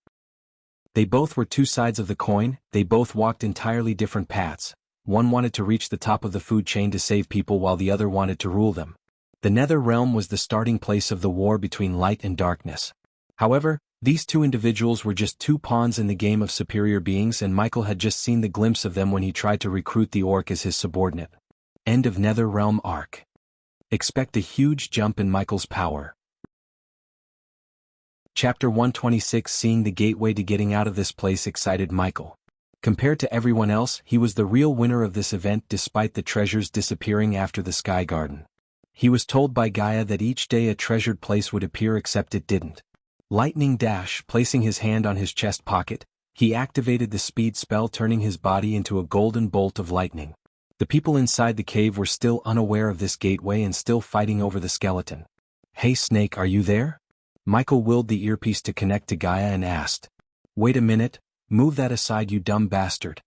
They both were two sides of the coin. They both walked entirely different paths. One wanted to reach the top of the food chain to save people while the other wanted to rule them. The Nether Realm was the starting place of the war between light and darkness. However, these two individuals were just two pawns in the game of superior beings, and Michael had just seen the glimpse of them when he tried to recruit the orc as his subordinate. End of Nether Realm arc. Expect a huge jump in Michael's power. Chapter 126. Seeing the gateway to getting out of this place excited Michael. Compared to everyone else, he was the real winner of this event despite the treasures disappearing after the Sky Garden. He was told by Gaia that each day a treasured place would appear, except it didn't. Lightning dash. Placing his hand on his chest pocket, he activated the speed spell, turning his body into a golden bolt of lightning. The people inside the cave were still unaware of this gateway and still fighting over the skeleton. "Hey Snake, are you there?" Michael willed the earpiece to connect to Gaia and asked. "Wait a minute, move that aside, you dumb bastard.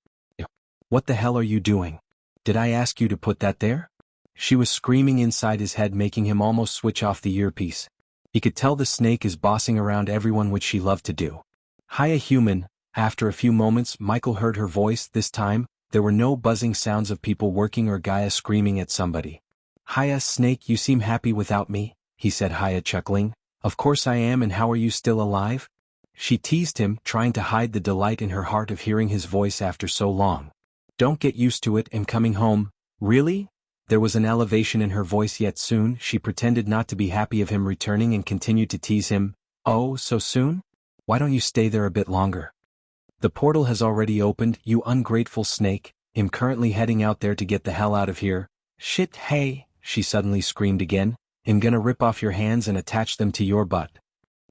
What the hell are you doing? Did I ask you to put that there?" She was screaming inside his head, making him almost switch off the earpiece. He could tell the snake is bossing around everyone, which she loved to do. "Hiya human." After a few moments Michael heard her voice. This time, there were no buzzing sounds of people working or Gaia screaming at somebody. "Hiya Snake, you seem happy without me," he said, Hiya chuckling. "Of course I am, and how are you still alive?" She teased him, trying to hide the delight in her heart of hearing his voice after so long. "Don't get used to it, I'm coming home." "Really?" There was an elevation in her voice, yet soon she pretended not to be happy of him returning and continued to tease him. "Oh, so soon? Why don't you stay there a bit longer? The portal has already opened, you ungrateful snake. I'm currently heading out there to get the hell out of here." "Shit, hey," she suddenly screamed again. "I'm gonna rip off your hands and attach them to your butt.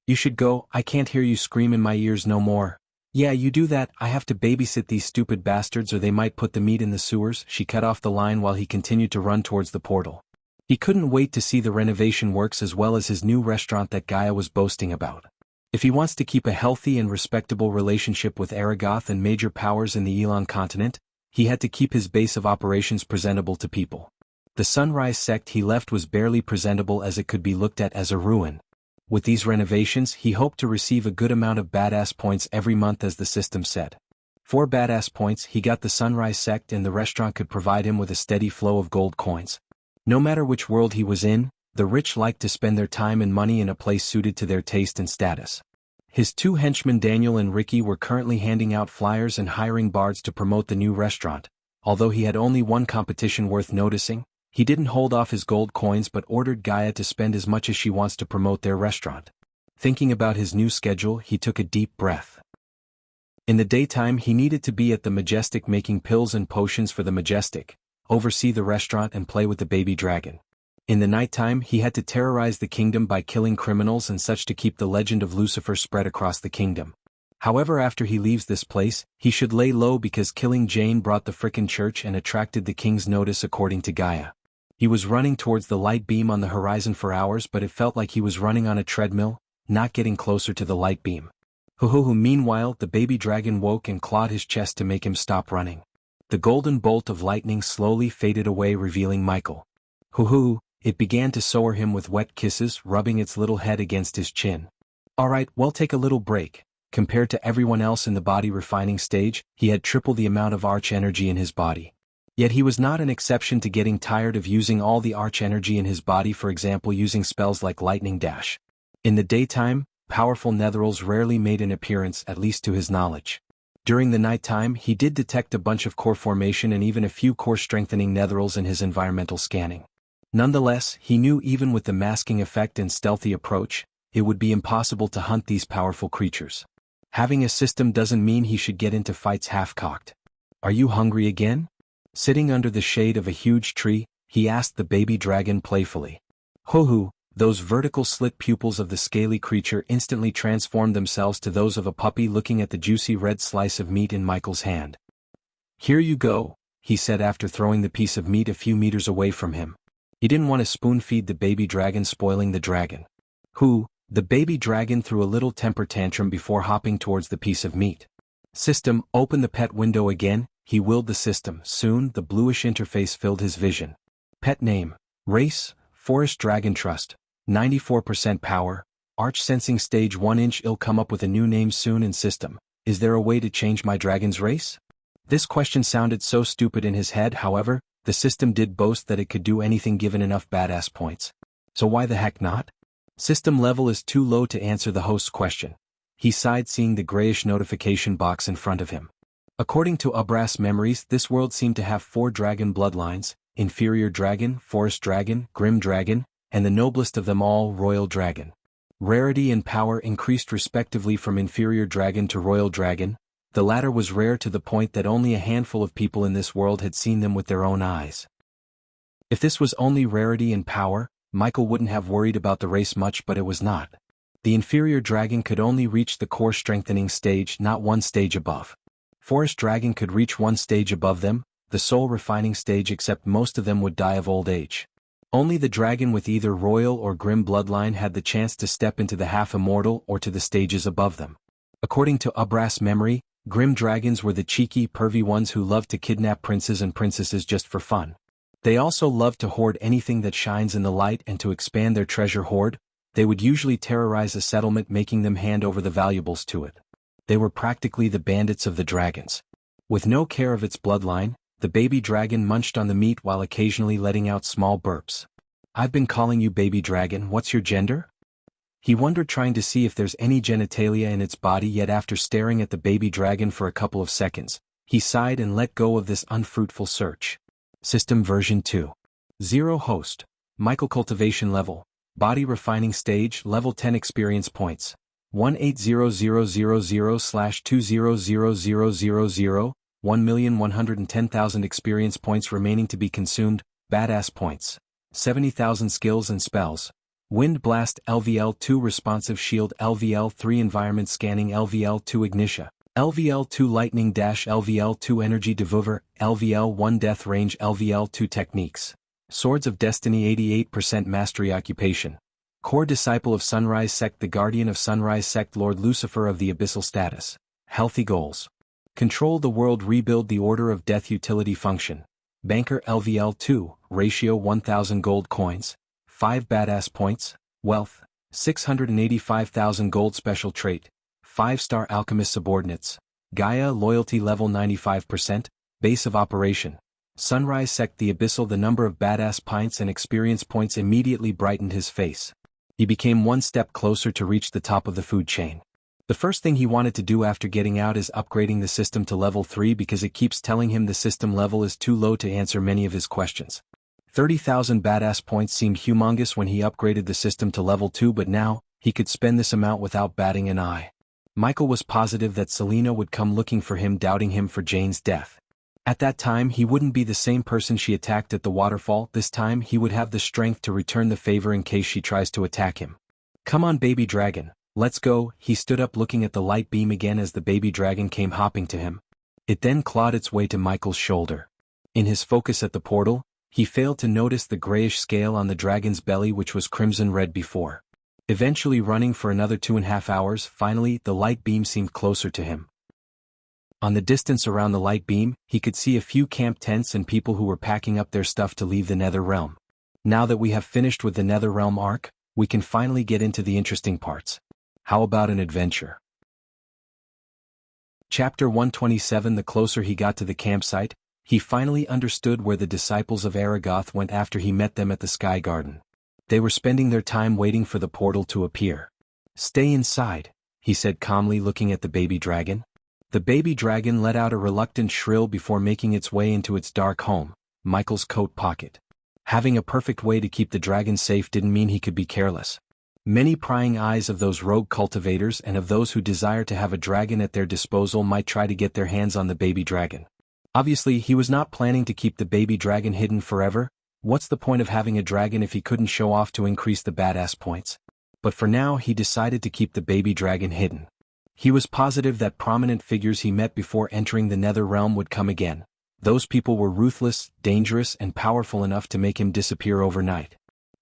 You should go, I can't hear you scream in my ears no more." "Yeah, you do that, I have to babysit these stupid bastards or they might put the meat in the sewers." She cut off the line while he continued to run towards the portal. He couldn't wait to see the renovation works as well as his new restaurant that Gaia was boasting about. If he wants to keep a healthy and respectable relationship with Aragoth and major powers in the Elon continent, he had to keep his base of operations presentable to people. The Sunrise sect he left was barely presentable, as it could be looked at as a ruin. With these renovations, he hoped to receive a good amount of badass points every month, as the system said. 4 badass points, he got the Sunrise sect, and the restaurant could provide him with a steady flow of gold coins. No matter which world he was in, the rich liked to spend their time and money in a place suited to their taste and status. His 2 henchmen Daniel and Ricky were currently handing out flyers and hiring bards to promote the new restaurant. Although he had only one competition worth noticing, He didn't hold off his gold coins but ordered Gaia to spend as much as she wants to promote their restaurant. Thinking about his new schedule, he took a deep breath. In the daytime he needed to be at the Majestic making pills and potions for the Majestic, oversee the restaurant and play with the baby dragon. In the nighttime he had to terrorize the kingdom by killing criminals and such to keep the legend of Lucifer spread across the kingdom. However, after he leaves this place, he should lay low because killing Jane brought the frickin' church and attracted the king's notice according to Gaia. He was running towards the light beam on the horizon for hours, but it felt like he was running on a treadmill, not getting closer to the light beam. Meanwhile, the baby dragon woke and clawed his chest to make him stop running. The golden bolt of lightning slowly faded away, revealing Michael. It began to sour him with wet kisses, rubbing its little head against his chin. Alright, well, take a little break. Compared to everyone else in the body refining stage, he had triple the amount of arch energy in his body. Yet he was not an exception to getting tired of using all the arch energy in his body, for example using spells like lightning dash. In the daytime, powerful netherals rarely made an appearance, at least to his knowledge. During the nighttime he did detect a bunch of core formation and even a few core strengthening netherals in his environmental scanning. Nonetheless, he knew even with the masking effect and stealthy approach, it would be impossible to hunt these powerful creatures. Having a system doesn't mean he should get into fights half-cocked. Are you hungry again? Sitting under the shade of a huge tree, he asked the baby dragon playfully. Those vertical slit pupils of the scaly creature instantly transformed themselves to those of a puppy looking at the juicy red slice of meat in Michael's hand. Here you go, he said after throwing the piece of meat a few meters away from him. He didn't want to spoon-feed the baby dragon, spoiling the dragon. The baby dragon threw a little temper tantrum before hopping towards the piece of meat. System, open the pet window again, he willed the system. Soon, the bluish interface filled his vision. Pet name. Race, Forest Dragon Trust. 94% power. Arch sensing stage 1 inch. I'll come up with a new name soon. In system, is there a way to change my dragon's race? This question sounded so stupid in his head. However, the system did boast that it could do anything given enough badass points. So why the heck not? System level is too low to answer the host's question. He sighed, seeing the grayish notification box in front of him. According to Audiobook memories, this world seemed to have 4 dragon bloodlines: Inferior Dragon, Forest Dragon, Grim Dragon, and the noblest of them all, Royal Dragon. Rarity and power increased respectively from Inferior Dragon to Royal Dragon. The latter was rare to the point that only a handful of people in this world had seen them with their own eyes. If this was only rarity and power, Michael wouldn't have worried about the race much, but it was not. The Inferior Dragon could only reach the core strengthening stage, not one stage above. Forest Dragon could reach one stage above them, the soul refining stage, except most of them would die of old age. Only the dragon with either royal or grim bloodline had the chance to step into the half-immortal or to the stages above them. According to Audiobook's memory, grim dragons were the cheeky, pervy ones who loved to kidnap princes and princesses just for fun. They also loved to hoard anything that shines in the light, and to expand their treasure hoard, they would usually terrorize a settlement, making them hand over the valuables to it. They were practically the bandits of the dragons. With no care of its bloodline, the baby dragon munched on the meat while occasionally letting out small burps. I've been calling you baby dragon, what's your gender? He wondered, trying to see if there's any genitalia in its body, yet after staring at the baby dragon for a couple of seconds, he sighed and let go of this unfruitful search. System version 2.0 host. Michael cultivation level. Body refining stage, level 10 experience points. 18000/200000, 1,110,000 experience points remaining to be consumed. Badass points. 70,000 skills and spells. Wind Blast LVL2 Responsive Shield LVL3 Environment Scanning LVL2 Ignitia LVL2 Lightning Dash LVL2 Energy Devour LVL1 Death Range LVL2 Techniques. Swords of Destiny 88% Mastery Occupation. Core Disciple of Sunrise Sect, the Guardian of Sunrise Sect, Lord Lucifer of the Abyssal Status. Healthy Goals. Control the World, Rebuild the Order of Death. Utility Function. Banker LVL2, Ratio 1000 Gold Coins, 5 Badass Points. Wealth, 685,000 Gold. Special Trait, 5-star Alchemist Subordinates. Gaia Loyalty Level 95%, Base of Operation. Sunrise Sect, the Abyssal. The number of badass pints and experience points immediately brightened his face. He became one step closer to reach the top of the food chain. The first thing he wanted to do after getting out is upgrading the system to level 3, because it keeps telling him the system level is too low to answer many of his questions. 30,000 badass points seemed humongous when he upgraded the system to level 2, but now, he could spend this amount without batting an eye. Michael was positive that Selena would come looking for him, doubting him for Jane's death. At that time he wouldn't be the same person she attacked at the waterfall. This time he would have the strength to return the favor in case she tries to attack him. "Come on, baby dragon, let's go." He stood up looking at the light beam again as the baby dragon came hopping to him. It then clawed its way to Michael's shoulder. In his focus at the portal, he failed to notice the grayish scale on the dragon's belly, which was crimson red before. Eventually running for another 2.5 hours, finally the light beam seemed closer to him. On the distance around the light beam, he could see a few camp tents and people who were packing up their stuff to leave the Nether Realm. Now that we have finished with the Nether Realm arc, we can finally get into the interesting parts. How about an adventure? Chapter 127. The closer he got to the campsite, he finally understood where the disciples of Aragoth went after he met them at the Sky Garden. They were spending their time waiting for the portal to appear. "Stay inside," he said calmly, looking at the baby dragon. The baby dragon let out a reluctant shrill before making its way into its dark home, Michael's coat pocket. Having a perfect way to keep the dragon safe didn't mean he could be careless. Many prying eyes of those rogue cultivators and of those who desire to have a dragon at their disposal might try to get their hands on the baby dragon. Obviously, he was not planning to keep the baby dragon hidden forever. What's the point of having a dragon if he couldn't show off to increase the badass points? But for now he decided to keep the baby dragon hidden. He was positive that prominent figures he met before entering the Nether Realm would come again. Those people were ruthless, dangerous, and powerful enough to make him disappear overnight.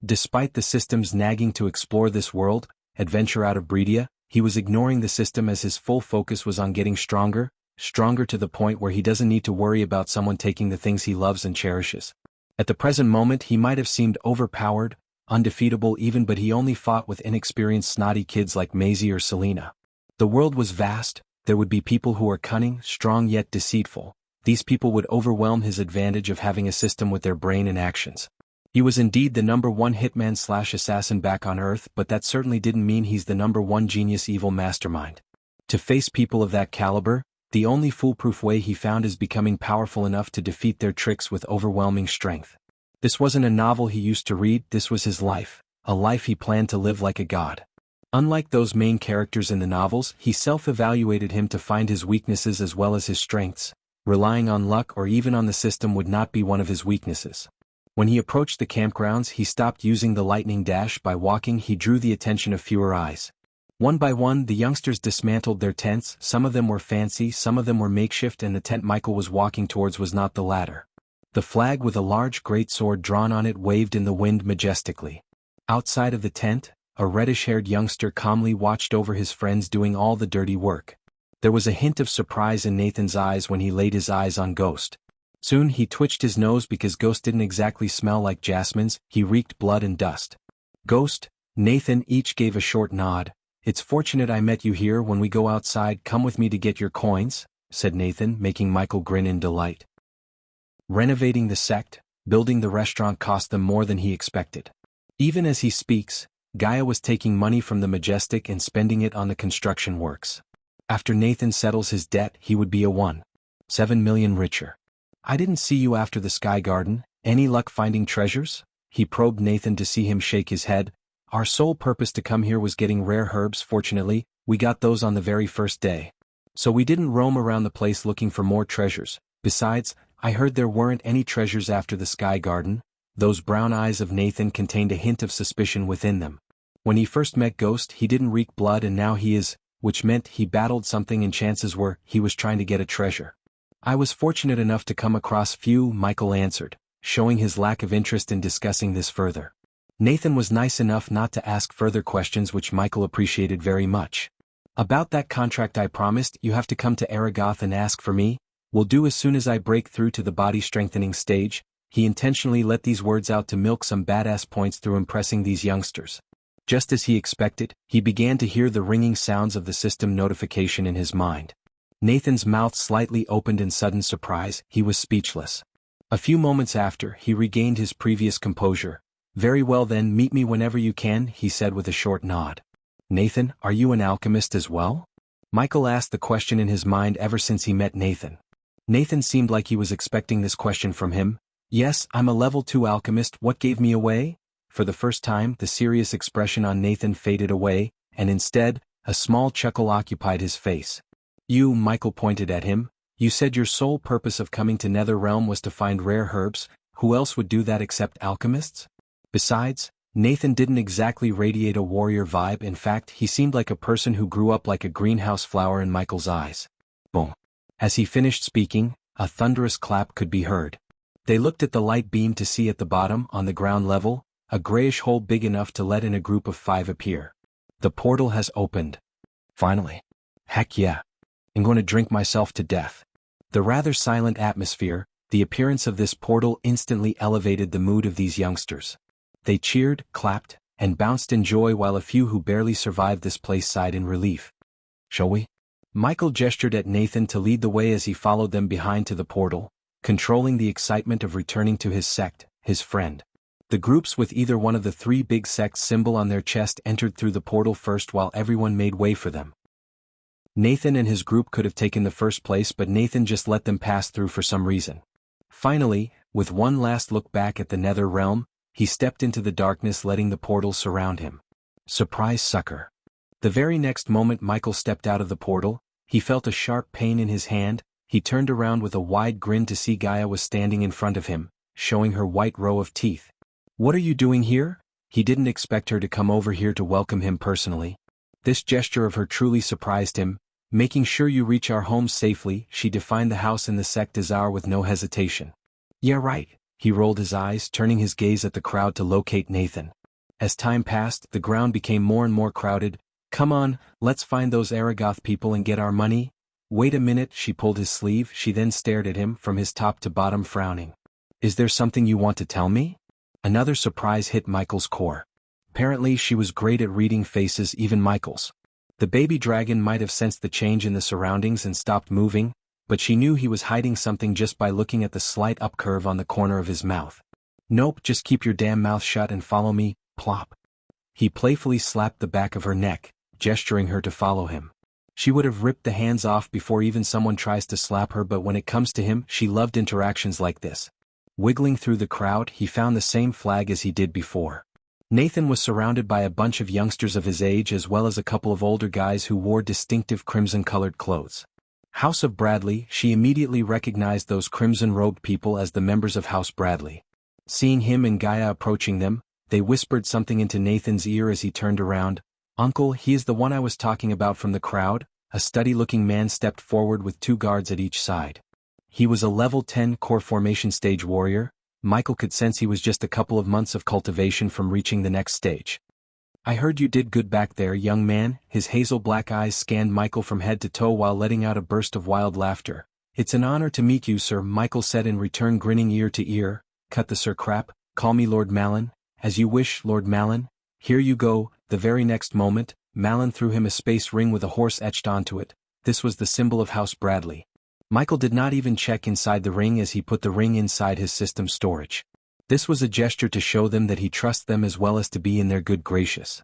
Despite the system's nagging to explore this world, adventure out of Breedia, he was ignoring the system as his full focus was on getting stronger to the point where he doesn't need to worry about someone taking the things he loves and cherishes. At the present moment he might have seemed overpowered, undefeatable even, but he only fought with inexperienced snotty kids like Maisie or Selena. The world was vast, there would be people who are cunning, strong yet deceitful. These people would overwhelm his advantage of having a system with their brain and actions. He was indeed the #1 hitman/assassin back on Earth, but that certainly didn't mean he's the #1 genius evil mastermind. To face people of that caliber, the only foolproof way he found is becoming powerful enough to defeat their tricks with overwhelming strength. This wasn't a novel he used to read, this was his life, a life he planned to live like a god. Unlike those main characters in the novels, he self-evaluated him to find his weaknesses as well as his strengths. Relying on luck or even on the system would not be one of his weaknesses. When he approached the campgrounds, he stopped using the lightning dash. By walking, he drew the attention of fewer eyes. One by one, the youngsters dismantled their tents. Some of them were fancy, some of them were makeshift, and the tent Michael was walking towards was not the latter. The flag with a large greatsword drawn on it waved in the wind majestically. Outside of the tent, a reddish-haired youngster calmly watched over his friends doing all the dirty work. There was a hint of surprise in Nathan's eyes when he laid his eyes on Ghost. Soon he twitched his nose because Ghost didn't exactly smell like Jasmine's, he reeked blood and dust. Ghost, Nathan each gave a short nod. "It's fortunate I met you here. When we go outside, come with me to get your coins," said Nathan, making Michael grin in delight. Renovating the sect, building the restaurant cost them more than he expected. Even as he speaks, Gaia was taking money from the Majestic and spending it on the construction works. After Nathan settles his debt, he would be a 1.7 million richer. "I didn't see you after the Sky Garden. Any luck finding treasures?" He probed Nathan to see him shake his head. "Our sole purpose to come here was getting rare herbs. Fortunately, we got those on the very first day. So we didn't roam around the place looking for more treasures. Besides, I heard there weren't any treasures after the Sky Garden." Those brown eyes of Nathan contained a hint of suspicion within them. When he first met Ghost, he didn't reek blood, and now he is, which meant he battled something, and chances were he was trying to get a treasure. "I was fortunate enough to come across few," Michael answered, showing his lack of interest in discussing this further. Nathan was nice enough not to ask further questions, which Michael appreciated very much. "About that contract I promised, you have to come to Aragoth and ask for me. Will do as soon as I break through to the body strengthening stage." He intentionally let these words out to milk some badass points through impressing these youngsters. Just as he expected, he began to hear the ringing sounds of the system notification in his mind. Nathan's mouth slightly opened in sudden surprise, he was speechless. A few moments after, he regained his previous composure. "Very well then, meet me whenever you can," he said with a short nod. "Nathan, are you an alchemist as well?" Michael asked the question in his mind ever since he met Nathan. Nathan seemed like he was expecting this question from him. Yes, I'm a level 2 alchemist. What gave me away? For the first time, the serious expression on Nathan faded away, and instead, a small chuckle occupied his face. You, Michael pointed at him, you said your sole purpose of coming to Netherrealm was to find rare herbs. Who else would do that except alchemists? Besides, Nathan didn't exactly radiate a warrior vibe. In fact, he seemed like a person who grew up like a greenhouse flower in Michael's eyes. Boom. As he finished speaking, a thunderous clap could be heard. They looked at the light beam to see at the bottom, on the ground level, a grayish hole big enough to let in a group of 5 appear. The portal has opened. Finally. Heck yeah. I'm going to drink myself to death. The rather silent atmosphere, the appearance of this portal instantly elevated the mood of these youngsters. They cheered, clapped, and bounced in joy while a few who barely survived this place sighed in relief. Shall we? Michael gestured at Nathan to lead the way as he followed them behind to the portal, controlling the excitement of returning to his sect, his friend. The groups with either one of the 3 big sects symbol on their chest entered through the portal first while everyone made way for them. Nathan and his group could have taken the first place, but Nathan just let them pass through for some reason. Finally, with one last look back at the Nether Realm, he stepped into the darkness, letting the portal surround him. Surprise, sucker. The very next moment Michael stepped out of the portal, he felt a sharp pain in his hand. He turned around with a wide grin to see Gaia was standing in front of him, showing her white row of teeth. What are you doing here? He didn't expect her to come over here to welcome him personally. This gesture of her truly surprised him. Making sure you reach our home safely, she defined the house in the sect as our with no hesitation. Yeah, right. He rolled his eyes, turning his gaze at the crowd to locate Nathan. As time passed, the ground became more and more crowded. Come on, let's find those Aragoth people and get our money. Wait a minute, she pulled his sleeve. She then stared at him from his top to bottom, frowning. Is there something you want to tell me? Another surprise hit Michael's core. Apparently she was great at reading faces, even Michael's. The baby dragon might have sensed the change in the surroundings and stopped moving, but she knew he was hiding something just by looking at the slight upcurve on the corner of his mouth. Nope, just keep your damn mouth shut and follow me, plop. He playfully slapped the back of her neck, gesturing her to follow him. She would have ripped the hands off before even someone tries to slap her, but when it comes to him, she loved interactions like this. Wiggling through the crowd, he found the same flag as he did before. Nathan was surrounded by a bunch of youngsters of his age as well as a couple of older guys who wore distinctive crimson-colored clothes. House of Bradley, she immediately recognized those crimson-robed people as the members of House Bradley. Seeing him and Gaia approaching them, they whispered something into Nathan's ear as he turned around. Uncle, he is the one I was talking about from the crowd. A steady-looking man stepped forward with 2 guards at each side. He was a level 10 core formation stage warrior. Michael could sense he was just a couple of months of cultivation from reaching the next stage. I heard you did good back there, young man. His hazel black eyes scanned Michael from head to toe while letting out a burst of wild laughter. It's an honor to meet you, sir, Michael said in return, grinning ear to ear. Cut the sir crap, call me Lord Malin. As you wish, Lord Malin. Here you go. The very next moment, Malin threw him a space ring with a horse etched onto it. This was the symbol of House Bradley. Michael did not even check inside the ring as he put the ring inside his system storage. This was a gesture to show them that he trusts them as well as to be in their good graces.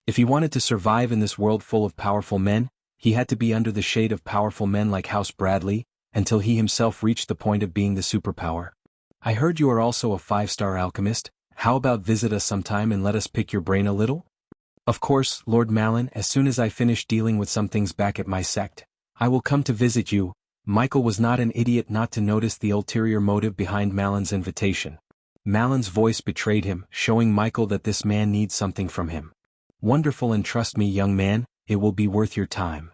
If he wanted to survive in this world full of powerful men, he had to be under the shade of powerful men like House Bradley, until he himself reached the point of being the superpower. I heard you are also a 5-star alchemist. How about visit us sometime and let us pick your brain a little? Of course, Lord Malin, as soon as I finish dealing with some things back at my sect, I will come to visit you. Michael was not an idiot not to notice the ulterior motive behind Malin's invitation. Malin's voice betrayed him, showing Michael that this man needs something from him. Wonderful, and trust me, young man, it will be worth your time.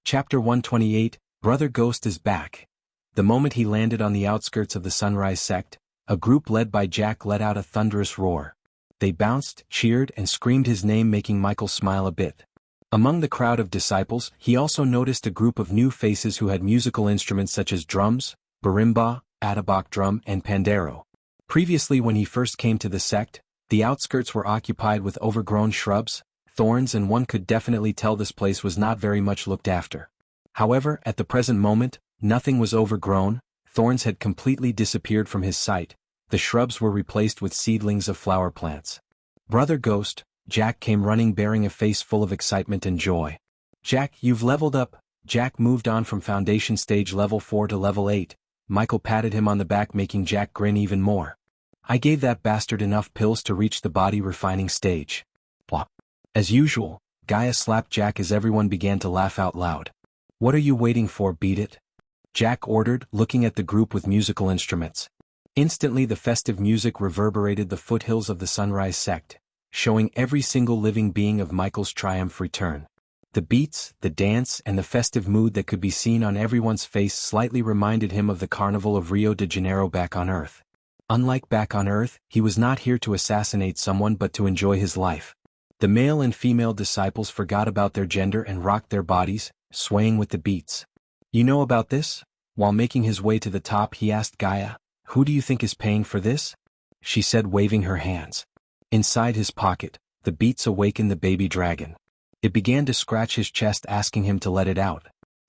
Chapter 128, Brother Ghost is back. The moment he landed on the outskirts of the Sunrise sect, a group led by Jack let out a thunderous roar. They bounced, cheered, and screamed his name, making Michael smile a bit. Among the crowd of disciples, he also noticed a group of new faces who had musical instruments such as drums, marimba, Audiobook drum, and pandero. Previously, when he first came to the sect, the outskirts were occupied with overgrown shrubs, thorns, and one could definitely tell this place was not very much looked after. However, at the present moment, nothing was overgrown. Thorns had completely disappeared from his sight. The shrubs were replaced with seedlings of flower plants. Brother Ghost, Jack came running bearing a face full of excitement and joy. Jack, you've leveled up. Jack moved on from foundation stage level 4 to level 8. Michael patted him on the back, making Jack grin even more. I gave that bastard enough pills to reach the body refining stage. Plop. As usual, Gaia slapped Jack as everyone began to laugh out loud. What are you waiting for, beat it? Jack ordered, looking at the group with musical instruments. Instantly the festive music reverberated the foothills of the Sunrise sect, showing every single living being of Michael's triumph return. The beats, the dance, and the festive mood that could be seen on everyone's face slightly reminded him of the Carnival of Rio de Janeiro back on Earth. Unlike back on Earth, he was not here to assassinate someone but to enjoy his life. The male and female disciples forgot about their gender and rocked their bodies, swaying with the beats. You know about this? While making his way to the top, he asked Gaia, who do you think is paying for this? She said, waving her hands. Inside his pocket, the beats awakened the baby dragon. It began to scratch his chest, asking him to let it out.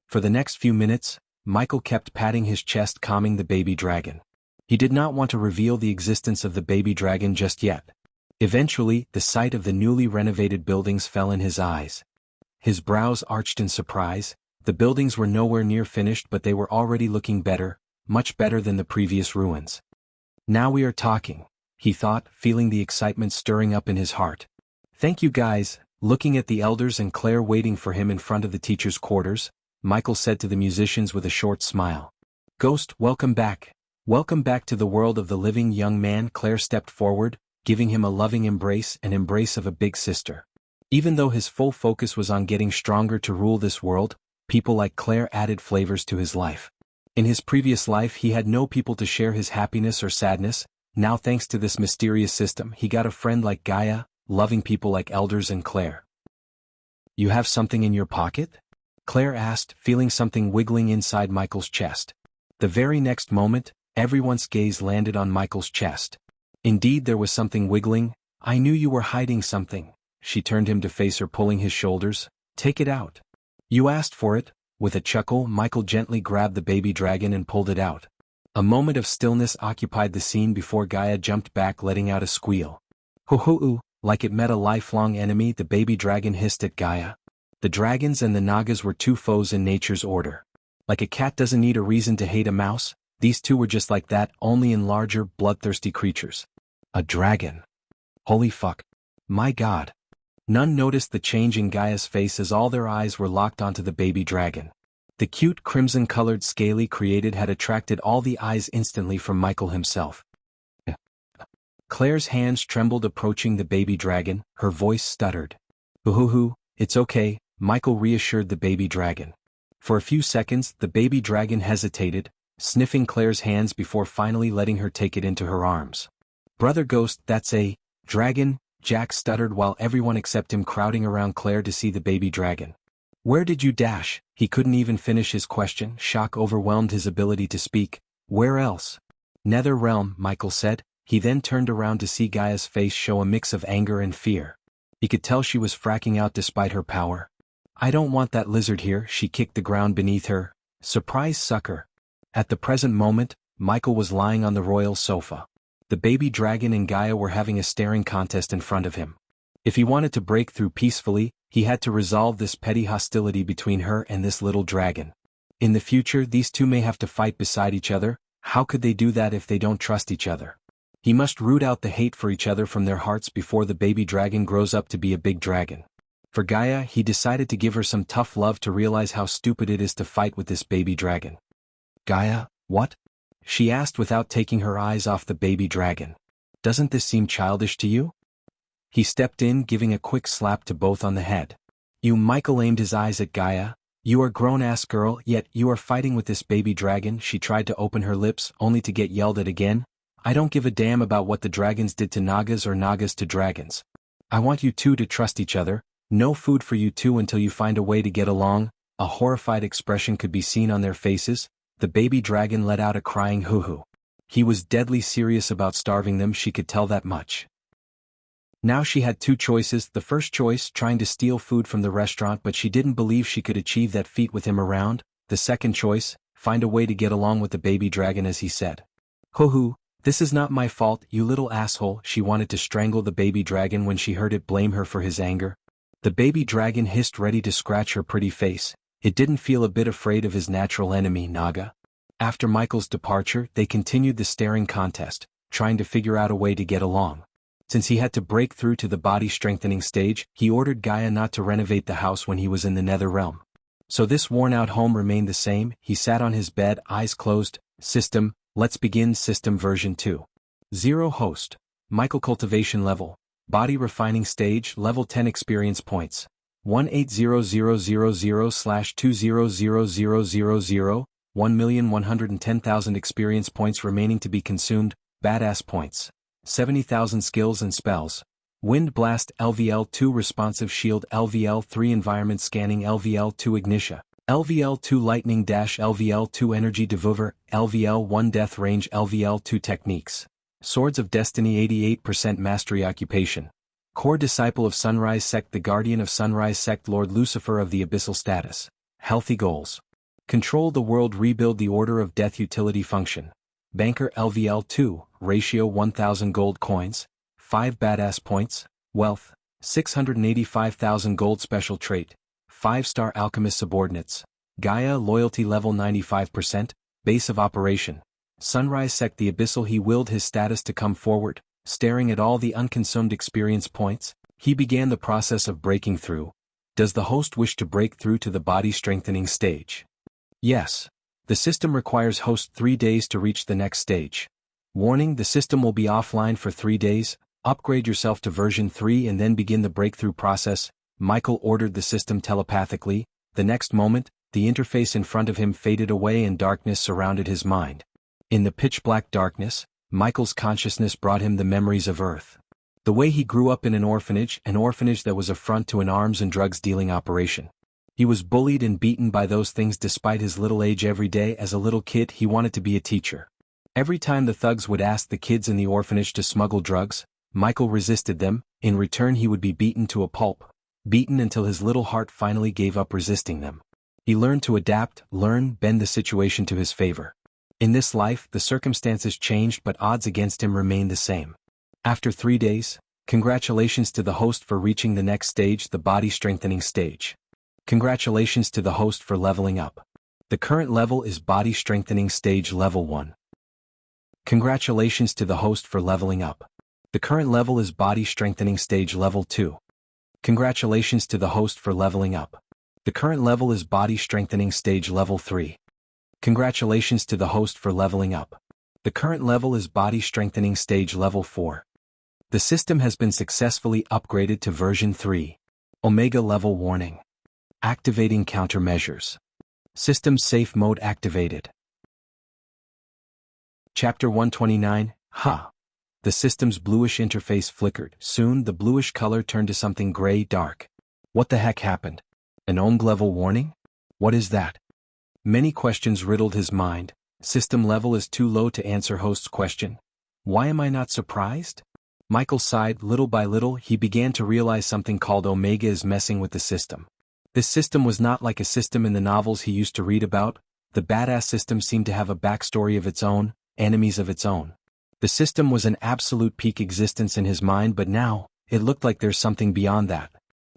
For the next few minutes, Michael kept patting his chest, calming the baby dragon. He did not want to reveal the existence of the baby dragon just yet. Eventually, the sight of the newly renovated buildings fell in his eyes. His brows arched in surprise. The buildings were nowhere near finished, but they were already looking better, much better than the previous ruins. Now we are talking, he thought, feeling the excitement stirring up in his heart. Thank you guys. Looking at the elders and Claire waiting for him in front of the teacher's quarters, Michael said to the musicians with a short smile. Ghost, welcome back. Welcome back to the world of the living. Young man. Claire stepped forward, giving him a loving embrace, an embrace of a big sister. Even though his full focus was on getting stronger to rule this world, people like Claire added flavors to his life. In his previous life he had no people to share his happiness or sadness. Now thanks to this mysterious system he got a friend like Gaia, loving people like elders and Claire. You have something in your pocket? Claire asked, feeling something wiggling inside Michael's chest. The very next moment, everyone's gaze landed on Michael's chest. Indeed, there was something wiggling. I knew you were hiding something. She turned him to face her, pulling his shoulders. Take it out. You asked for it. With a chuckle, Michael gently grabbed the baby dragon and pulled it out. A moment of stillness occupied the scene before Gaia jumped back, letting out a squeal. Hoo-hoo-oo, like it met a lifelong enemy, the baby dragon hissed at Gaia. The dragons and the Nagas were two foes in nature's order. Like a cat doesn't need a reason to hate a mouse, these two were just like that, only in larger, bloodthirsty creatures. A dragon. Holy fuck. My god. None noticed the change in Gaia's face as all their eyes were locked onto the baby dragon. The cute crimson-colored scaly created had attracted all the eyes instantly from Michael himself. Claire's hands trembled approaching the baby dragon, her voice stuttered. Hoo-hoo-hoo, it's okay, Michael reassured the baby dragon. For a few seconds, the baby dragon hesitated, sniffing Claire's hands before finally letting her take it into her arms. Brother Ghost, that's a dragon, Jack stuttered while everyone except him crowding around Claire to see the baby dragon. Where did you dash? He couldn't even finish his question. Shock overwhelmed his ability to speak. Where else? Nether realm, Michael said. He then turned around to see Gaia's face show a mix of anger and fear. He could tell she was fracking out despite her power. I don't want that lizard here, she kicked the ground beneath her. Surprise sucker. At the present moment, Michael was lying on the royal sofa. The baby dragon and Gaia were having a staring contest in front of him. If he wanted to break through peacefully, he had to resolve this petty hostility between her and this little dragon. In the future, these two may have to fight beside each other. How could they do that if they don't trust each other? He must root out the hate for each other from their hearts before the baby dragon grows up to be a big dragon. For Gaia, he decided to give her some tough love to realize how stupid it is to fight with this baby dragon. Gaia, what? She asked without taking her eyes off the baby dragon. Doesn't this seem childish to you? He stepped in, giving a quick slap to both on the head. You. Michael aimed his eyes at Gaia. You are grown-ass girl, yet you are fighting with this baby dragon. She tried to open her lips, only to get yelled at again. I don't give a damn about what the dragons did to Nagas or Nagas to dragons. I want you two to trust each other. No food for you two until you find a way to get along. A horrified expression could be seen on their faces. The baby dragon let out a crying hoo-hoo. He was deadly serious about starving them, she could tell that much. Now she had two choices. The first choice, trying to steal food from the restaurant, but she didn't believe she could achieve that feat with him around. The second choice, find a way to get along with the baby dragon, as he said. Hoo-hoo, this is not my fault, you little asshole. She wanted to strangle the baby dragon when she heard it blame her for his anger. The baby dragon hissed, ready to scratch her pretty face. It didn't feel a bit afraid of his natural enemy, Naga. After Michael's departure, they continued the staring contest, trying to figure out a way to get along. Since he had to break through to the body-strengthening stage, he ordered Gaia not to renovate the house when he was in the nether realm. So this worn-out home remained the same. He sat on his bed, eyes closed. System, let's begin. System version 2. 0 host. Michael cultivation level. Body refining stage, level 10 experience points. 180,000/200000, 1,110,000 experience points remaining to be consumed. Badass points. 70,000 skills and spells. Wind Blast LVL2 Responsive Shield LVL3 Environment Scanning LVL2 Ignitia LVL2 Lightning Dash LVL2 Energy Devour LVL1 Death Range LVL2 Techniques. Swords of Destiny 88% Mastery Occupation. Core Disciple of Sunrise Sect, the Guardian of Sunrise Sect, Lord Lucifer of the Abyssal Status. Healthy Goals. Control the World, Rebuild the Order of Death. Utility Function. Banker LVL2, Ratio 1000 Gold Coins, 5 Badass Points. Wealth, 685,000 Gold. Special Trait, 5-star Alchemist Subordinates. Gaia Loyalty Level 95%, Base of Operation. Sunrise Sect, the Abyssal. He willed his status to come forward, staring at all the unconsumed experience points. He began the process of breaking through. Does the host wish to break through to the body strengthening stage? Yes. The system requires host 3 days to reach the next stage. Warning: the system will be offline for 3 days. Upgrade yourself to version 3 and then begin the breakthrough process. Michael ordered the system telepathically. The next moment, the interface in front of him faded away and darkness surrounded his mind. In the pitch-black darkness, Michael's consciousness brought him the memories of Earth. The way he grew up in an orphanage that was a front to an arms and drugs dealing operation. He was bullied and beaten by those things despite his little age. Every day as a little kid he wanted to be a teacher. Every time the thugs would ask the kids in the orphanage to smuggle drugs, Michael resisted them. In return he would be beaten to a pulp. Beaten until his little heart finally gave up resisting them. He learned to adapt, bend the situation to his favor. In this life the circumstances changed but odds against him remained the same. After 3 days, congratulations to the host for reaching the next stage, the body strengthening stage. Congratulations to the host for leveling up. The current level is Body Strengthening Stage Level 1. Congratulations to the host for leveling up. The current level is Body Strengthening Stage Level 2. Congratulations to the host for leveling up. The current level is Body Strengthening Stage Level 3. Congratulations to the host for leveling up. The current level is Body Strengthening Stage Level 4. The system has been successfully upgraded to version 3. Omega Level Warning. Activating countermeasures. System safe mode activated. Chapter 129, The system's bluish interface flickered. Soon the bluish color turned to something gray dark. What the heck happened? An Omega level warning? What is that? Many questions riddled his mind. System level is too low to answer host's question. Why am I not surprised? Michael sighed. Little by little he began to realize something called Omega is messing with the system. This system was not like a system in the novels he used to read about. The badass system seemed to have a backstory of its own, enemies of its own. The system was an absolute peak existence in his mind, but now, it looked like there's something beyond that.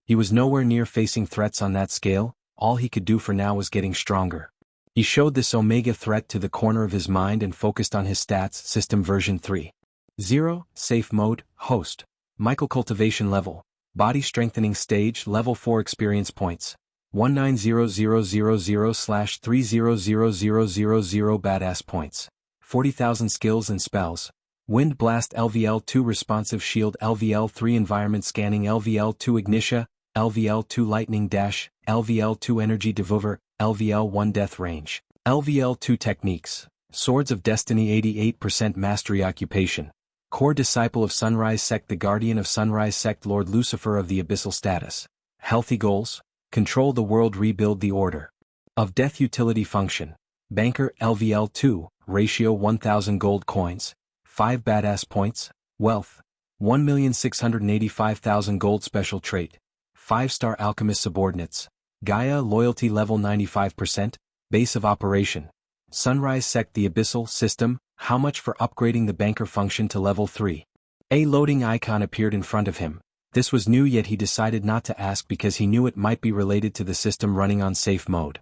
He was nowhere near facing threats on that scale. All he could do for now was getting stronger. He showed this Omega threat to the corner of his mind and focused on his stats. System version 3. 0, safe mode, host. Michael cultivation level. Body strengthening stage level 4 experience points. 190,000/30,000 badass points. 40,000 skills and spells. Wind Blast LVL2 Responsive Shield LVL3 Environment Scanning LVL2 Ignitia, LVL2 Lightning Dash, LVL2 Energy Devour, LVL1 Death Range, LVL2 Techniques. Swords of Destiny 88% Mastery Occupation. Core Disciple of Sunrise Sect, the Guardian of Sunrise Sect, Lord Lucifer of the Abyssal Status. Healthy Goals. Control the World, Rebuild the Order of Death. Utility Function. Banker LVL2, Ratio 1000 Gold Coins, 5 Badass Points. Wealth, 1,685,000 Gold. Special Trait, 5-star Alchemist Subordinates. Gaia Loyalty Level 95%, Base of Operation. Sunrise Sect, the Abyssal System. How much for upgrading the banker function to level 3? A loading icon appeared in front of him. This was new, yet he decided not to ask because he knew it might be related to the system running on safe mode.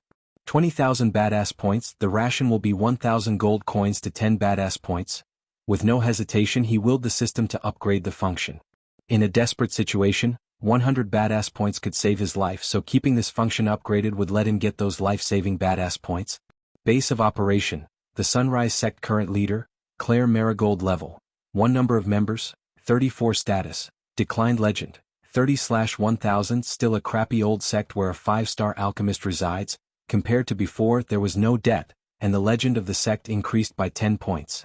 20,000 badass points. The ration will be 1,000 gold coins to 10 badass points. With no hesitation he willed the system to upgrade the function. In a desperate situation, 100 badass points could save his life, so keeping this function upgraded would let him get those life-saving badass points. Base of operation: the Sunrise Sect. Current leader, Claire Marigold. Level 1. Number of members, 34. Status, declined. Legend, 30/1000. Still a crappy old sect where a 5-star alchemist resides. Compared to before, there was no debt, and the legend of the sect increased by 10 points.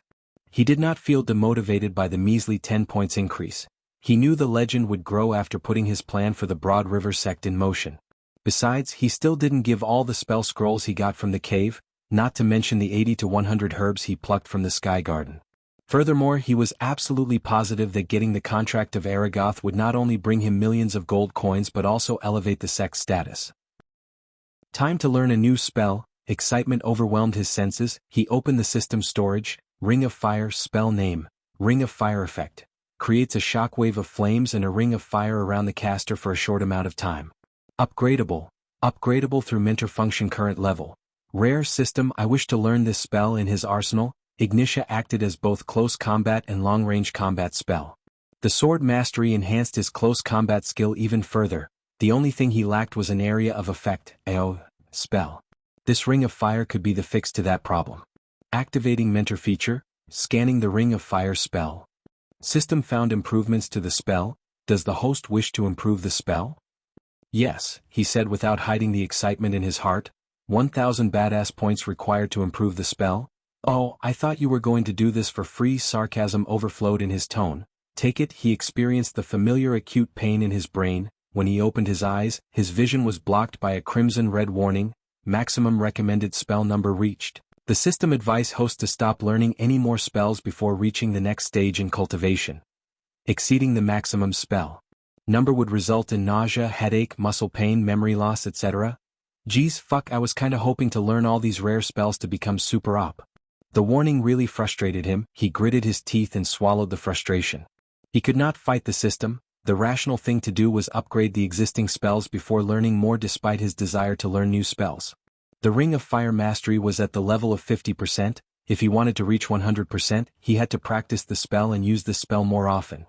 He did not feel demotivated by the measly 10 points increase. He knew the legend would grow after putting his plan for the Broad River sect in motion. Besides, he still didn't give all the spell scrolls he got from the cave, not to mention the 80 to 100 herbs he plucked from the Sky Garden. Furthermore, he was absolutely positive that getting the contract of Aragoth would not only bring him millions of gold coins but also elevate the sect's status. Time to learn a new spell. Excitement overwhelmed his senses. He opened the system storage. Ring of Fire. Spell name: Ring of Fire. Effect: creates a shockwave of flames and a ring of fire around the caster for a short amount of time. Upgradable. Upgradable through mentor function. Current level. Rare system. I wish to learn this spell in his arsenal. Ignitia acted as both close combat and long-range combat spell. The sword mastery enhanced his close combat skill even further. The only thing he lacked was an area of effect, spell. This ring of fire could be the fix to that problem. Activating mentor feature, scanning the ring of fire spell. System found improvements to the spell. Does the host wish to improve the spell? Yes, he said without hiding the excitement in his heart. 1,000 badass points required to improve the spell. Oh, I thought you were going to do this for free. Sarcasm overflowed in his tone. Take it. He experienced the familiar acute pain in his brain. When he opened his eyes, his vision was blocked by a crimson-red warning. Maximum recommended spell number reached. The system advised host to stop learning any more spells before reaching the next stage in cultivation. Exceeding the maximum spell number would result in nausea, headache, muscle pain, memory loss, etc. Geez, fuck, I was kinda hoping to learn all these rare spells to become super op. The warning really frustrated him. He gritted his teeth and swallowed the frustration. He could not fight the system. The rational thing to do was upgrade the existing spells before learning more, despite his desire to learn new spells. The Ring of Fire mastery was at the level of 50%. If he wanted to reach 100%, he had to practice the spell and use the spell more often.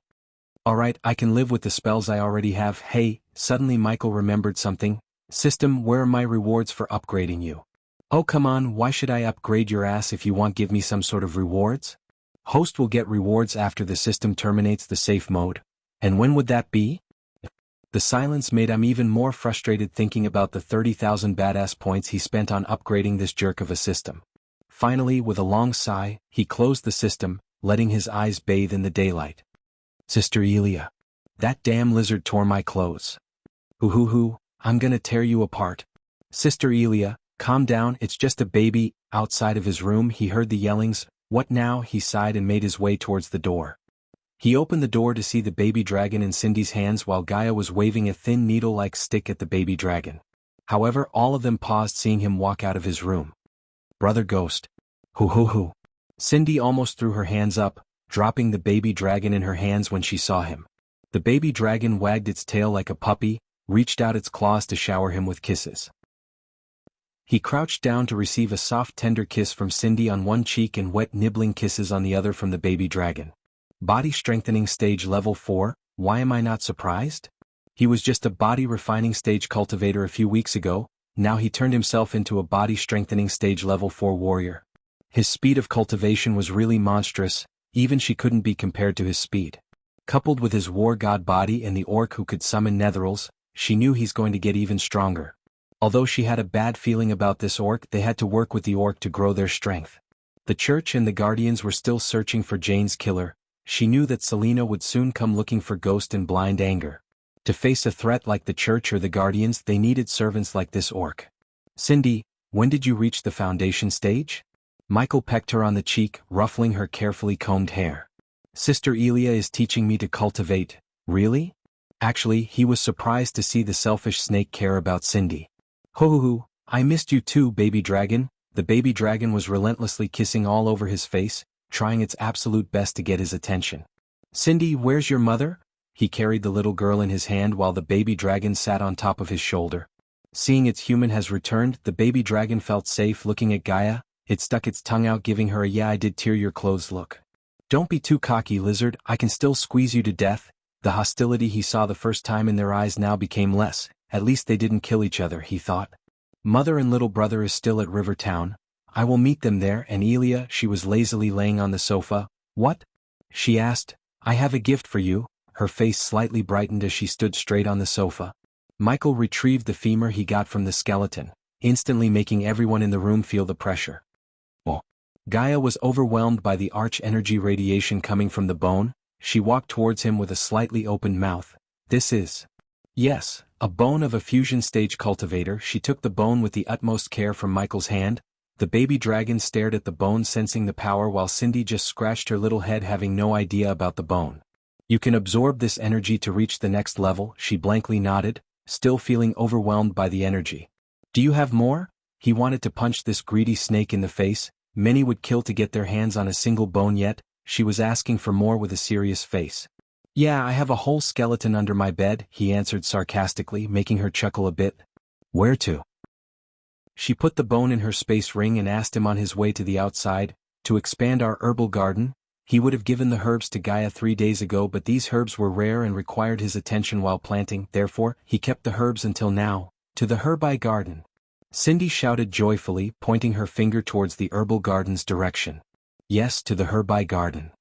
Alright, I can live with the spells I already have. Hey, suddenly Michael remembered something. System, where are my rewards for upgrading you? Oh come on, why should I upgrade your ass if you won't give me some sort of rewards? Host will get rewards after the system terminates the safe mode. And when would that be? The silence made him even more frustrated thinking about the 30,000 badass points he spent on upgrading this jerk of a system. Finally, with a long sigh, he closed the system, letting his eyes bathe in the daylight. Sister Elia. That damn lizard tore my clothes. Hoo, I'm gonna tear you apart. Sister Elia, calm down, it's just a baby. Outside of his room he heard the yellings. What now? He sighed and made his way towards the door. He opened the door to see the baby dragon in Cindy's hands while Gaia was waving a thin needle-like stick at the baby dragon. However, all of them paused seeing him walk out of his room. Brother Ghost. Hoo. Cindy almost threw her hands up, dropping the baby dragon in her hands when she saw him. The baby dragon wagged its tail like a puppy, reached out its claws to shower him with kisses. He crouched down to receive a soft tender kiss from Cindy on one cheek and wet nibbling kisses on the other from the baby dragon. Body strengthening stage level 4, why am I not surprised? He was just a body refining stage cultivator a few weeks ago, now he turned himself into a body strengthening stage level 4 warrior. His speed of cultivation was really monstrous, even she couldn't be compared to his speed. Coupled with his war god body and the orc who could summon netherils, she knew he's going to get even stronger. Although she had a bad feeling about this orc, they had to work with the orc to grow their strength. The church and the guardians were still searching for Jane's killer. She knew that Selena would soon come looking for Ghost in blind anger. To face a threat like the church or the guardians, they needed servants like this orc. Cindy, when did you reach the foundation stage? Michael pecked her on the cheek, ruffling her carefully combed hair. Sister Elia is teaching me to cultivate. Really? Actually, he was surprised to see the selfish snake care about Cindy. Hoo, I missed you too, baby dragon. The baby dragon was relentlessly kissing all over his face, trying its absolute best to get his attention. Cindy, where's your mother? He carried the little girl in his hand while the baby dragon sat on top of his shoulder. Seeing its human has returned, the baby dragon felt safe looking at Gaia. It stuck its tongue out, giving her a "yeah I did tear your clothes" look. "Don't be too cocky, lizard, I can still squeeze you to death." The hostility he saw the first time in their eyes now became less. At least they didn't kill each other, he thought. Mother and little brother is still at River Town. I will meet them there. And Elia, she was lazily laying on the sofa. "What?" she asked. "I have a gift for you." Her face slightly brightened as she stood straight on the sofa. Michael retrieved the femur he got from the skeleton, instantly making everyone in the room feel the pressure. Oh. Gaia was overwhelmed by the arch-energy radiation coming from the bone. She walked towards him with a slightly opened mouth. "This is..." "Yes, a bone of a fusion stage cultivator." She took the bone with the utmost care from Michael's hand. The baby dragon stared at the bone, sensing the power, while Cindy just scratched her little head, having no idea about the bone. "You can absorb this energy to reach the next level." She blankly nodded, still feeling overwhelmed by the energy. "Do you have more?" He wanted to punch this greedy snake in the face. Many would kill to get their hands on a single bone, yet she was asking for more with a serious face. "Yeah, I have a whole skeleton under my bed," he answered sarcastically, making her chuckle a bit. "Where to?" She put the bone in her space ring and asked him on his way to the outside. "To expand our herbal garden." He would have given the herbs to Gaia 3 days ago, but these herbs were rare and required his attention while planting, therefore, he kept the herbs until now. "To the herby garden," Cindy shouted joyfully, pointing her finger towards the herbal garden's direction. "Yes, to the herby garden."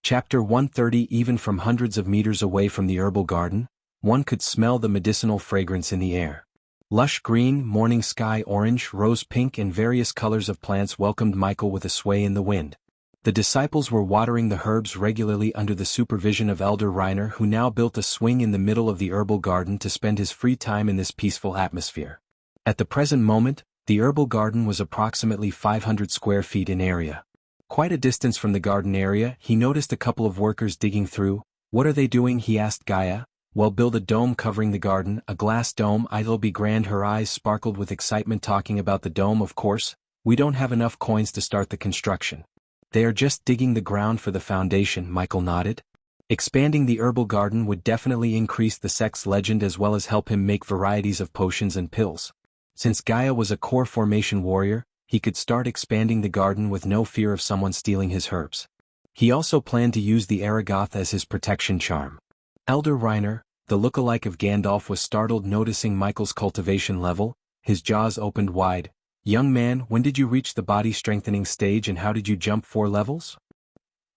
Chapter 130. Even from hundreds of meters away from the herbal garden, one could smell the medicinal fragrance in the air. Lush green, morning sky orange, rose pink, and various colors of plants welcomed Michael with a sway in the wind. The disciples were watering the herbs regularly under the supervision of Elder Reiner, who now built a swing in the middle of the herbal garden to spend his free time in this peaceful atmosphere. At the present moment, the herbal garden was approximately 500 square feet in area. Quite a distance from the garden area, he noticed a couple of workers digging through. "What are they doing?" he asked Gaia. "Well, build a dome covering the garden, a glass dome. It'll be grand." Her eyes sparkled with excitement. "Talking about the dome, of course. We don't have enough coins to start the construction." "They are just digging the ground for the foundation," Michael nodded. Expanding the herbal garden would definitely increase the sex legend as well as help him make varieties of potions and pills. Since Gaia was a core formation warrior, he could start expanding the garden with no fear of someone stealing his herbs. He also planned to use the Aragoth as his protection charm. Elder Reiner, the look-alike of Gandalf, was startled noticing Michael's cultivation level. His jaws opened wide. "Young man, when did you reach the body strengthening stage and how did you jump 4 levels?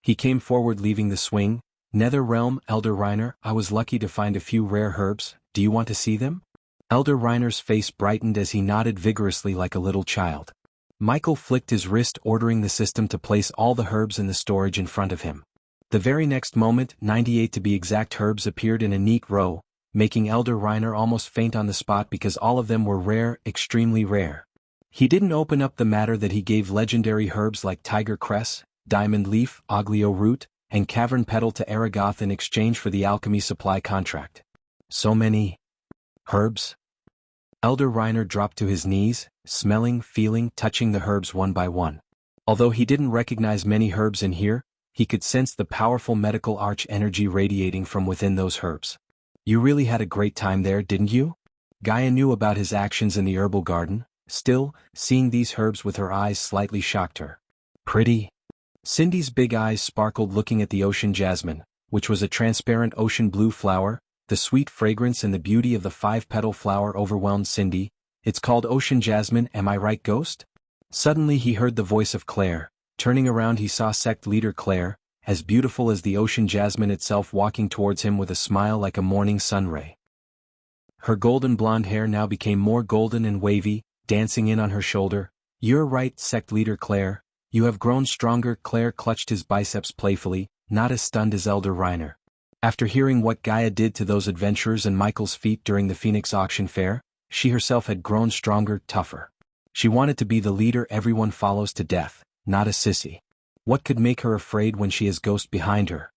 He came forward, leaving the swing. "Nether Realm, Elder Reiner, I was lucky to find a few rare herbs. Do you want to see them?" Elder Reiner's face brightened as he nodded vigorously like a little child. Michael flicked his wrist, ordering the system to place all the herbs in the storage in front of him. The very next moment, 98 to be exact herbs appeared in a neat row, making Elder Reiner almost faint on the spot because all of them were rare, extremely rare. He didn't open up the matter that he gave legendary herbs like Tiger Cress, Diamond Leaf, Oglio Root, and Cavern Petal to Aragoth in exchange for the alchemy supply contract. So many herbs? Elder Reiner dropped to his knees, smelling, feeling, touching the herbs one by one. Although he didn't recognize many herbs in here, he could sense the powerful medical arch energy radiating from within those herbs. "You really had a great time there, didn't you?" Gaia knew about his actions in the herbal garden. Still, seeing these herbs with her eyes slightly shocked her. "Pretty?" Cindy's big eyes sparkled looking at the ocean jasmine, which was a transparent ocean blue flower. The sweet fragrance and the beauty of the 5-petal flower overwhelmed Cindy. "It's called ocean jasmine, am I right, Ghost?" Suddenly he heard the voice of Claire. Turning around, he saw sect leader Claire, as beautiful as the ocean jasmine itself, walking towards him with a smile like a morning sun ray. Her golden blonde hair now became more golden and wavy, dancing in on her shoulder. "You're right, sect leader Claire. You have grown stronger." Claire clutched his biceps playfully, not as stunned as Elder Reiner. After hearing what Gaia did to those adventurers and Michael's feat during the Phoenix auction fair, she herself had grown stronger, tougher. She wanted to be the leader everyone follows to death, not a sissy. What could make her afraid when she has Ghost behind her?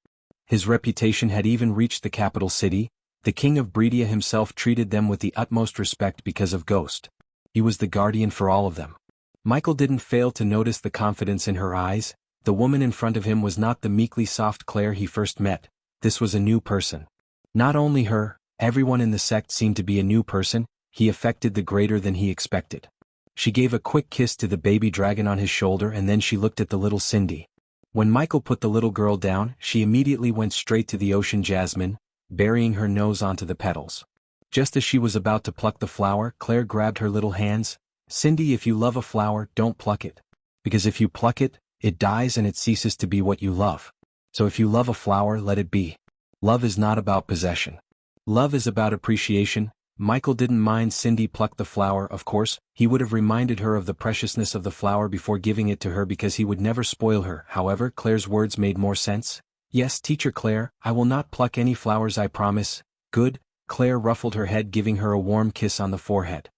His reputation had even reached the capital city. The king of Bredia himself treated them with the utmost respect because of Ghost. He was the guardian for all of them. Michael didn't fail to notice the confidence in her eyes. The woman in front of him was not the meekly soft Claire he first met. This was a new person. Not only her, Everyone in the sect seemed to be a new person. He affected the greater than he expected. She gave a quick kiss to the baby dragon on his shoulder and then she looked at the little Cindy. When Michael put the little girl down, she immediately went straight to the ocean jasmine, burying her nose onto the petals. Just as she was about to pluck the flower, Claire grabbed her little hands. Cindy, if you love a flower, don't pluck it. Because if you pluck it, it dies and it ceases to be what you love. So if you love a flower, let it be. Love is not about possession. Love is about appreciation. Michael didn't mind Cindy plucked the flower, of course. He would have reminded her of the preciousness of the flower before giving it to her because he would never spoil her. However, Claire's words made more sense. Yes, Teacher Claire, I will not pluck any flowers, I promise. Good. Claire ruffled her head, giving her a warm kiss on the forehead.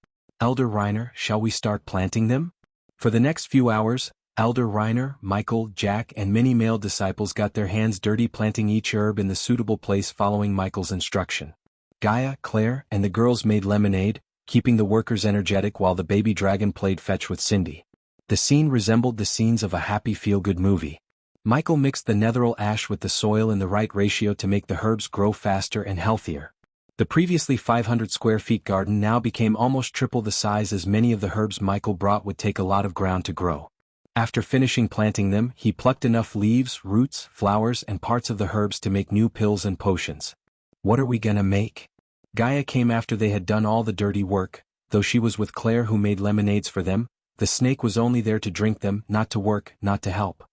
Elder Reiner, shall we start planting them? For the next few hours, Elder Reiner, Michael, Jack, and many male disciples got their hands dirty planting each herb in the suitable place following Michael's instruction. Gaia, Claire, and the girls made lemonade, keeping the workers energetic while the baby dragon played fetch with Cindy. The scene resembled the scenes of a happy feel-good movie. Michael mixed the netheril ash with the soil in the right ratio to make the herbs grow faster and healthier. The previously 500 square feet garden now became almost triple the size as many of the herbs Michael brought would take a lot of ground to grow. After finishing planting them, he plucked enough leaves, roots, flowers, and parts of the herbs to make new pills and potions. What are we gonna make? Gaia came after they had done all the dirty work. Though she was with Claire who made lemonades for them, the snake was only there to drink them, not to work, not to help.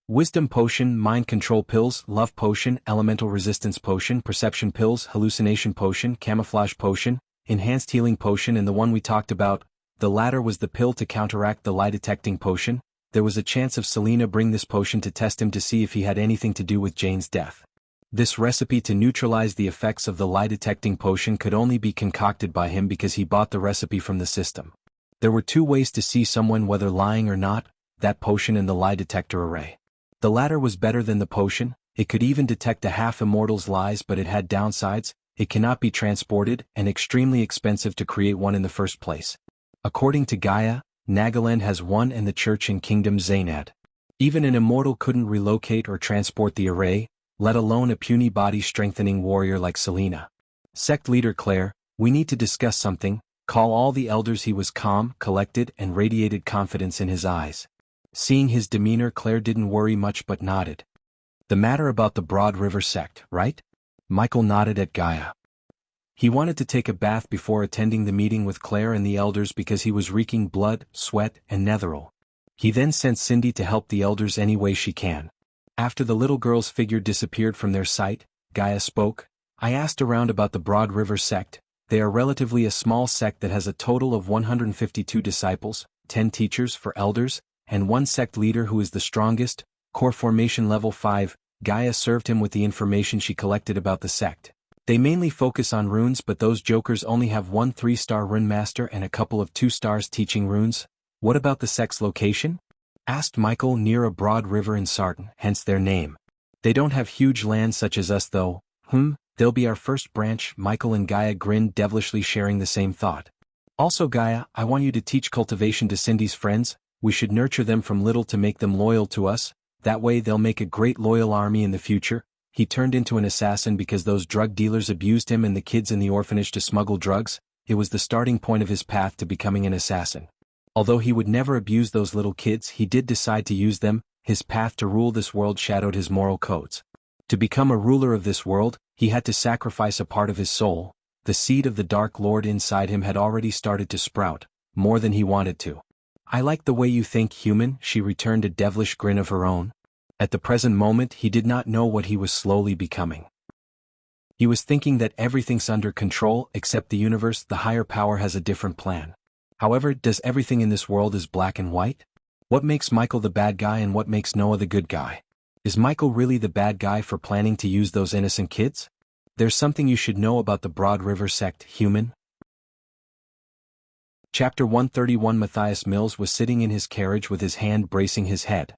Wisdom potion, mind control pills, love potion, elemental resistance potion, perception pills, hallucination potion, camouflage potion, enhanced healing potion, and the one we talked about, the latter was the pill to counteract the lie detecting potion. There was a chance of Selena bring this potion to test him to see if he had anything to do with Jane's death. This recipe to neutralize the effects of the lie-detecting potion could only be concocted by him because he bought the recipe from the system. There were two ways to see someone whether lying or not, that potion and the lie detector array. The latter was better than the potion. It could even detect a half-immortal's lies, but it had downsides. It cannot be transported, and extremely expensive to create one in the first place. According to Gaia, Nagaland has one and the church in Kingdom Zainad. Even an immortal couldn't relocate or transport the array, let alone a puny body-strengthening warrior like Selena. Sect leader Claire, we need to discuss something. Call all the elders. He was calm, collected, and radiated confidence in his eyes. Seeing his demeanor, Claire didn't worry much but nodded. The matter about the Broad River sect, right? Michael nodded at Gaia. He wanted to take a bath before attending the meeting with Claire and the elders because he was reeking blood, sweat, and netheril. He then sent Cindy to help the elders any way she can. After the little girl's figure disappeared from their sight, Gaia spoke. I asked around about the Broad River sect. They are relatively a small sect that has a total of 152 disciples, 10 teachers for elders, and one sect leader who is the strongest, core formation level 5. Gaia served him with the information she collected about the sect. They mainly focus on runes, but those jokers only have one 3-star rune master and a couple of 2 stars teaching runes. What about the sect's location? Asked Michael. Near a broad river in Sarton, hence their name. They don't have huge land such as us though. They'll be our first branch. Michael and Gaia grinned devilishly, sharing the same thought. Also Gaia, I want you to teach cultivation to Cindy's friends. We should nurture them from little to make them loyal to us. That way they'll make a great loyal army in the future. He turned into an assassin because those drug dealers abused him and the kids in the orphanage to smuggle drugs. It was the starting point of his path to becoming an assassin. Although he would never abuse those little kids, he did decide to use them. His path to rule this world shadowed his moral codes. To become a ruler of this world, he had to sacrifice a part of his soul. The seed of the Dark Lord inside him had already started to sprout, more than he wanted to. I like the way you think, human, she returned, a devilish grin of her own. At the present moment he did not know what he was slowly becoming. He was thinking that everything's under control except the universe. The higher power has a different plan. However, does everything in this world is black and white? What makes Michael the bad guy and what makes Noah the good guy? Is Michael really the bad guy for planning to use those innocent kids? There's something you should know about the Broad River sect, human. Chapter 131. Matthias Mills was sitting in his carriage with his hand bracing his head.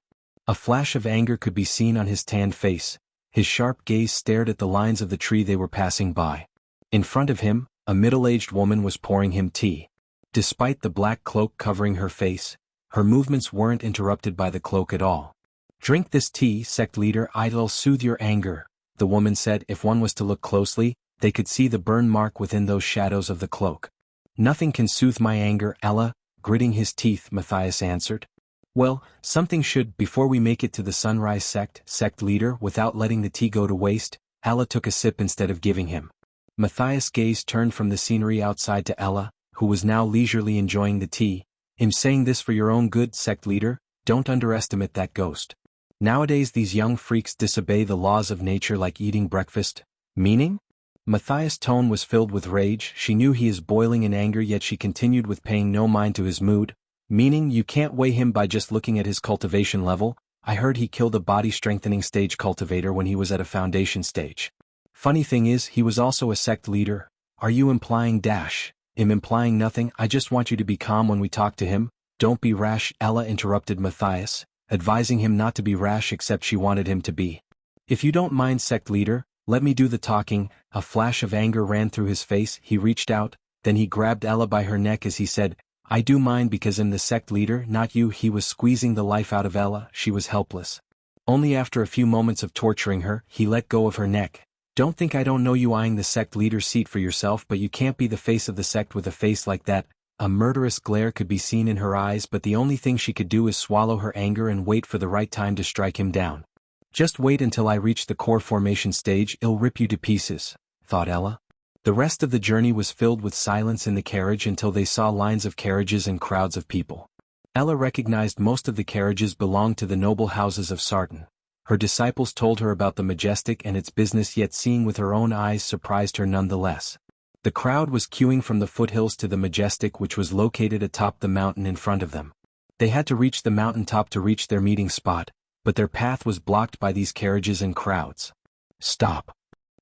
A flash of anger could be seen on his tanned face. His sharp gaze stared at the lines of the tree they were passing by. In front of him, a middle-aged woman was pouring him tea. Despite the black cloak covering her face, her movements weren't interrupted by the cloak at all. Drink this tea, sect leader, it'll soothe your anger, the woman said. If one was to look closely, they could see the burn mark within those shadows of the cloak. "Nothing can soothe my anger, Ella," gritting his teeth, Matthias answered. "Well, something should. Before we make it to the Sunrise sect leader, without letting the tea go to waste." Ella took a sip instead of giving him. Matthias' gaze turned from the scenery outside to Ella, who was now leisurely enjoying the tea. "I'm saying this for your own good, sect leader, don't underestimate that ghost. Nowadays these young freaks disobey the laws of nature like eating breakfast." "Meaning?" Matthias' tone was filled with rage. She knew he is boiling in anger, yet she continued with paying no mind to his mood. "Meaning you can't weigh him by just looking at his cultivation level. I heard he killed a body-strengthening stage cultivator when he was at a foundation stage. Funny thing is, he was also a sect leader." "Are you implying dash?" "I'm implying nothing. I just want you to be calm when we talk to him. Don't be rash," Ella interrupted Matthias, advising him not to be rash except she wanted him to be. "If you don't mind, sect leader, let me do the talking." A flash of anger ran through his face. He reached out, then he grabbed Ella by her neck as he said, "I do mind because I'm the sect leader, not you." He was squeezing the life out of Ella. She was helpless. Only after a few moments of torturing her, he let go of her neck. "Don't think I don't know you eyeing the sect leader's seat for yourself, but you can't be the face of the sect with a face like that." A murderous glare could be seen in her eyes, but the only thing she could do is swallow her anger and wait for the right time to strike him down. "Just wait until I reach the core formation stage, I'll rip you to pieces," thought Ella. The rest of the journey was filled with silence in the carriage until they saw lines of carriages and crowds of people. Ella recognized most of the carriages belonged to the noble houses of Sartan. Her disciples told her about the Majestic and its business, yet seeing with her own eyes surprised her nonetheless. The crowd was queuing from the foothills to the Majestic, which was located atop the mountain in front of them. They had to reach the mountaintop to reach their meeting spot, but their path was blocked by these carriages and crowds. "Stop."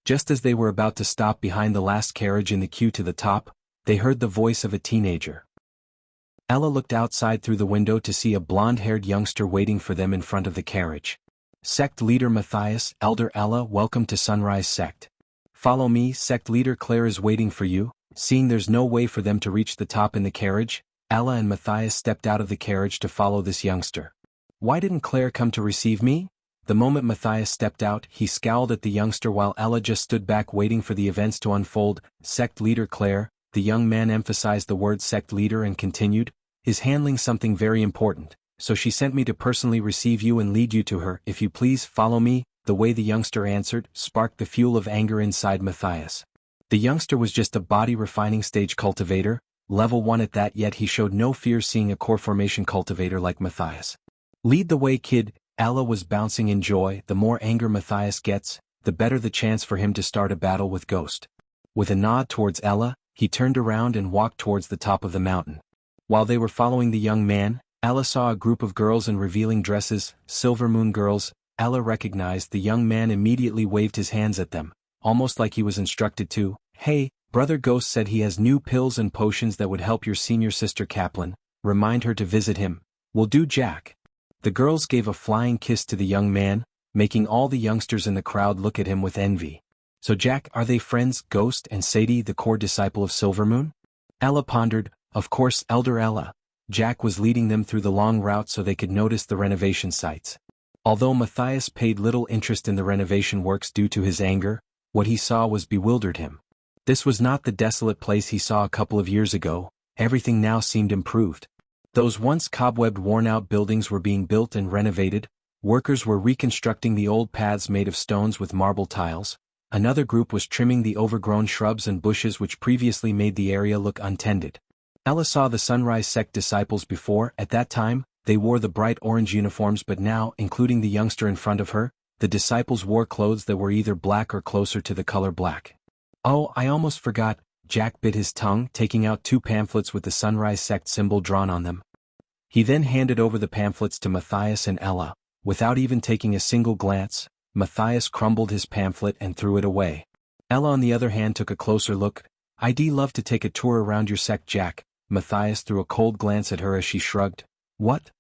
Just as they were about to stop behind the last carriage in the queue to the top, they heard the voice of a teenager. Ella looked outside through the window to see a blonde-haired youngster waiting for them in front of the carriage. "Sect leader Matthias, Elder Ella, welcome to Sunrise Sect. Follow me, sect leader Claire is waiting for you." Seeing there's no way for them to reach the top in the carriage, Ella and Matthias stepped out of the carriage to follow this youngster. "Why didn't Claire come to receive me?" The moment Matthias stepped out, he scowled at the youngster while Ella just stood back waiting for the events to unfold. "Sect leader Claire," the young man emphasized the word sect leader and continued, "is handling something very important, so she sent me to personally receive you and lead you to her. If you please follow me." The way the youngster answered sparked the fuel of anger inside Matthias. The youngster was just a body refining stage cultivator, level 1 at that, yet he showed no fear seeing a core formation cultivator like Matthias. "Lead the way, kid." Ella was bouncing in joy. The more anger Matthias gets, the better the chance for him to start a battle with Ghost. With a nod towards Ella, he turned around and walked towards the top of the mountain. While they were following the young man, Ella saw a group of girls in revealing dresses, Silver Moon girls. Ella recognized the young man, immediately waved his hands at them, almost like he was instructed to. "Hey, Brother Ghost said he has new pills and potions that would help your senior sister Kaplan. Remind her to visit him." "Will do, Jack." The girls gave a flying kiss to the young man, making all the youngsters in the crowd look at him with envy. "So Jack, are they friends, Ghost and Sadie, the core disciple of Silvermoon?" Ella pondered. "Of course, Elder Ella." Jack was leading them through the long route so they could notice the renovation sites. Although Matthias paid little interest in the renovation works due to his anger, what he saw was bewildered him. This was not the desolate place he saw a couple of years ago. Everything now seemed improved. Those once cobwebbed, worn-out buildings were being built and renovated. Workers were reconstructing the old paths made of stones with marble tiles. Another group was trimming the overgrown shrubs and bushes which previously made the area look untended. Ella saw the Sunrise Sect disciples before. At that time, they wore the bright orange uniforms, but now, including the youngster in front of her, the disciples wore clothes that were either black or closer to the color black. "Oh, I almost forgot." Jack bit his tongue, taking out 2 pamphlets with the Sunrise Sect symbol drawn on them. He then handed over the pamphlets to Matthias and Ella. Without even taking a single glance, Matthias crumbled his pamphlet and threw it away. Ella on the other hand took a closer look. "I'd love to take a tour around your sect, Jack." Matthias threw a cold glance at her as she shrugged. "What?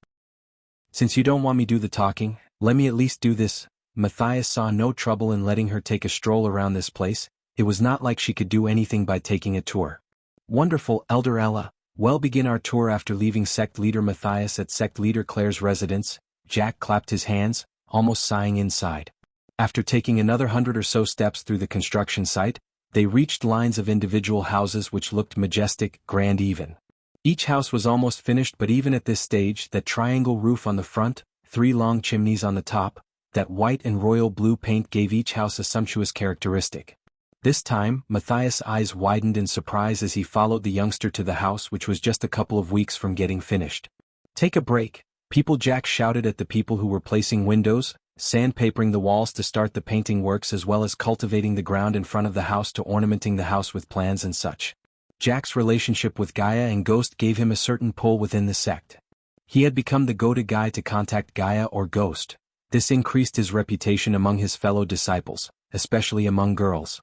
Since you don't want me do the talking, let me at least do this." Matthias saw no trouble in letting her take a stroll around this place. It was not like she could do anything by taking a tour. "Wonderful, Elder Ella. We'll begin our tour after leaving sect leader Matthias at sect leader Claire's residence." Jack clapped his hands, almost sighing inside. After taking another 100 or so steps through the construction site, They reached lines of individual houses which looked majestic, grand even. Each house was almost finished, but even at this stage, that triangle roof on the front, 3 long chimneys on the top, that white and royal blue paint gave each house a sumptuous characteristic. This time, Matthias' eyes widened in surprise as he followed the youngster to the house which was just a couple of weeks from getting finished. "Take a break, people!" Jack shouted at the people who were placing windows, sandpapering the walls to start the painting works, as well as cultivating the ground in front of the house to ornamenting the house with plants and such. Jack's relationship with Gaia and Ghost gave him a certain pull within the sect. He had become the go-to guy to contact Gaia or Ghost. This increased his reputation among his fellow disciples, especially among girls.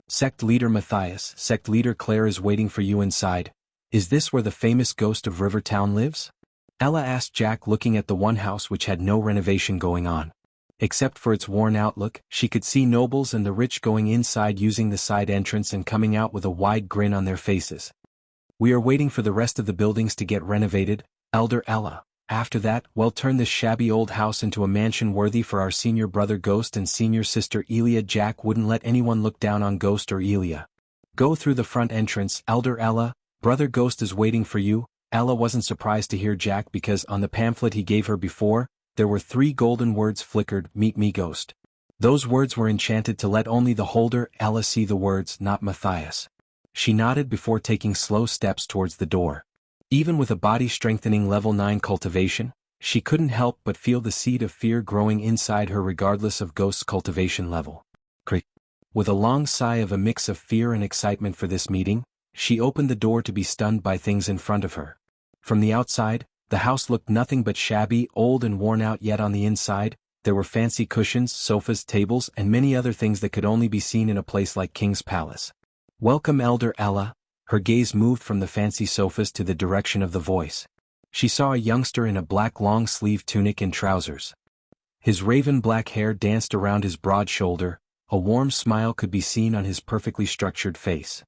"Sect leader Matthias, sect leader Claire is waiting for you inside. Is this where the famous ghost of Rivertown lives?" Ella asked Jack, looking at the one house which had no renovation going on. Except for its worn-out look, she could see nobles and the rich going inside using the side entrance and coming out with a wide grin on their faces. "We are waiting for the rest of the buildings to get renovated, Elder Ella. After that, we'll turn this shabby old house into a mansion worthy for our senior brother Ghost and senior sister Elia." Jack wouldn't let anyone look down on Ghost or Elia. "Go through the front entrance, Elder Ella. Brother Ghost is waiting for you." Ella wasn't surprised to hear Jack because on the pamphlet he gave her before, there were 3 golden words flickered: "Meet me, Ghost." Those words were enchanted to let only the holder, Ella, see the words, not Matthias. She nodded before taking slow steps towards the door. Even with a body-strengthening level 9 cultivation, she couldn't help but feel the seed of fear growing inside her regardless of Ghost's cultivation level. With a long sigh of a mix of fear and excitement for this meeting, she opened the door to be stunned by things in front of her. From the outside, the house looked nothing but shabby, old and worn out, yet on the inside, there were fancy cushions, sofas, tables, and many other things that could only be seen in a place like King's Palace. "Welcome, Elder Ella." Her gaze moved from the fancy sofas to the direction of the voice. She saw a youngster in a black long-sleeved tunic and trousers. His raven black hair danced around his broad shoulder, a warm smile could be seen on his perfectly structured face.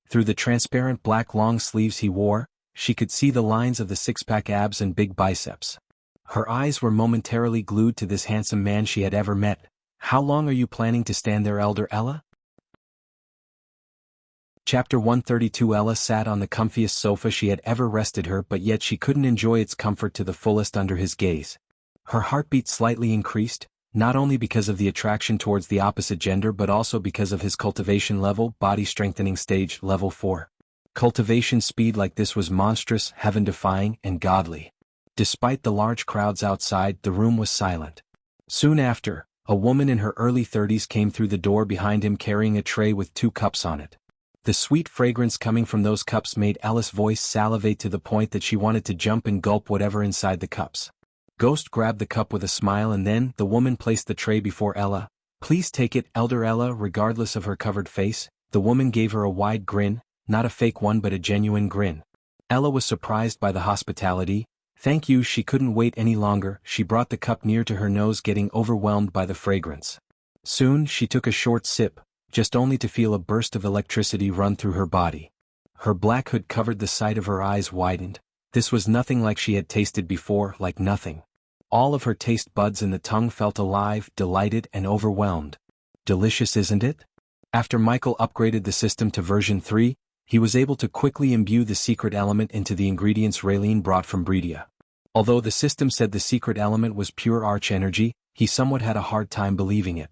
Through the transparent black long sleeves he wore, she could see the lines of the six-pack abs and big biceps. Her eyes were momentarily glued to this handsome man she had ever met. "How long are you planning to stand there, Elder Ella?" Chapter 132. Ella sat on the comfiest sofa she had ever rested her, but yet she couldn't enjoy its comfort to the fullest under his gaze. Her heartbeat slightly increased, not only because of the attraction towards the opposite gender but also because of his cultivation level, body strengthening stage, level 4. Cultivation speed like this was monstrous, heaven-defying, and godly. Despite the large crowds outside, the room was silent. Soon after, a woman in her early 30s came through the door behind him carrying a tray with 2 cups on it. The sweet fragrance coming from those cups made Ella's voice salivate to the point that she wanted to jump and gulp whatever inside the cups. Ghost grabbed the cup with a smile and then the woman placed the tray before Ella. "Please take it, Elder Ella." Regardless of her covered face, the woman gave her a wide grin, not a fake one but a genuine grin. Ella was surprised by the hospitality. "Thank you." She couldn't wait any longer. She brought the cup near to her nose, getting overwhelmed by the fragrance. Soon she took a short sip, just only to feel a burst of electricity run through her body. Her black hood covered the side of her eyes widened. This was nothing like she had tasted before, like nothing. All of her taste buds and the tongue felt alive, delighted, and overwhelmed. Delicious, isn't it? After Michael upgraded the system to version 3, he was able to quickly imbue the secret element into the ingredients Raylene brought from Breedia. Although the system said the secret element was pure arch energy, he somewhat had a hard time believing it.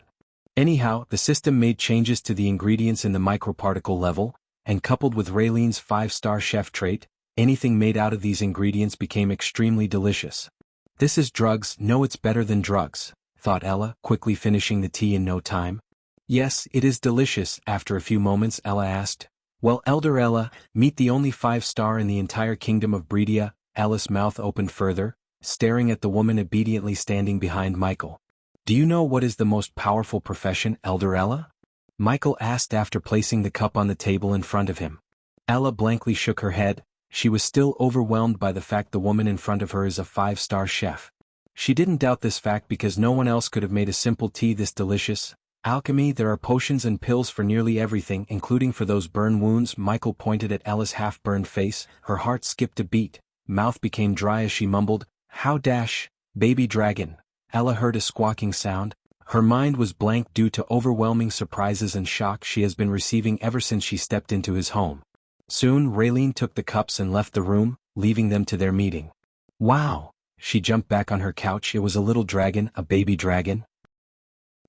Anyhow, the system made changes to the ingredients in the microparticle level, and coupled with Raylene's 5-star chef trait, anything made out of these ingredients became extremely delicious. "This is drugs." "No, it's better than drugs," thought Ella, quickly finishing the tea in no time. "Yes, it is delicious." After a few moments, Ella asked, "Well, Elder Ella, meet the only 5-star in the entire kingdom of Breedia." Ella's mouth opened further, staring at the woman obediently standing behind Michael. "Do you know what is the most powerful profession, Elder Ella?" Michael asked after placing the cup on the table in front of him. Ella blankly shook her head. She was still overwhelmed by the fact the woman in front of her is a 5-star chef. She didn't doubt this fact because no one else could have made a simple tea this delicious. "Alchemy, there are potions and pills for nearly everything, including for those burn wounds." Michael pointed at Ella's half-burned face. Her heart skipped a beat, mouth became dry as she mumbled, "How dash, baby dragon." Ella heard a squawking sound. Her mind was blank due to overwhelming surprises and shock she has been receiving ever since she stepped into his home. Soon Raylene took the cups and left the room, leaving them to their meeting. Wow! She jumped back on her couch. It was a little dragon, a baby dragon.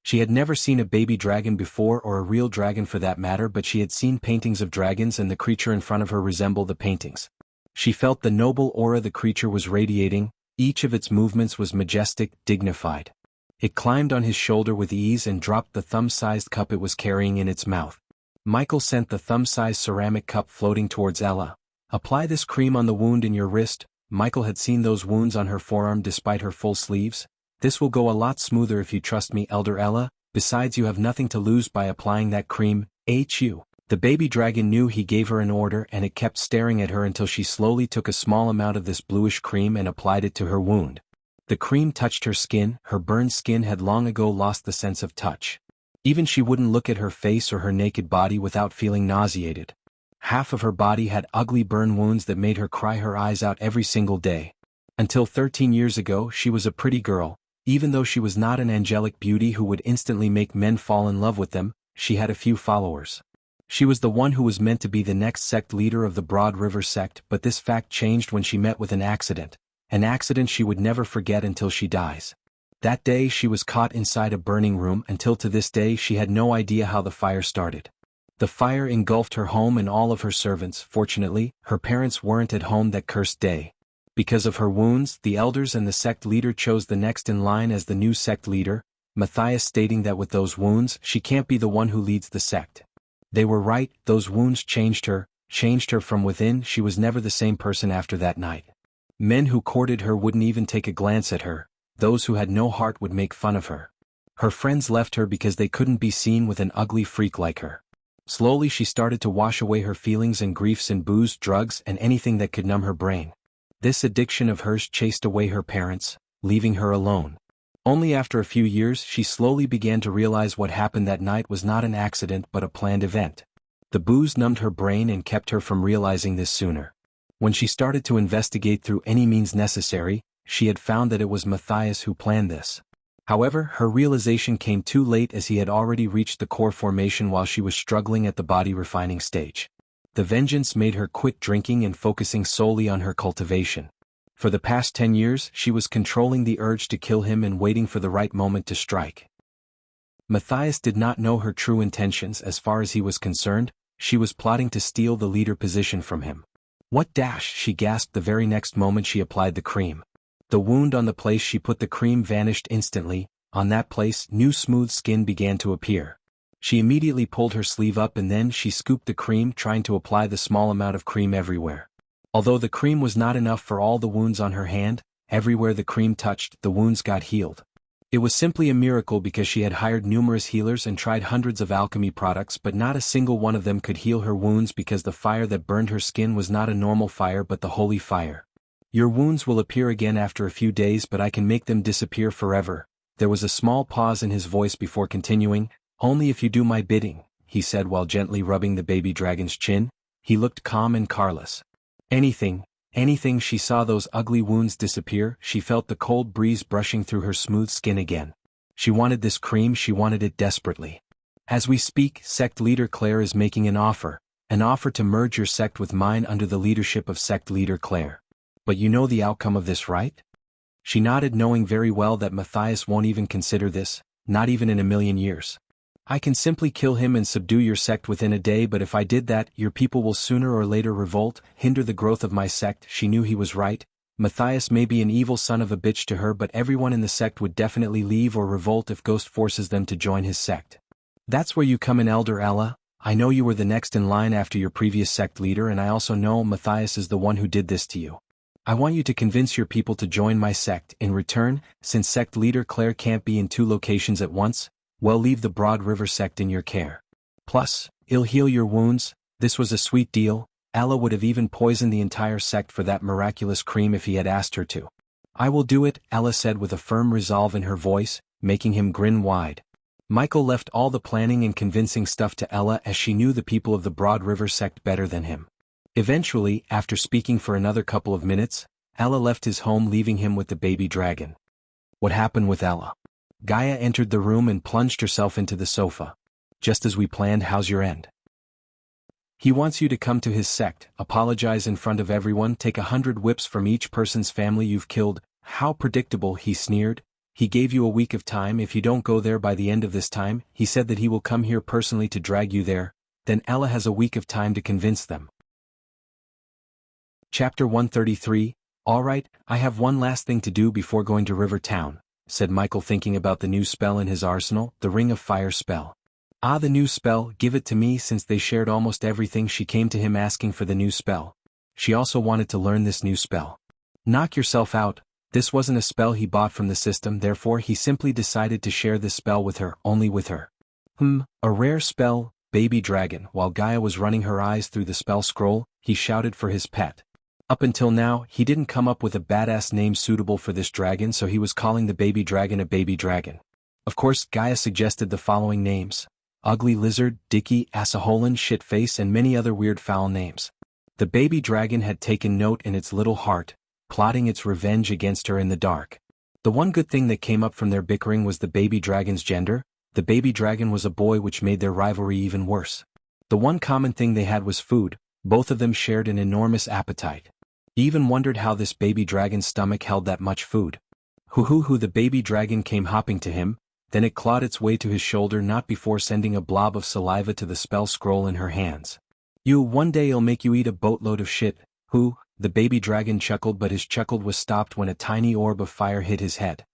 She had never seen a baby dragon before, or a real dragon for that matter, but she had seen paintings of dragons and the creature in front of her resembled the paintings. She felt the noble aura the creature was radiating. Each of its movements was majestic, dignified. It climbed on his shoulder with ease and dropped the thumb-sized cup it was carrying in its mouth. Michael sent the thumb-sized ceramic cup floating towards Ella. Apply this cream on the wound in your wrist. Michael had seen those wounds on her forearm despite her full sleeves. This will go a lot smoother if you trust me, Elder Ella. Besides, you have nothing to lose by applying that cream. H.U. The baby dragon knew he gave her an order, and it kept staring at her until she slowly took a small amount of this bluish cream and applied it to her wound. The cream touched her skin. Her burned skin had long ago lost the sense of touch. Even she wouldn't look at her face or her naked body without feeling nauseated. Half of her body had ugly burn wounds that made her cry her eyes out every single day. Until 13 years ago, she was a pretty girl. Even though she was not an angelic beauty who would instantly make men fall in love with them, she had a few followers. She was the one who was meant to be the next sect leader of the Broad River sect, but this fact changed when she met with an accident she would never forget until she dies. That day she was caught inside a burning room. Until to this day she had no idea how the fire started. The fire engulfed her home and all of her servants. Fortunately, her parents weren't at home that cursed day. Because of her wounds, the elders and the sect leader chose the next in line as the new sect leader, Matthias, stating that with those wounds she can't be the one who leads the sect. They were right, those wounds changed her from within. She was never the same person after that night. Men who courted her wouldn't even take a glance at her. Those who had no heart would make fun of her. Her friends left her because they couldn't be seen with an ugly freak like her. Slowly she started to wash away her feelings and griefs in booze, drugs, and anything that could numb her brain. This addiction of hers chased away her parents, leaving her alone. Only after a few years she slowly began to realize what happened that night was not an accident but a planned event. The booze numbed her brain and kept her from realizing this sooner. When she started to investigate through any means necessary, she had found that it was Matthias who planned this. However, her realization came too late, as he had already reached the core formation while she was struggling at the body refining stage. The vengeance made her quit drinking and focusing solely on her cultivation. For the past 10 years she was controlling the urge to kill him and waiting for the right moment to strike. Matthias did not know her true intentions. As far as he was concerned, she was plotting to steal the leader position from him. What dash, she gasped the very next moment she applied the cream. The wound on the place she put the cream vanished instantly. On that place, new smooth skin began to appear. She immediately pulled her sleeve up and then she scooped the cream, trying to apply the small amount of cream everywhere. Although the cream was not enough for all the wounds on her hand, everywhere the cream touched, the wounds got healed. It was simply a miracle because she had hired numerous healers and tried hundreds of alchemy products, but not a single one of them could heal her wounds because the fire that burned her skin was not a normal fire but the holy fire. Your wounds will appear again after a few days, but I can make them disappear forever. There was a small pause in his voice before continuing. Only if you do my bidding, he said while gently rubbing the baby dragon's chin. He looked calm and careless. Anything. She saw those ugly wounds disappear. She felt the cold breeze brushing through her smooth skin again. She wanted this cream, she wanted it desperately. As we speak, sect leader Claire is making an offer to merge your sect with mine under the leadership of sect leader Claire. But you know the outcome of this, right? She nodded, knowing very well that Matthias won't even consider this, not even in a million years. I can simply kill him and subdue your sect within a day, but if I did that, your people will sooner or later revolt, hinder the growth of my sect. She knew he was right. Matthias may be an evil son of a bitch to her, but everyone in the sect would definitely leave or revolt if Ghost forces them to join his sect. That's where you come in, Elder Ella. I know you were the next in line after your previous sect leader, and I also know Matthias is the one who did this to you. I want you to convince your people to join my sect. In return, since sect leader Claire can't be in 2 locations at once, well, leave the Broad River sect in your care. Plus, it'll heal your wounds. This was a sweet deal. Ella would have even poisoned the entire sect for that miraculous cream if he had asked her to. I will do it, Ella said with a firm resolve in her voice, making him grin wide. Michael left all the planning and convincing stuff to Ella, as she knew the people of the Broad River sect better than him. Eventually, after speaking for another couple of minutes, Ella left his home, leaving him with the baby dragon. What happened with Ella? Gaia entered the room and plunged herself into the sofa. Just as we planned, how's your end? He wants you to come to his sect, apologize in front of everyone, take 100 whips from each person's family you've killed. How predictable, he sneered. He gave you a week of time. If you don't go there by the end of this time, he said that he will come here personally to drag you there. Then Ella has a week of time to convince them. Chapter 133. All right, I have one last thing to do before going to River Town, said Michael, thinking about the new spell in his arsenal, the Ring of Fire spell. Ah, the new spell, give it to me. Since they shared almost everything, she came to him asking for the new spell. She also wanted to learn this new spell. Knock yourself out. This wasn't a spell he bought from the system, therefore he simply decided to share this spell with her, only with her. A rare spell, Baby Dragon. While Gaia was running her eyes through the spell scroll, he shouted for his pet. Up until now, he didn't come up with a badass name suitable for this dragon, so he was calling the baby dragon a baby dragon. Of course, Gaia suggested the following names: Ugly Lizard, Dicky, Assaholan, Shitface, and many other weird foul names. The baby dragon had taken note in its little heart, plotting its revenge against her in the dark. The one good thing that came up from their bickering was the baby dragon's gender. The baby dragon was a boy, which made their rivalry even worse. The one common thing they had was food. Both of them shared an enormous appetite. He even wondered how this baby dragon's stomach held that much food. The baby dragon came hopping to him, then it clawed its way to his shoulder, not before sending a blob of saliva to the spell scroll in her hands. One day I'll make you eat a boatload of shit. The baby dragon chuckled, but his chuckle was stopped when a tiny orb of fire hit his head.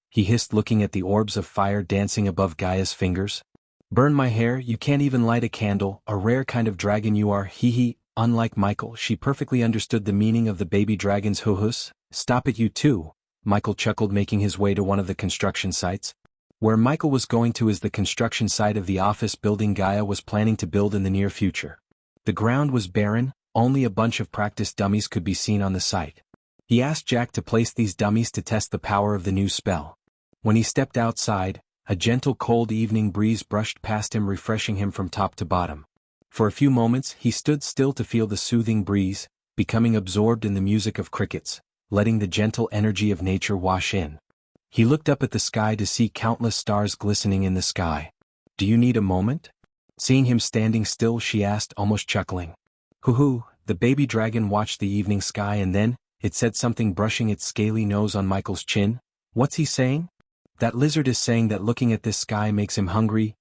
He hissed, looking at the orbs of fire dancing above Gaia's fingers. Burn my hair, you can't even light a candle, a rare kind of dragon you are, hee. Unlike Michael, she perfectly understood the meaning of the baby dragon's hoo-hoos. Stop it, you too, Michael chuckled, making his way to one of the construction sites. Where Michael was going to is the construction site of the office building Gaia was planning to build in the near future. The ground was barren, only a bunch of practice dummies could be seen on the site. He asked Jack to place these dummies to test the power of the new spell. When he stepped outside, a gentle cold evening breeze brushed past him, refreshing him from top to bottom. For a few moments he stood still to feel the soothing breeze, becoming absorbed in the music of crickets, letting the gentle energy of nature wash in. He looked up at the sky to see countless stars glistening in the sky. Do you need a moment? Seeing him standing still, she asked, almost chuckling. The baby dragon watched the evening sky, and then it said something, brushing its scaly nose on Michael's chin. What's he saying? That lizard is saying that looking at this sky makes him hungry.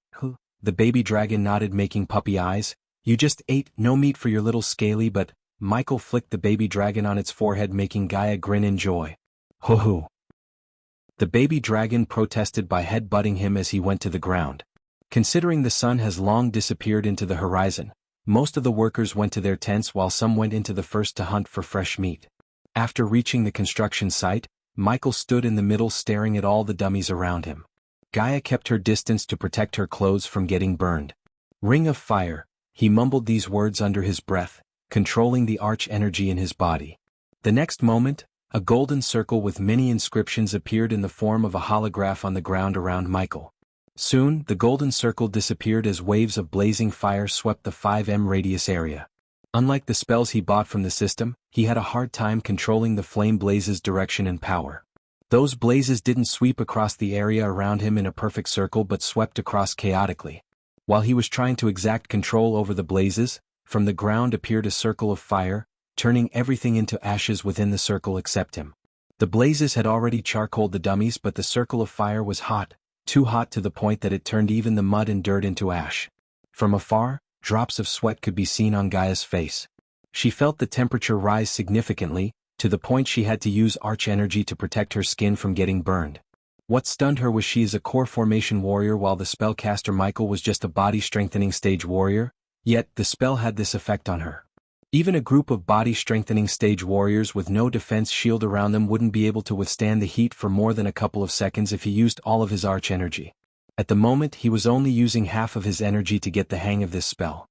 The baby dragon nodded, making puppy eyes. You just ate no meat for your little scaly butt. Michael flicked the baby dragon on its forehead, making Gaia grin in joy. The baby dragon protested by head-butting him as he went to the ground. Considering the sun has long disappeared into the horizon, most of the workers went to their tents while some went into the first to hunt for fresh meat. After reaching the construction site, Michael stood in the middle staring at all the dummies around him. Gaia kept her distance to protect her clothes from getting burned. Ring of Fire. He mumbled these words under his breath, controlling the arch energy in his body. The next moment, a golden circle with many inscriptions appeared in the form of a holograph on the ground around Michael. Soon, the golden circle disappeared as waves of blazing fire swept the 5m radius area. Unlike the spells he bought from the system, he had a hard time controlling the flame blazes' direction and power. Those blazes didn't sweep across the area around him in a perfect circle, but swept across chaotically. While he was trying to exact control over the blazes, from the ground appeared a circle of fire, turning everything into ashes within the circle except him. The blazes had already charcoaled the dummies, but the circle of fire was hot, too hot to the point that it turned even the mud and dirt into ash. From afar, drops of sweat could be seen on Gaia's face. She felt the temperature rise significantly, to the point she had to use arch energy to protect her skin from getting burned. What stunned her was she is a core formation warrior, while the spellcaster Michael was just a body-strengthening stage warrior, yet the spell had this effect on her. Even a group of body-strengthening stage warriors with no defense shield around them wouldn't be able to withstand the heat for more than a couple of seconds if he used all of his arch energy. At the moment he was only using half of his energy to get the hang of this spell.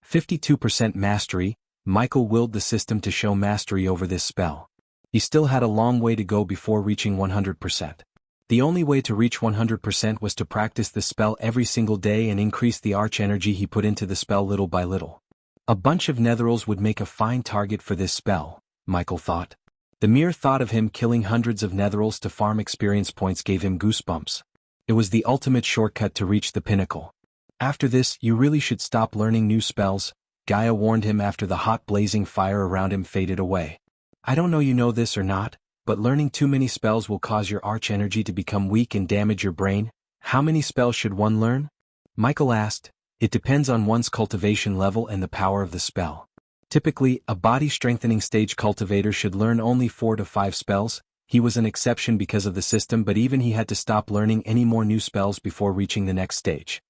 52% mastery. Michael willed the system to show mastery over this spell. He still had a long way to go before reaching 100%. The only way to reach 100% was to practice the spell every single day and increase the arch energy he put into the spell little by little. A bunch of netherals would make a fine target for this spell, Michael thought. The mere thought of him killing hundreds of netherals to farm experience points gave him goosebumps. It was the ultimate shortcut to reach the pinnacle. After this, you really should stop learning new spells, Gaia warned him after the hot blazing fire around him faded away. I don't know you know this or not, but learning too many spells will cause your arch energy to become weak and damage your brain. How many spells should one learn? Michael asked. It depends on one's cultivation level and the power of the spell. Typically, a body-strengthening stage cultivator should learn only 4 to 5 spells. He was an exception because of the system, but even he had to stop learning any more new spells before reaching the next stage.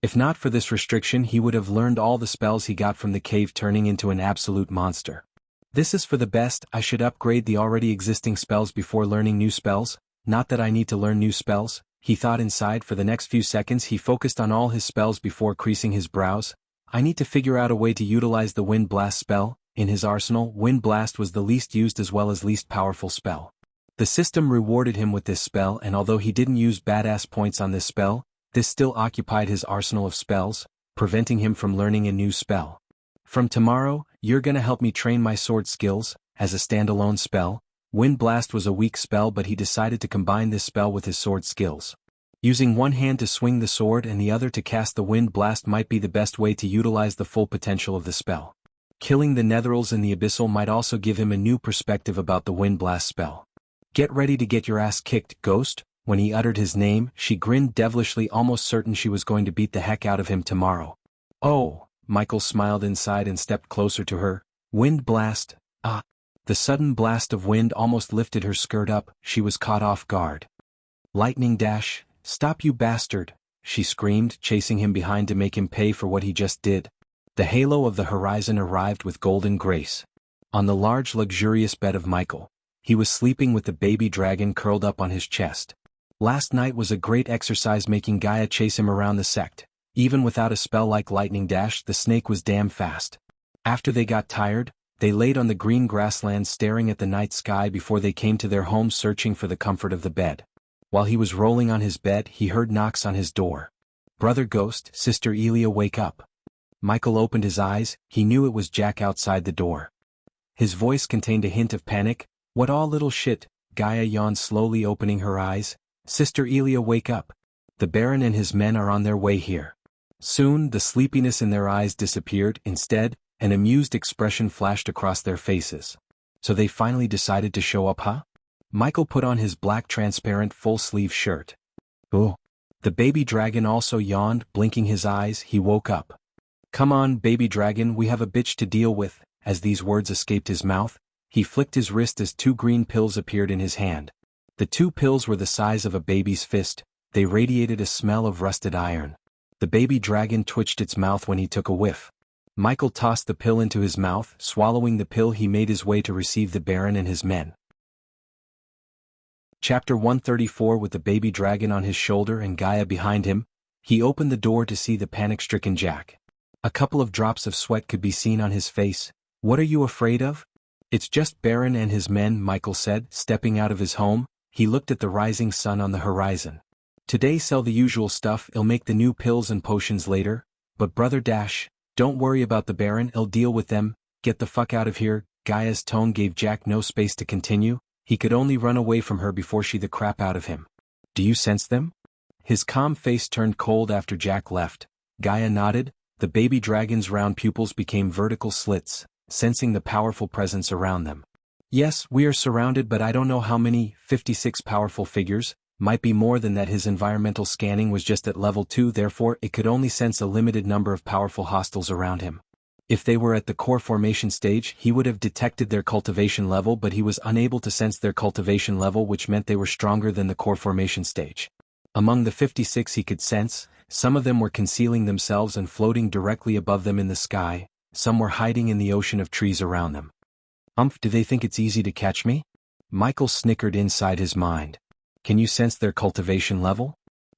If not for this restriction, he would have learned all the spells he got from the cave, turning into an absolute monster. This is for the best. I should upgrade the already existing spells before learning new spells, not that I need to learn new spells, he thought inside. For the next few seconds he focused on all his spells before creasing his brows. I need to figure out a way to utilize the Wind Blast spell. In his arsenal, Wind Blast was the least used as well as least powerful spell. The system rewarded him with this spell, and although he didn't use badass points on this spell, this still occupied his arsenal of spells, preventing him from learning a new spell. From tomorrow, you're gonna help me train my sword skills, as a standalone spell. Wind Blast was a weak spell, but he decided to combine this spell with his sword skills. Using one hand to swing the sword and the other to cast the Wind Blast might be the best way to utilize the full potential of the spell. Killing the netherals in the abyssal might also give him a new perspective about the Wind Blast spell. Get ready to get your ass kicked, Ghost. When he uttered his name, she grinned devilishly, almost certain she was going to beat the heck out of him tomorrow. Oh, Michael smiled inside and stepped closer to her. Wind Blast, ah. The sudden blast of wind almost lifted her skirt up. She was caught off guard. Lightning dash, stop you bastard, she screamed, chasing him behind to make him pay for what he just did. The halo of the horizon arrived with golden grace. On the large luxurious bed of Michael, he was sleeping with the baby dragon curled up on his chest. Last night was a great exercise making Gaia chase him around the sect. Even without a spell like Lightning Dash, the snake was damn fast. After they got tired, they laid on the green grassland staring at the night sky before they came to their home, searching for the comfort of the bed. While he was rolling on his bed, he heard knocks on his door. Brother Ghost, Sister Elia, wake up. Michael opened his eyes. He knew it was Jack outside the door. His voice contained a hint of panic. What all little shit? Gaia yawned slowly, opening her eyes. Sister Elia, wake up. The Baron and his men are on their way here. Soon, the sleepiness in their eyes disappeared. Instead, an amused expression flashed across their faces. So they finally decided to show up, huh? Michael put on his black transparent full-sleeve shirt. Oh. The baby dragon also yawned, blinking his eyes. He woke up. Come on, baby dragon, we have a bitch to deal with. As these words escaped his mouth, he flicked his wrist as 2 green pills appeared in his hand. The 2 pills were the size of a baby's fist. They radiated a smell of rusted iron. The baby dragon twitched its mouth when he took a whiff. Michael tossed the pill into his mouth. Swallowing the pill, he made his way to receive the Baron and his men. Chapter 134. With the baby dragon on his shoulder and Gaia behind him, he opened the door to see the panic-stricken Jack. A couple of drops of sweat could be seen on his face. What are you afraid of? It's just Baron and his men, Michael said, stepping out of his home. He looked at the rising sun on the horizon. Today sell the usual stuff, I'll make the new pills and potions later. But Brother Dash, don't worry about the Baron, I'll deal with them. Get the fuck out of here. Gaia's tone gave Jack no space to continue. He could only run away from her before she the crap out of him. Do you sense them? His calm face turned cold after Jack left. Gaia nodded. The baby dragon's round pupils became vertical slits, sensing the powerful presence around them. Yes, we are surrounded, but I don't know how many. 56 powerful figures. Might be more than that. His environmental scanning was just at level 2, therefore it could only sense a limited number of powerful hostiles around him. If they were at the core formation stage, he would have detected their cultivation level, but he was unable to sense their cultivation level, which meant they were stronger than the core formation stage. Among the 56 he could sense, some of them were concealing themselves and floating directly above them in the sky, some were hiding in the ocean of trees around them. Do they think it's easy to catch me? Michael snickered inside his mind. Can you sense their cultivation level?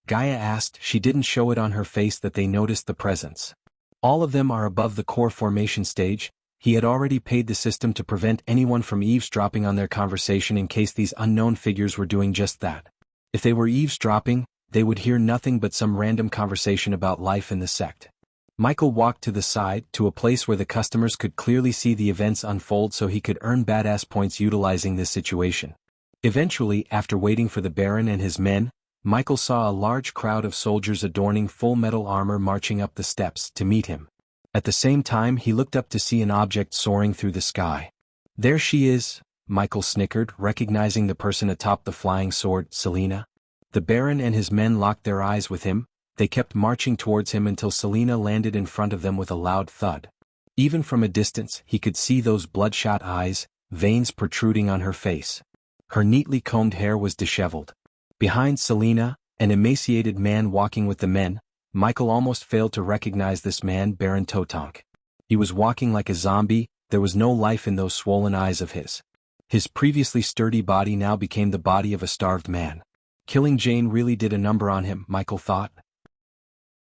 Gaia asked. She didn't show it on her face that they noticed the presence. All of them are above the core formation stage. He had already paid the system to prevent anyone from eavesdropping on their conversation in case these unknown figures were doing just that. If they were eavesdropping, they would hear nothing but some random conversation about life in the sect. Michael walked to the side, to a place where the customers could clearly see the events unfold so he could earn badass points utilizing this situation. Eventually, after waiting for the Baron and his men, Michael saw a large crowd of soldiers adorning full metal armor marching up the steps to meet him. At the same time he looked up to see an object soaring through the sky. "There she is," Michael snickered, recognizing the person atop the flying sword, Selena. The Baron and his men locked their eyes with him. They kept marching towards him until Selena landed in front of them with a loud thud. Even from a distance he could see those bloodshot eyes, veins protruding on her face. Her neatly combed hair was disheveled. Behind Selena, an emaciated man walking with the men, Michael almost failed to recognize this man, Baron Totonk. He was walking like a zombie, there was no life in those swollen eyes of his. His previously sturdy body now became the body of a starved man. Killing Jane really did a number on him, Michael thought.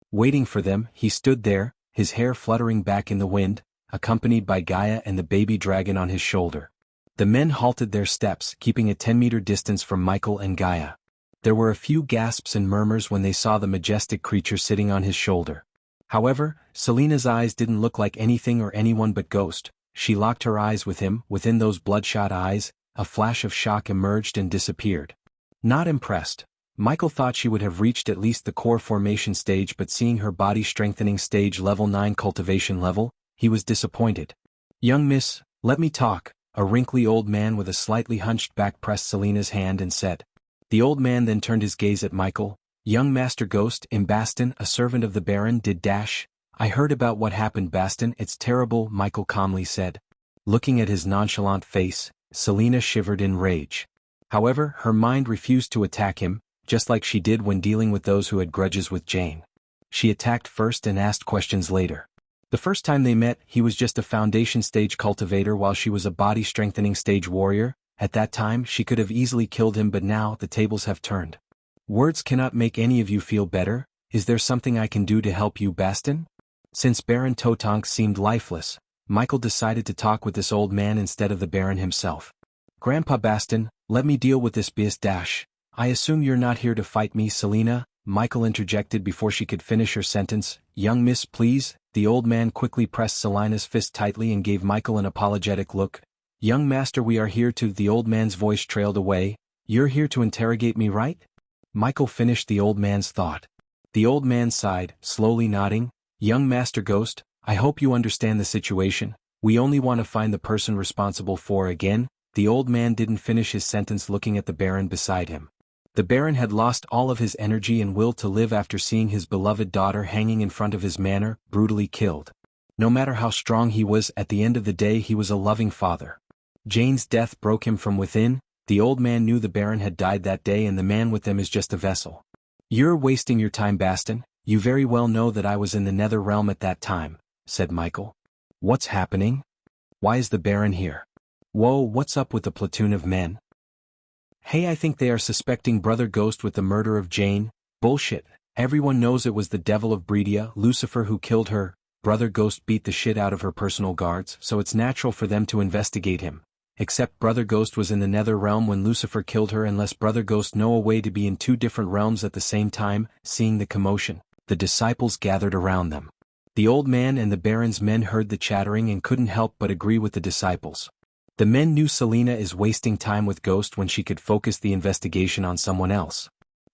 Waiting for them, he stood there, his hair fluttering back in the wind, accompanied by Gaia and the baby dragon on his shoulder. The men halted their steps, keeping a 10-meter distance from Michael and Gaia. There were a few gasps and murmurs when they saw the majestic creature sitting on his shoulder. However, Selena's eyes didn't look like anything or anyone but Ghost. She locked her eyes with him. Within those bloodshot eyes, a flash of shock emerged and disappeared. Not impressed. Michael thought she would have reached at least the core formation stage, but seeing her body strengthening stage level 9 cultivation level, he was disappointed. "Young miss, let me talk," a wrinkly old man with a slightly hunched back pressed Selena's hand and said. The old man then turned his gaze at Michael. "Young Master Ghost, Baston, a servant of the Baron, did dash. I heard about what happened, Baston, it's terrible," Michael calmly said. Looking at his nonchalant face, Selena shivered in rage. However, her mind refused to attack him, just like she did when dealing with those who had grudges with Jane. She attacked first and asked questions later. The first time they met, he was just a foundation stage cultivator while she was a body strengthening stage warrior. At that time she could have easily killed him, but now the tables have turned. "Words cannot make any of you feel better. Is there something I can do to help you, Baston?" Since Baron Totonk seemed lifeless, Michael decided to talk with this old man instead of the Baron himself. "Grandpa Baston, let me deal with this bis dash. I assume you're not here to fight me, Selena," Michael interjected before she could finish her sentence. "Young miss, please." The old man quickly pressed Selena's fist tightly and gave Michael an apologetic look. "Young master, we are here to—" The old man's voice trailed away. "You're here to interrogate me, right?" Michael finished the old man's thought. The old man sighed, slowly nodding. "Young Master Ghost, I hope you understand the situation. We only want to find the person responsible for—" Again, the old man didn't finish his sentence, looking at the Baron beside him. The Baron had lost all of his energy and will to live after seeing his beloved daughter hanging in front of his manor, brutally killed. No matter how strong he was, at the end of the day he was a loving father. Jane's death broke him from within. The old man knew the Baron had died that day and the man with them is just a vessel. "You're wasting your time, Baston. You very well know that I was in the Nether Realm at that time," said Michael. "What's happening? Why is the Baron here? Whoa, what's up with the platoon of men? Hey, I think they are suspecting Brother Ghost with the murder of Jane." "Bullshit. Everyone knows it was the devil of Bredia, Lucifer, who killed her. Brother Ghost beat the shit out of her personal guards, so it's natural for them to investigate him. Except Brother Ghost was in the Nether Realm when Lucifer killed her. Unless Brother Ghost know a way to be in two different realms at the same time." Seeing the commotion, the disciples gathered around them. The old man and the Baron's men heard the chattering and couldn't help but agree with the disciples. The men knew Selena is wasting time with Ghost when she could focus the investigation on someone else.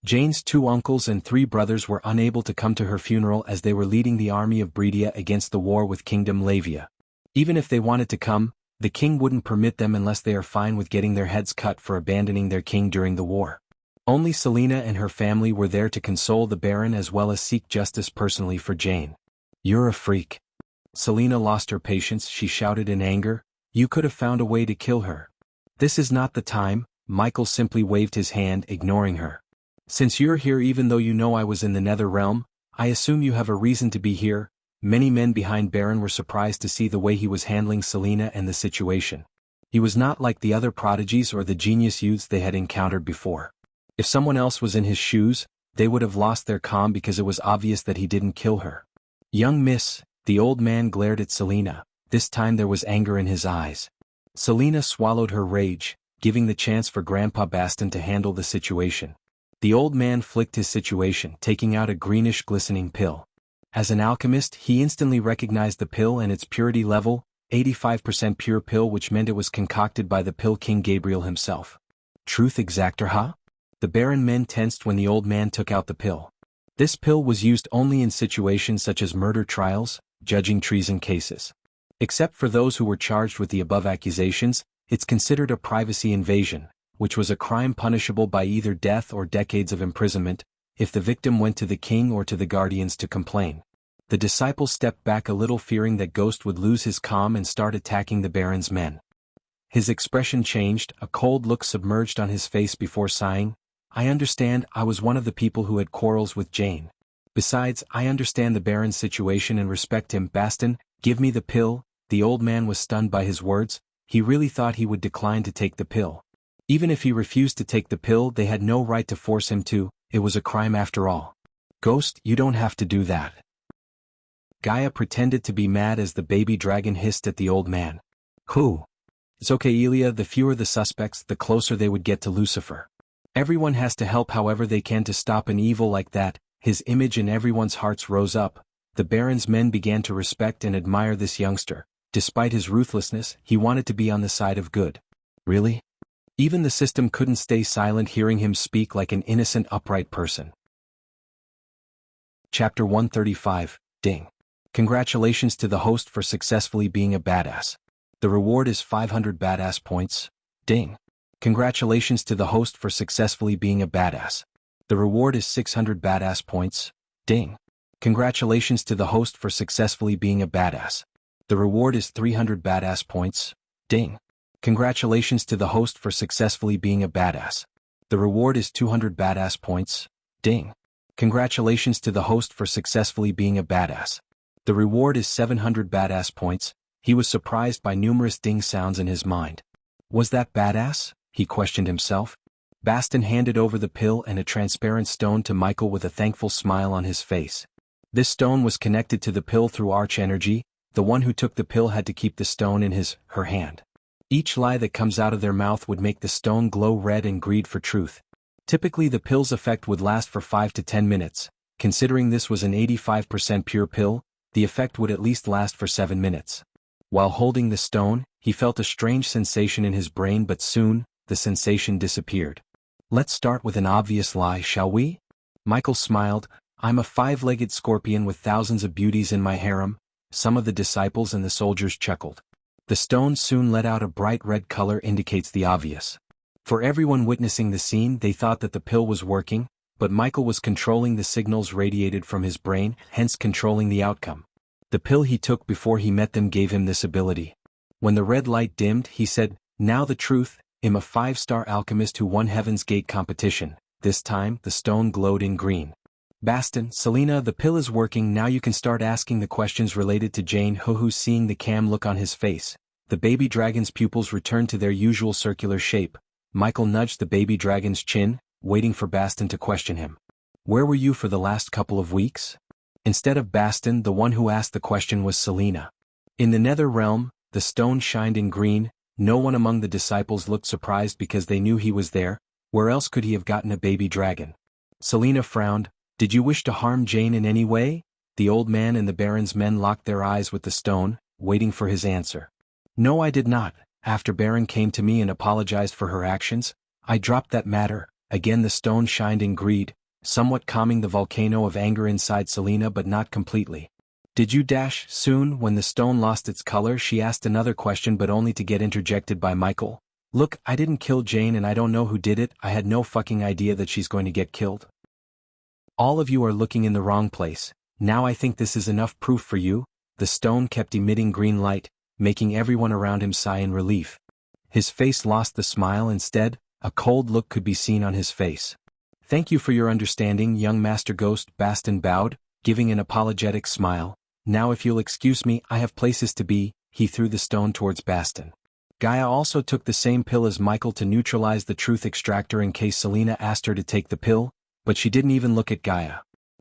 Jane's 2 uncles and 3 brothers were unable to come to her funeral as they were leading the army of Bredia against the war with Kingdom Lavia. Even if they wanted to come, the king wouldn't permit them unless they are fine with getting their heads cut for abandoning their king during the war. Only Selena and her family were there to console the Baron as well as seek justice personally for Jane. "You're a freak." Selena lost her patience. She shouted in anger. "You could have found a way to kill her." "This is not the time." Michael simply waved his hand, ignoring her. "Since you're here, even though you know I was in the Nether Realm, I assume you have a reason to be here." Many men behind Baron were surprised to see the way he was handling Selena and the situation. He was not like the other prodigies or the genius youths they had encountered before. If someone else was in his shoes, they would have lost their calm because it was obvious that he didn't kill her. "Young miss," the old man glared at Selena. This time there was anger in his eyes. Selena swallowed her rage, giving the chance for Grandpa Baston to handle the situation. The old man flicked his situation, taking out a greenish glistening pill. As an alchemist, he instantly recognized the pill and its purity level, 85% pure pill, which meant it was concocted by the pill king Gabriel himself. Truth exactor, huh? The Baron men tensed when the old man took out the pill. This pill was used only in situations such as murder trials, judging treason cases. Except for those who were charged with the above accusations, it's considered a privacy invasion, which was a crime punishable by either death or decades of imprisonment, if the victim went to the king or to the guardians to complain. The disciple stepped back a little, fearing that Ghost would lose his calm and start attacking the Baron's men. His expression changed, a cold look submerged on his face before sighing. I understand, I was one of the people who had quarrels with Jane. Besides, I understand the Baron's situation and respect him. Baston, give me the pill. The old man was stunned by his words. He really thought he would decline to take the pill. Even if he refused to take the pill, they had no right to force him to. It was a crime after all. Ghost, you don't have to do that. Gaia pretended to be mad as the baby dragon hissed at the old man. Who? It's okay, Elia, the fewer the suspects, the closer they would get to Lucifer. Everyone has to help however they can to stop an evil like that. His image in everyone's hearts rose up. The Baron's men began to respect and admire this youngster. Despite his ruthlessness, he wanted to be on the side of good. Really? Even the system couldn't stay silent hearing him speak like an innocent, upright person. Chapter 135, Ding. Congratulations to the host for successfully being a badass. The reward is 500 badass points. Ding. Congratulations to the host for successfully being a badass. The reward is 600 badass points. Ding. Congratulations to the host for successfully being a badass. The reward is 300 badass points. Ding. Congratulations to the host for successfully being a badass. The reward is 200 badass points. Ding. Congratulations to the host for successfully being a badass. The reward is 700 badass points. He was surprised by numerous ding sounds in his mind. Was that badass? He questioned himself. Baston handed over the pill and a transparent stone to Michael with a thankful smile on his face. This stone was connected to the pill through arch energy. The one who took the pill had to keep the stone in her hand. Each lie that comes out of their mouth would make the stone glow red and greed for truth. Typically the pill's effect would last for 5 to 10 minutes. Considering this was an 85% pure pill, the effect would at least last for 7 minutes. While holding the stone, he felt a strange sensation in his brain, but soon, the sensation disappeared. Let's start with an obvious lie, shall we? Michael smiled. I'm a 5-legged scorpion with thousands of beauties in my harem. Some of the disciples and the soldiers chuckled. The stone soon let out a bright red color, indicates the obvious. For everyone witnessing the scene, they thought that the pill was working, but Michael was controlling the signals radiated from his brain, hence controlling the outcome. The pill he took before he met them gave him this ability. When the red light dimmed, he said, now the truth, I'm a 5-star alchemist who won Heaven's Gate competition. This time, the stone glowed in green. Baston, Selena, the pill is working, now you can start asking the questions related to Jane. Hoo-hoo. Seeing the calm look on his face, the baby dragon's pupils returned to their usual circular shape. Michael nudged the baby dragon's chin, waiting for Baston to question him. Where were you for the last couple of weeks? Instead of Baston, the one who asked the question was Selena. In the nether realm, the stone shined in green. No one among the disciples looked surprised because they knew he was there. Where else could he have gotten a baby dragon? Selena frowned. Did you wish to harm Jane in any way? The old man and the Baron's men locked their eyes with the stone, waiting for his answer. No, I did not. After Baron came to me and apologized for her actions, I dropped that matter. Again the stone shined in greed, somewhat calming the volcano of anger inside Selena, but not completely. Did you dash? Soon, when the stone lost its color, she asked another question, but only to get interjected by Michael. Look, I didn't kill Jane and I don't know who did it. I had no fucking idea that she's going to get killed. All of you are looking in the wrong place. Now I think this is enough proof for you. The stone kept emitting green light, making everyone around him sigh in relief. His face lost the smile. Instead, a cold look could be seen on his face. Thank you for your understanding, young Master Ghost. Baston bowed, giving an apologetic smile. Now if you'll excuse me, I have places to be. He threw the stone towards Baston. Gaia also took the same pill as Michael to neutralize the truth extractor in case Selena asked her to take the pill, but she didn't even look at Gaia.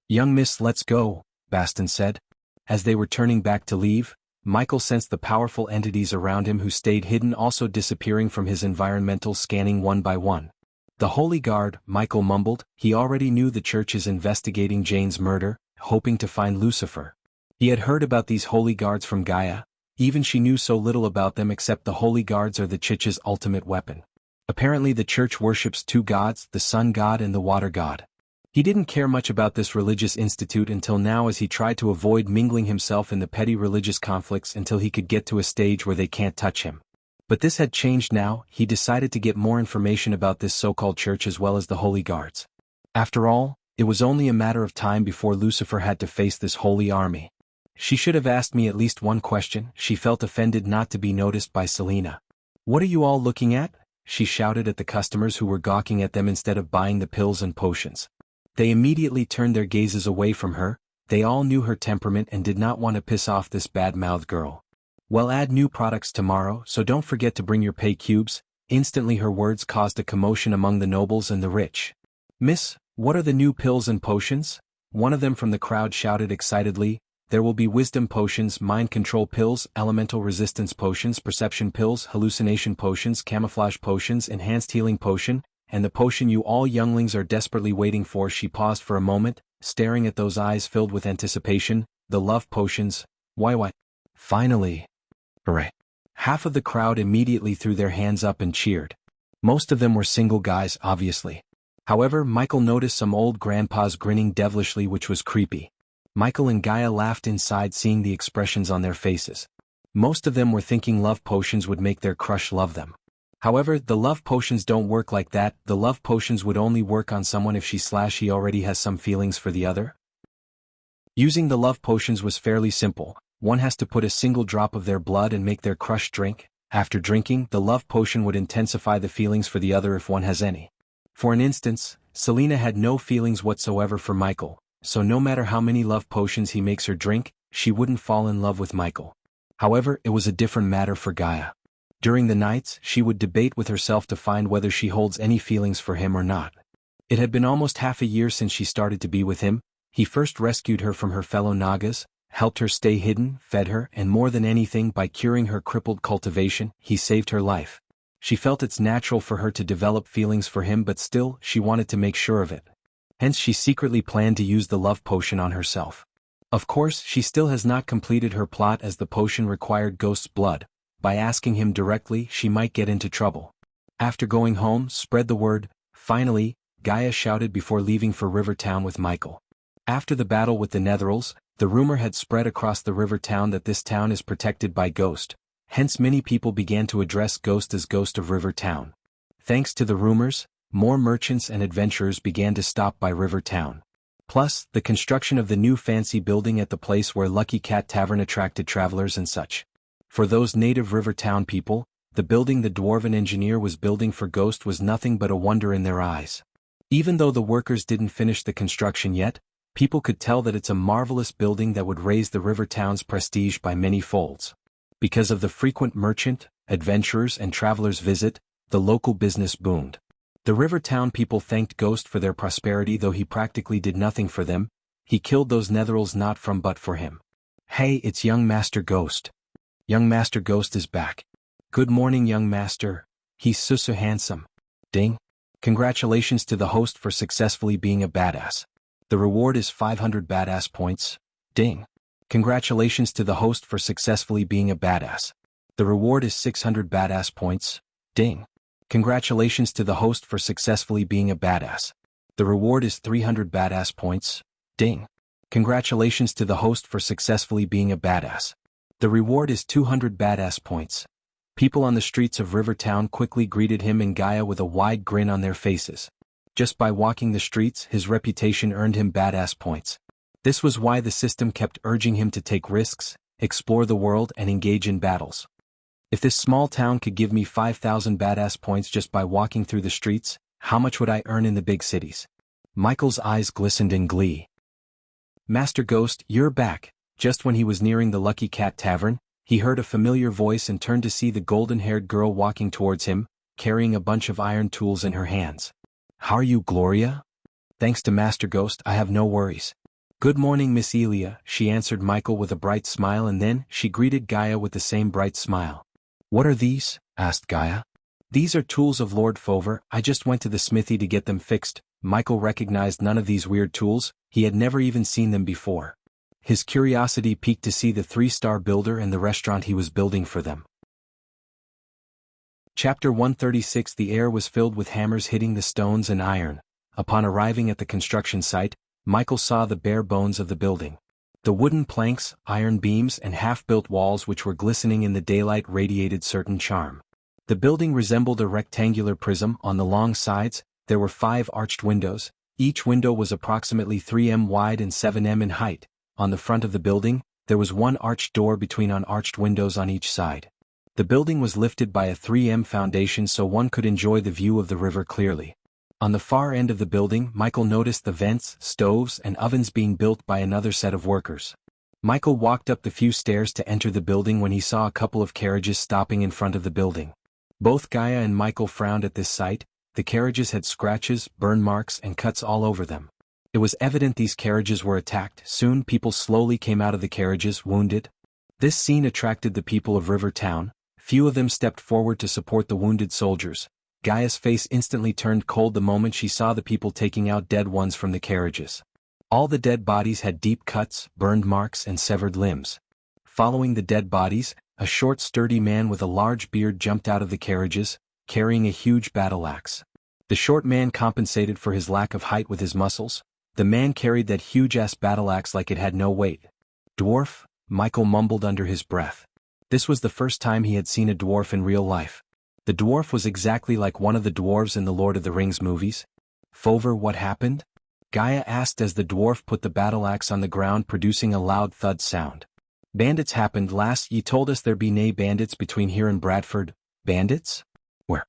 Young miss, let's go, Baston said. As they were turning back to leave, Michael sensed the powerful entities around him who stayed hidden also disappearing from his environmental scanning one by one. The Holy Guard, Michael mumbled. He already knew the church is investigating Jane's murder. hoping to find Lucifer. He had heard about these holy guards from Gaia, even she knew so little about them except the holy guards are the Chich's ultimate weapon. Apparently the church worships two gods, the sun god and the water god. He didn't care much about this religious institute until now, as he tried to avoid mingling himself in the petty religious conflicts until he could get to a stage where they can't touch him. But this had changed now. He decided to get more information about this so-called church as well as the holy guards. After all, it was only a matter of time before Lucifer had to face this holy army. She should have asked me at least one question. She felt offended not to be noticed by Selena. "What are you all looking at?" she shouted at the customers who were gawking at them instead of buying the pills and potions. They immediately turned their gazes away from her. They all knew her temperament and did not want to piss off this bad-mouthed girl. "Well, add new products tomorrow, so don't forget to bring your pay cubes." Instantly her words caused a commotion among the nobles and the rich. "Miss, what are the new pills and potions?" One of them from the crowd shouted excitedly. "There will be wisdom potions, mind control pills, elemental resistance potions, perception pills, hallucination potions, camouflage potions, enhanced healing potion, and the potion you all younglings are desperately waiting for." She paused for a moment, staring at those eyes filled with anticipation. "The love potions. Why? Finally. Hooray." Half of the crowd immediately threw their hands up and cheered. Most of them were single guys, obviously. However, Michael noticed some old grandpas grinning devilishly, which was creepy. Michael and Gaia laughed inside, seeing the expressions on their faces. Most of them were thinking love potions would make their crush love them. However, the love potions don't work like that. The love potions would only work on someone if he already has some feelings for the other. Using the love potions was fairly simple. One has to put a single drop of their blood and make their crush drink. After drinking, the love potion would intensify the feelings for the other if one has any. For an instance, Selena had no feelings whatsoever for Michael, so no matter how many love potions he makes her drink, she wouldn't fall in love with Michael. However, it was a different matter for Gaia. During the nights, she would debate with herself to find whether she holds any feelings for him or not. It had been almost half a year since she started to be with him. He first rescued her from her fellow Nagas, helped her stay hidden, fed her, and more than anything, by curing her crippled cultivation, he saved her life. She felt it's natural for her to develop feelings for him, but still, she wanted to make sure of it. Hence she secretly planned to use the love potion on herself. Of course, she still has not completed her plot, as the potion required Ghost's blood. By asking him directly, she might get into trouble. After going home, spread the word. Finally, Gaia shouted before leaving for River Town with Michael. After the battle with the Netherals, the rumor had spread across the river town that this town is protected by Ghost. Hence many people began to address Ghost as Ghost of River Town. Thanks to the rumors, more merchants and adventurers began to stop by River Town. Plus, the construction of the new fancy building at the place where Lucky Cat Tavern attracted travelers and such. For those native River Town people, the building the dwarven engineer was building for Ghost was nothing but a wonder in their eyes. Even though the workers didn't finish the construction yet, people could tell that it's a marvelous building that would raise the River Town's prestige by many folds. Because of the frequent merchant, adventurers and travelers' visit, the local business boomed. The River Town people thanked Ghost for their prosperity, though he practically did nothing for them. He killed those Netherals not from but for him. "Hey, it's young Master Ghost. Young Master Ghost is back. Good morning, young master. He's so handsome. Ding. Congratulations to the host for successfully being a badass. The reward is 500 badass points. Ding. Congratulations to the host for successfully being a badass. The reward is 600 badass points. Ding. Congratulations to the host for successfully being a badass. The reward is 300 badass points. Ding. Congratulations to the host for successfully being a badass. The reward is 200 badass points. People on the streets of River Town quickly greeted him and Gaia with a wide grin on their faces. Just by walking the streets, his reputation earned him badass points. This was why the system kept urging him to take risks, explore the world and engage in battles. If this small town could give me 5,000 badass points just by walking through the streets, how much would I earn in the big cities? Michael's eyes glistened in glee. Master Ghost, you're back. Just when he was nearing the Lucky Cat Tavern, he heard a familiar voice and turned to see the golden-haired girl walking towards him, carrying a bunch of iron tools in her hands. How are you, Gloria? Thanks to Master Ghost, I have no worries. Good morning, Miss Elia, she answered Michael with a bright smile, and then she greeted Gaia with the same bright smile. What are these? Asked Gaia. These are tools of Lord Fover. I just went to the smithy to get them fixed. Michael recognized none of these weird tools. He had never even seen them before. His curiosity piqued to see the 3-star builder and the restaurant he was building for them. Chapter 136. The air was filled with hammers hitting the stones and iron. Upon arriving at the construction site, Michael saw the bare bones of the building. The wooden planks, iron beams and half-built walls which were glistening in the daylight radiated certain charm. The building resembled a rectangular prism. On the long sides, there were 5 arched windows. Each window was approximately 3 m wide and 7 m in height. On the front of the building, there was one arched door between unarched windows on each side. The building was lifted by a 3 m foundation so one could enjoy the view of the river clearly. On the far end of the building, Michael noticed the vents, stoves, and ovens being built by another set of workers. Michael walked up the few stairs to enter the building when he saw a couple of carriages stopping in front of the building. Both Gaia and Michael frowned at this sight. The carriages had scratches, burn marks, and cuts all over them. It was evident these carriages were attacked. Soon people slowly came out of the carriages, wounded. This scene attracted the people of River Town. Few of them stepped forward to support the wounded soldiers. Gaia's face instantly turned cold the moment she saw the people taking out dead ones from the carriages. All the dead bodies had deep cuts, burned marks, and severed limbs. Following the dead bodies, a short sturdy man with a large beard jumped out of the carriages, carrying a huge battle axe. The short man compensated for his lack of height with his muscles. The man carried that huge-ass battle axe like it had no weight. "Dwarf," Michael mumbled under his breath. This was the first time he had seen a dwarf in real life. The dwarf was exactly like one of the dwarves in the Lord of the Rings movies. "Fover, what happened?" Gaia asked as the dwarf put the battle axe on the ground, producing a loud thud sound. "Bandits happened last. Ye told us there be nae bandits between here and Bradford." "Bandits? Where?"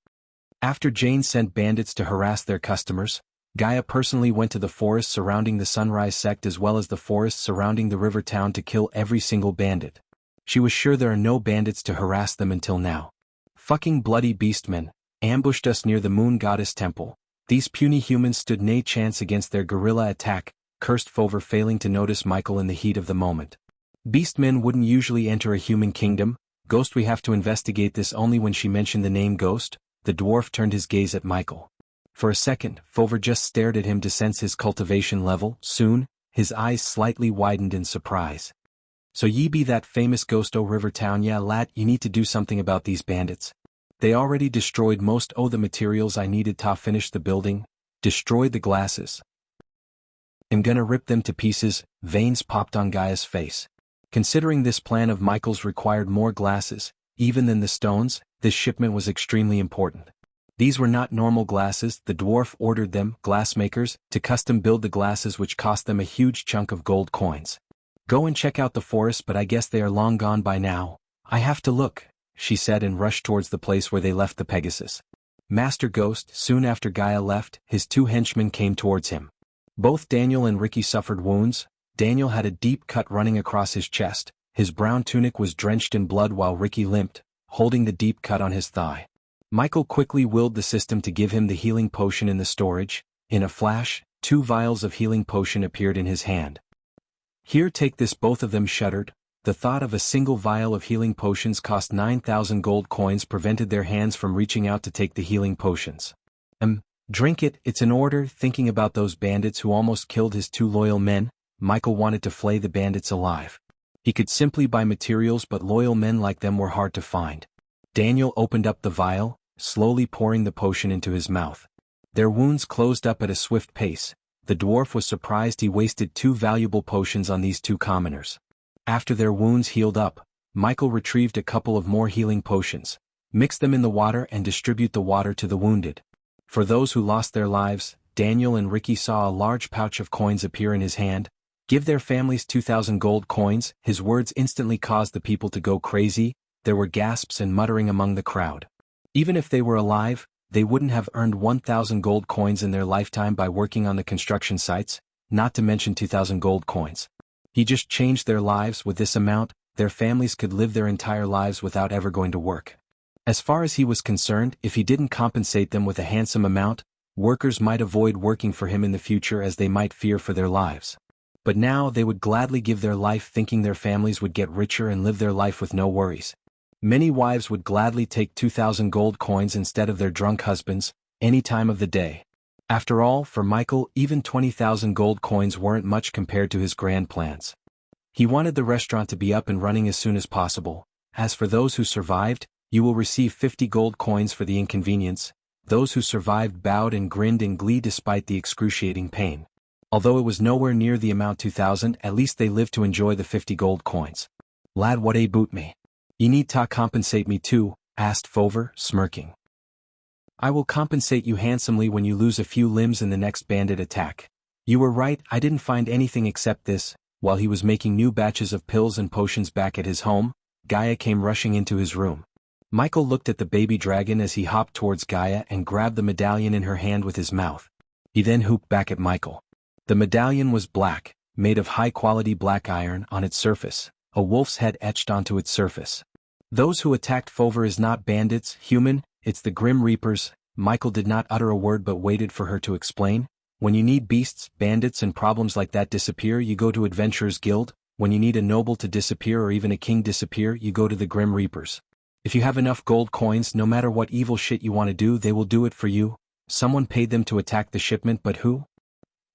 After Jane sent bandits to harass their customers, Gaia personally went to the forest surrounding the Sunrise sect as well as the forest surrounding the river town to kill every single bandit. She was sure there are no bandits to harass them until now. "Fucking bloody beastmen, ambushed us near the moon goddess temple. These puny humans stood nae chance against their guerrilla attack," cursed Fover, failing to notice Michael in the heat of the moment. "Beastmen wouldn't usually enter a human kingdom. Ghost, we have to investigate this." Only when she mentioned the name Ghost, the dwarf turned his gaze at Michael. For a second, Fover just stared at him to sense his cultivation level. Soon, his eyes slightly widened in surprise. "So ye be that famous Ghost o' River Town? Yeah lad, ye need to do something about these bandits. They already destroyed most o' the materials I needed to finish the building. Destroyed the glasses. I'm gonna rip them to pieces." Veins popped on Gaia's face. Considering this plan of Michael's required more glasses, even than the stones, this shipment was extremely important. These were not normal glasses. The dwarf ordered them, glassmakers, to custom build the glasses which cost them a huge chunk of gold coins. "Go and check out the forest, but I guess they are long gone by now." "I have to look," she said and rushed towards the place where they left the Pegasus. "Master Ghost." Soon after Gaia left, his 2 henchmen came towards him. Both Daniel and Ricky suffered wounds. Daniel had a deep cut running across his chest. His brown tunic was drenched in blood while Ricky limped, holding the deep cut on his thigh. Michael quickly willed the system to give him the healing potion in the storage. In a flash, 2 vials of healing potion appeared in his hand. "Here, take this." Both of them shuddered. The thought of a single vial of healing potions cost 9,000 gold coins prevented their hands from reaching out to take the healing potions. Drink it, it's an order." Thinking about those bandits who almost killed his 2 loyal men, Michael wanted to flay the bandits alive. He could simply buy materials, but loyal men like them were hard to find. Daniel opened up the vial, slowly pouring the potion into his mouth. Their wounds closed up at a swift pace. The dwarf was surprised he wasted 2 valuable potions on these 2 commoners. After their wounds healed up, Michael retrieved a couple of more healing potions, mixed them in the water and distribute the water to the wounded. For those who lost their lives, Daniel and Ricky saw a large pouch of coins appear in his hand. "Give their families 2,000 gold coins." His words instantly caused the people to go crazy. There were gasps and muttering among the crowd. Even if they were alive, they wouldn't have earned 1,000 gold coins in their lifetime by working on the construction sites, not to mention 2,000 gold coins. He just changed their lives. With this amount, their families could live their entire lives without ever going to work. As far as he was concerned, if he didn't compensate them with a handsome amount, workers might avoid working for him in the future as they might fear for their lives. But now they would gladly give their life thinking their families would get richer and live their life with no worries. Many wives would gladly take 2,000 gold coins instead of their drunk husbands, any time of the day. After all, for Michael, even 20,000 gold coins weren't much compared to his grand plans. He wanted the restaurant to be up and running as soon as possible. As for those who survived, you will receive 50 gold coins for the inconvenience. Those who survived bowed and grinned in glee despite the excruciating pain. Although it was nowhere near the amount 2,000, at least they lived to enjoy the 50 gold coins. Lad, what a boot me. You need to compensate me too, asked Fover, smirking. I will compensate you handsomely when you lose a few limbs in the next bandit attack. You were right, I didn't find anything except this. While he was making new batches of pills and potions back at his home, Gaia came rushing into his room. Michael looked at the baby dragon as he hopped towards Gaia and grabbed the medallion in her hand with his mouth. He then whooped back at Michael. The medallion was black, made of high-quality black iron. On its surface, a wolf's head etched onto its surface. Those who attacked Fover is not bandits, human, it's the Grim Reapers. Michael did not utter a word but waited for her to explain. When you need beasts, bandits and problems like that disappear, you go to Adventurers Guild. When you need a noble to disappear or even a king disappear, you go to the Grim Reapers. If you have enough gold coins, no matter what evil shit you want to do, they will do it for you. Someone paid them to attack the shipment, but who?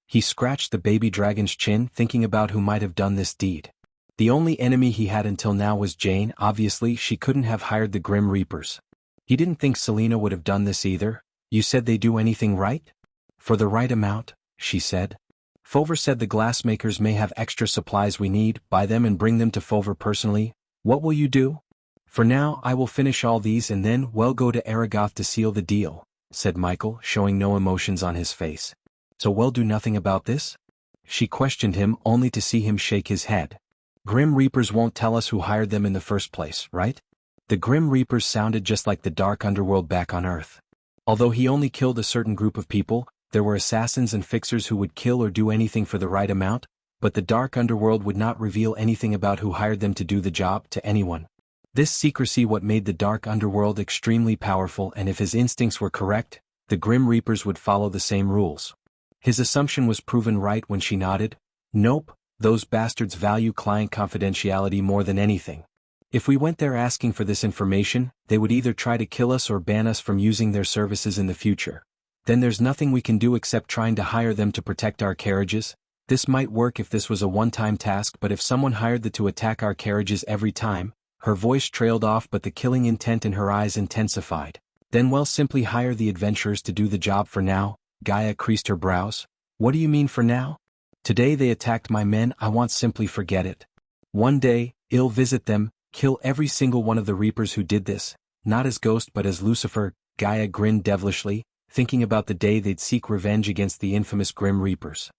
He scratched the baby dragon's chin, thinking about who might have done this deed. The only enemy he had until now was Jane. Obviously, she couldn't have hired the Grim Reapers. He didn't think Selena would have done this either. You said they do anything right? For the right amount, she said. Fover said the glassmakers may have extra supplies we need. Buy them and bring them to Fover personally. What will you do? For now, I will finish all these and then, well, go to Aragoth to seal the deal, said Michael, showing no emotions on his face. So we'll do nothing about this? She questioned him, only to see him shake his head. Grim Reapers won't tell us who hired them in the first place, right? The Grim Reapers sounded just like the dark underworld back on Earth. Although he only killed a certain group of people, there were assassins and fixers who would kill or do anything for the right amount, but the dark underworld would not reveal anything about who hired them to do the job to anyone. This secrecy what made the dark underworld extremely powerful, and if his instincts were correct, the Grim Reapers would follow the same rules. His assumption was proven right when she nodded. Nope, those bastards value client confidentiality more than anything. If we went there asking for this information, they would either try to kill us or ban us from using their services in the future. Then there's nothing we can do except trying to hire them to protect our carriages. This might work if this was a one-time task, but if someone hired them to attack our carriages every time, her voice trailed off but the killing intent in her eyes intensified. Then well, simply hire the adventurers to do the job for now. Gaia creased her brows. What do you mean for now? Today they attacked my men, I want simply forget it. One day, I'll visit them, kill every single one of the Reapers who did this, not as Ghost but as Lucifer. Gaia grinned devilishly, thinking about the day they'd seek revenge against the infamous Grim Reapers.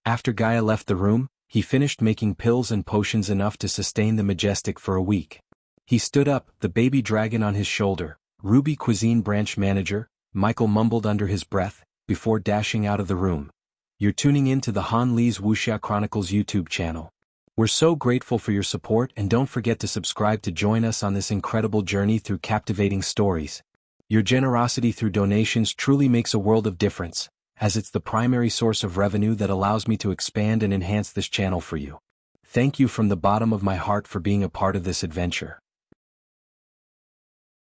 After Gaia left the room, he finished making pills and potions enough to sustain the Majestic for a week. He stood up, the baby dragon on his shoulder. Ruby Cuisine branch manager, Michael mumbled under his breath, before dashing out of the room. You're tuning in to the Han Lee's Wuxia Chronicles YouTube channel. We're so grateful for your support, and don't forget to subscribe to join us on this incredible journey through captivating stories. Your generosity through donations truly makes a world of difference, as it's the primary source of revenue that allows me to expand and enhance this channel for you. Thank you from the bottom of my heart for being a part of this adventure.